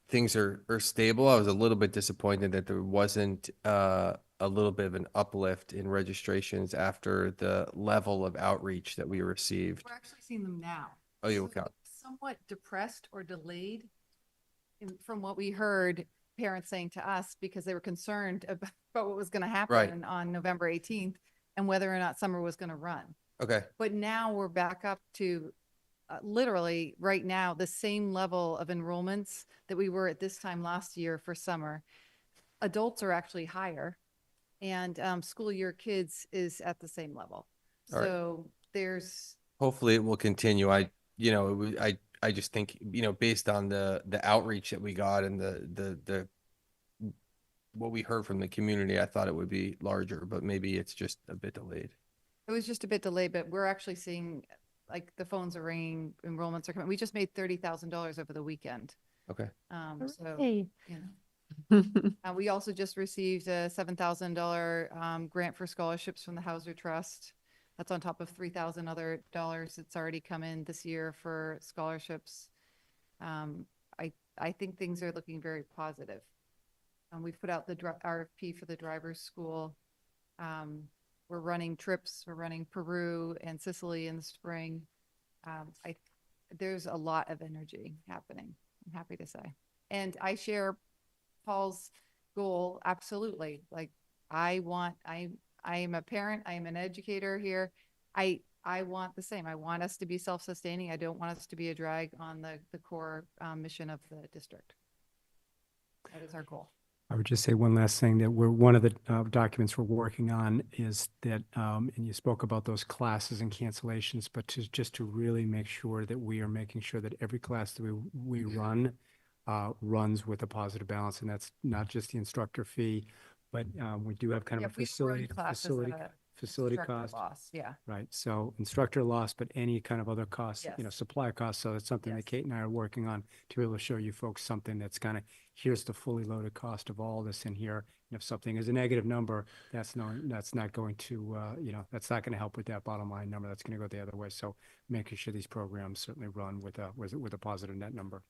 things are stable. I was a little bit disappointed that there wasn't a little bit of an uplift in registrations after the level of outreach that we received. we're actually seeing them now. Oh, you count. Somewhat depressed or delayed from what we heard parents saying to us, because they were concerned about what was going to happen on November 18th and whether or not summer was going to run. Okay. But now we're back up to literally right now the same level of enrollments that we were at this time last year for summer. Adults are actually higher, and school year kids is at the same level. All So there's Hopefully it will continue. I just think, based on the outreach that we got and the what we heard from the community, I thought it would be larger, but maybe it's just a bit delayed. It was just a bit delayed, but we're actually seeing, like, the phones are ringing, enrollments are coming. We just made $30,000 over the weekend. Okay. So, Hey. we also just received a $7,000 grant for scholarships from the Hauser Trust. That's on top of $3,000 other dollars that's already come in this year for scholarships. I think things are looking very positive. We've put out the RFP for the driver's school. We're running trips. We're running Peru and Sicily in the spring. I there's a lot of energy happening, I'm happy to say. And I share Paul's goal, absolutely. Like, I am a parent, I am an educator here. I want the same. I want us to be self-sustaining. I don't want us to be a drag on the core mission of the district. That is our goal. I would just say one last thing, that one of the documents we're working on is that, and you spoke about those classes and cancellations, but just to really make sure that we are making sure that every class that we run runs with a positive balance, and that's not just the instructor fee, but we do have kind of a facility cost. Loss, yeah. Right. So instructor loss, but any kind of other costs, Yes. supplier costs. So it's something that Kate and I are working on to be able to show you folks something that's kind of, here's the fully loaded cost of all this in here. And if something is a negative number, that's not going to, that's not going to help with that bottom line number. That's going to go the other way. So making sure these programs certainly run with a positive net number.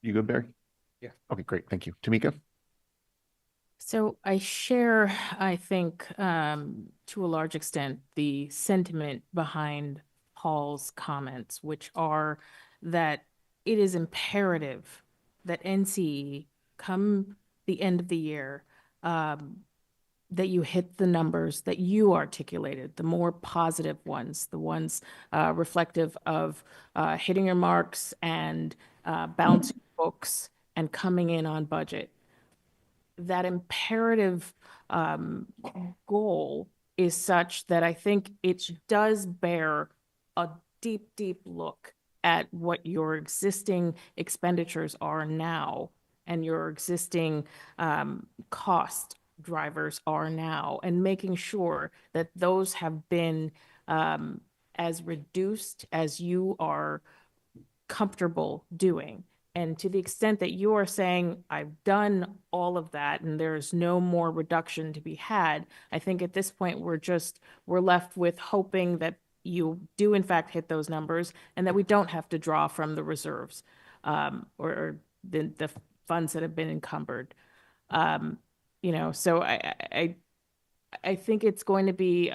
You good, Barry? Yeah. Okay, great. Thank you. Tamika? So I share, I think, to a large extent, the sentiment behind Paul's comments, which are that it is imperative that NCE, come the end of the year, that you hit the numbers that you articulated, the more positive ones, the ones reflective of hitting your marks and balancing books and coming in on budget. That imperative goal is such that I think it does bear a deep, deep look at what your existing expenditures are now and your existing cost drivers are now, and making sure that those have been as reduced as you are comfortable doing. And to the extent that you are saying, I've done all of that and there's no more reduction to be had, I think at this point we're left with hoping that you do in fact hit those numbers and that we don't have to draw from the reserves or the funds that have been encumbered. So I think it's going to be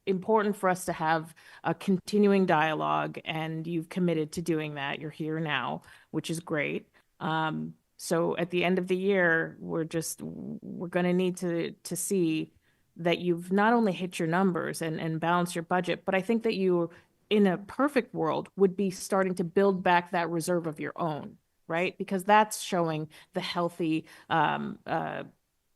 important for us to have a continuing dialogue, and you've committed to doing that. You're here now, which is great. So at the end of the year, we're going to need to see that you've not only hit your numbers and balance your budget, but I think that you, in a perfect world, would be starting to build back that reserve of your own, right? Because that's showing the healthy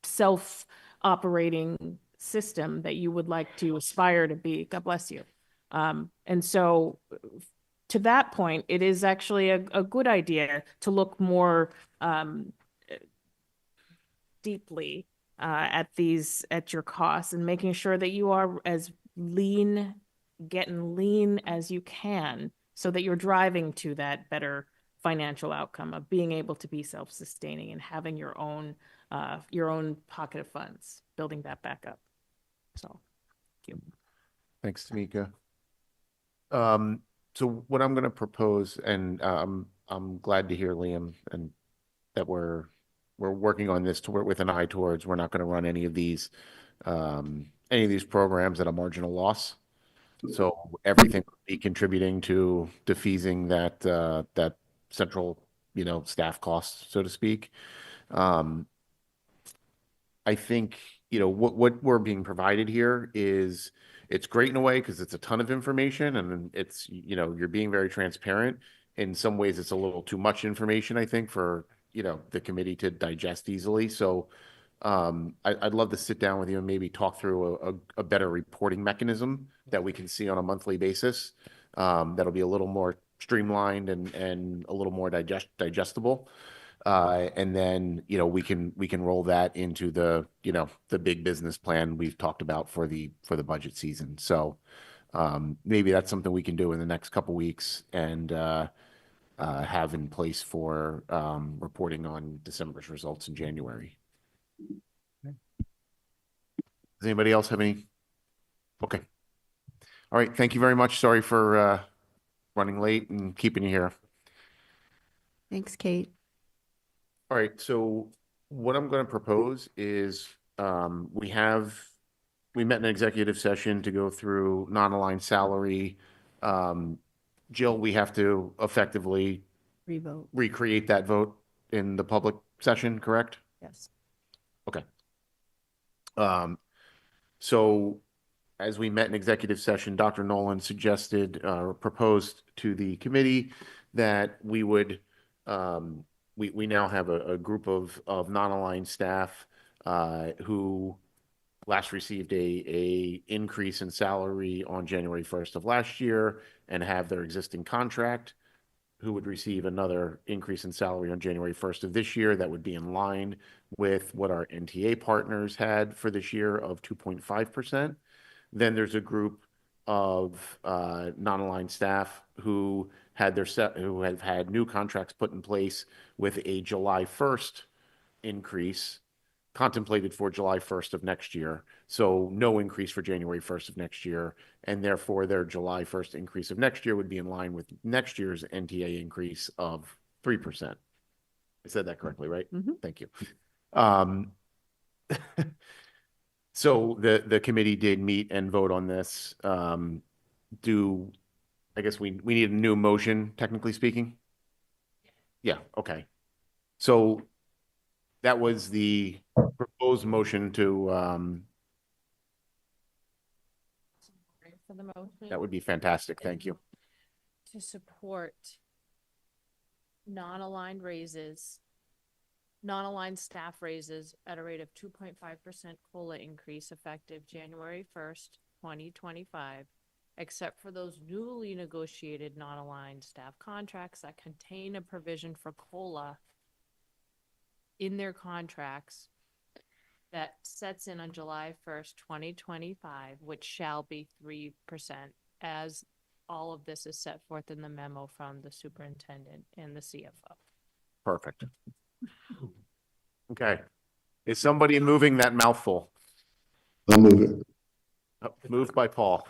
self-operating system that you would like to aspire to be. God bless you. And so to that point, it is actually a good idea to look more deeply at your costs and making sure that you are as getting lean as you can, so that you're driving to that better financial outcome of being able to be self-sustaining and having your own pocket of funds, building that back up. So, thank you. Thanks, Tamika. So what I'm going to propose, and I'm glad to hear, Liam, and that we're working on this with an eye towards, we're not going to run any of these programs at a marginal loss. So everything will be contributing to defeasing that central, staff costs, so to speak. I think, what we're being provided here is, it's great in a way because it's a ton of information, and it's, you're being very transparent. In some ways, it's a little too much information, I think, for, the committee to digest easily. So I'd love to sit down with you and maybe talk through a better reporting mechanism that we can see on a monthly basis. That'll be a little more streamlined and a little more digestible. And then, we can roll that into the big business plan we've talked about for the budget season. So maybe that's something we can do in the next couple weeks and have in place for reporting on December's results in January. Does anybody else have any? Okay. All right. Thank you very much. Sorry for running late and keeping you here. Thanks, Kate. All right, so what I'm going to propose is we have we met in an executive session to go through non-aligned salary. Jill, we have to effectively Revote. recreate that vote in the public session, correct? Yes. Okay. So as we met in executive session, Dr. Nolan suggested, proposed to the committee that we would, we now have a group of non-aligned staff, who last received a increase in salary on January 1st of last year and have their existing contract, who would receive another increase in salary on January 1st of this year. That would be in line with what our NTA partners had for this year of 2.5%. Then there's a group of non-aligned staff who had who have had new contracts put in place with a July 1st increase contemplated for July 1st of next year. So no increase for January 1st of next year. And therefore their July 1st increase of next year would be in line with next year's NTA increase of 3%. I said that correctly, right? Thank you. So the committee did meet and vote on this. I guess we need a new motion, technically speaking? Yeah, okay. So that was the proposed motion to, For the motion. that would be fantastic. Thank you. To support non-aligned raises, non-aligned staff raises at a rate of 2.5% COLA increase effective January 1st, 2025, except for those newly negotiated non-aligned staff contracts that contain a provision for COLA in their contracts that sets in on July 1st, 2025, which shall be 3%, as all of this is set forth in the memo from the superintendent and the CFO. Perfect. Okay. Is somebody moving that mouthful? I'll move it. Moved by Paul.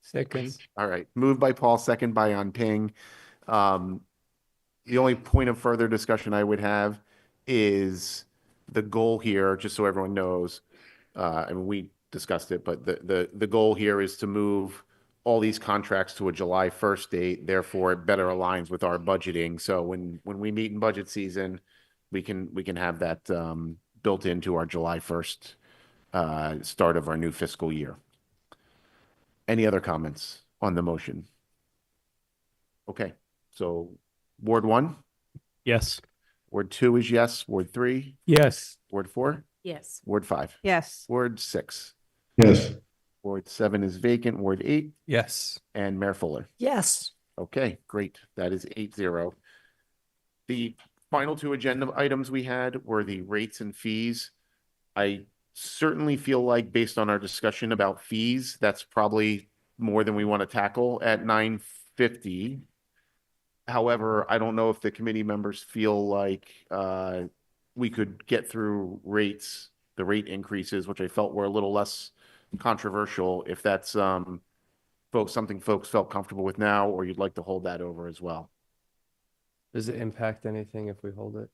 Second. All right. Moved by Paul, second by Anping. The only point of further discussion I would have is the goal here, just so everyone knows, I mean, we discussed it, but the goal here is to move all these contracts to a July 1st date. Therefore, it better aligns with our budgeting. So when we meet in budget season, we can have that built into our July 1st start of our new fiscal year. Any other comments on the motion? Okay, so Ward 1? Yes. Ward 2 is yes. Ward 3? Yes. Ward 4? Yes. Ward 5? Yes. Ward 6? Yes. Ward 7 is vacant. Ward 8? Yes. And Mayor Fuller? Yes. Okay, great. That is 8-0. The final two agenda items we had were the rates and fees. I certainly feel like, based on our discussion about fees, that's probably more than we want to tackle at 9:50. However, I don't know if the committee members feel like we could get through rates, the rate increases, which I felt were a little less controversial, if that's something folks felt comfortable with now, or you'd like to hold that over as well. Does it impact anything if we hold it?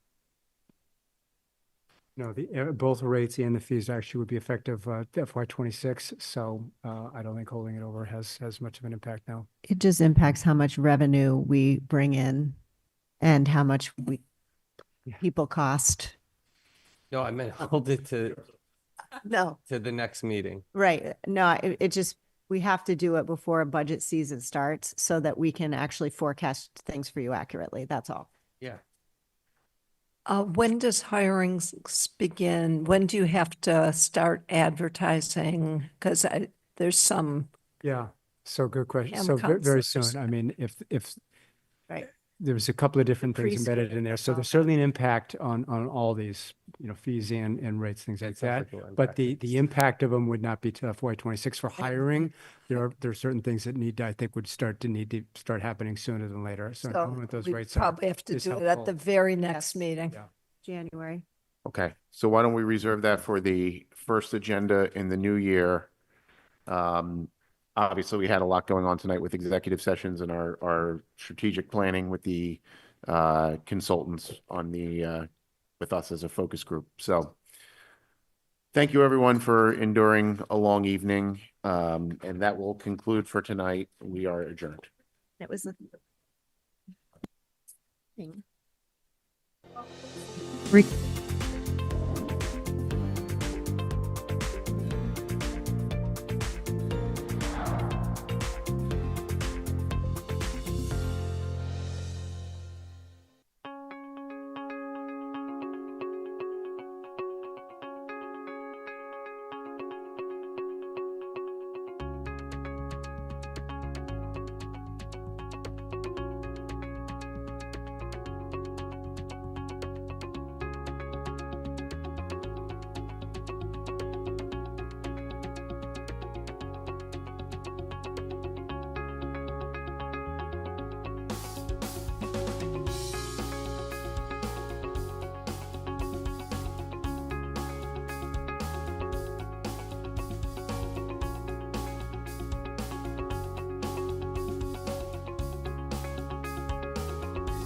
No, both the rates and the fees actually would be effective FY26. So I don't think holding it over has much of an impact now. It just impacts how much revenue we bring in and how much people cost. No, I meant hold it to No, the next meeting. right. No, it just, we have to do it before a budget season starts so that we can actually forecast things for you accurately. That's all. Yeah. When does hiring begin? When do you have to start advertising? Because there's some. Yeah. So good question. Cam So very concepts. soon. I mean, if Right. there's a couple of different things Preschool embedded in there. So there's certainly an impact on all these, fees and rates, things like that. But the impact of them would not be to FY26 for hiring. There are certain things that I think would need to start happening sooner than later. So knowing what those we rates are probably have to is do it at helpful. the very next meeting. January. Okay, so why don't we reserve that for the first agenda in the new year? Obviously, we had a lot going on tonight with executive sessions and our strategic planning with the consultants on with us as a focus group. So Thank you, everyone, for enduring a long evening. And that will conclude for tonight. We are adjourned. That was the thing.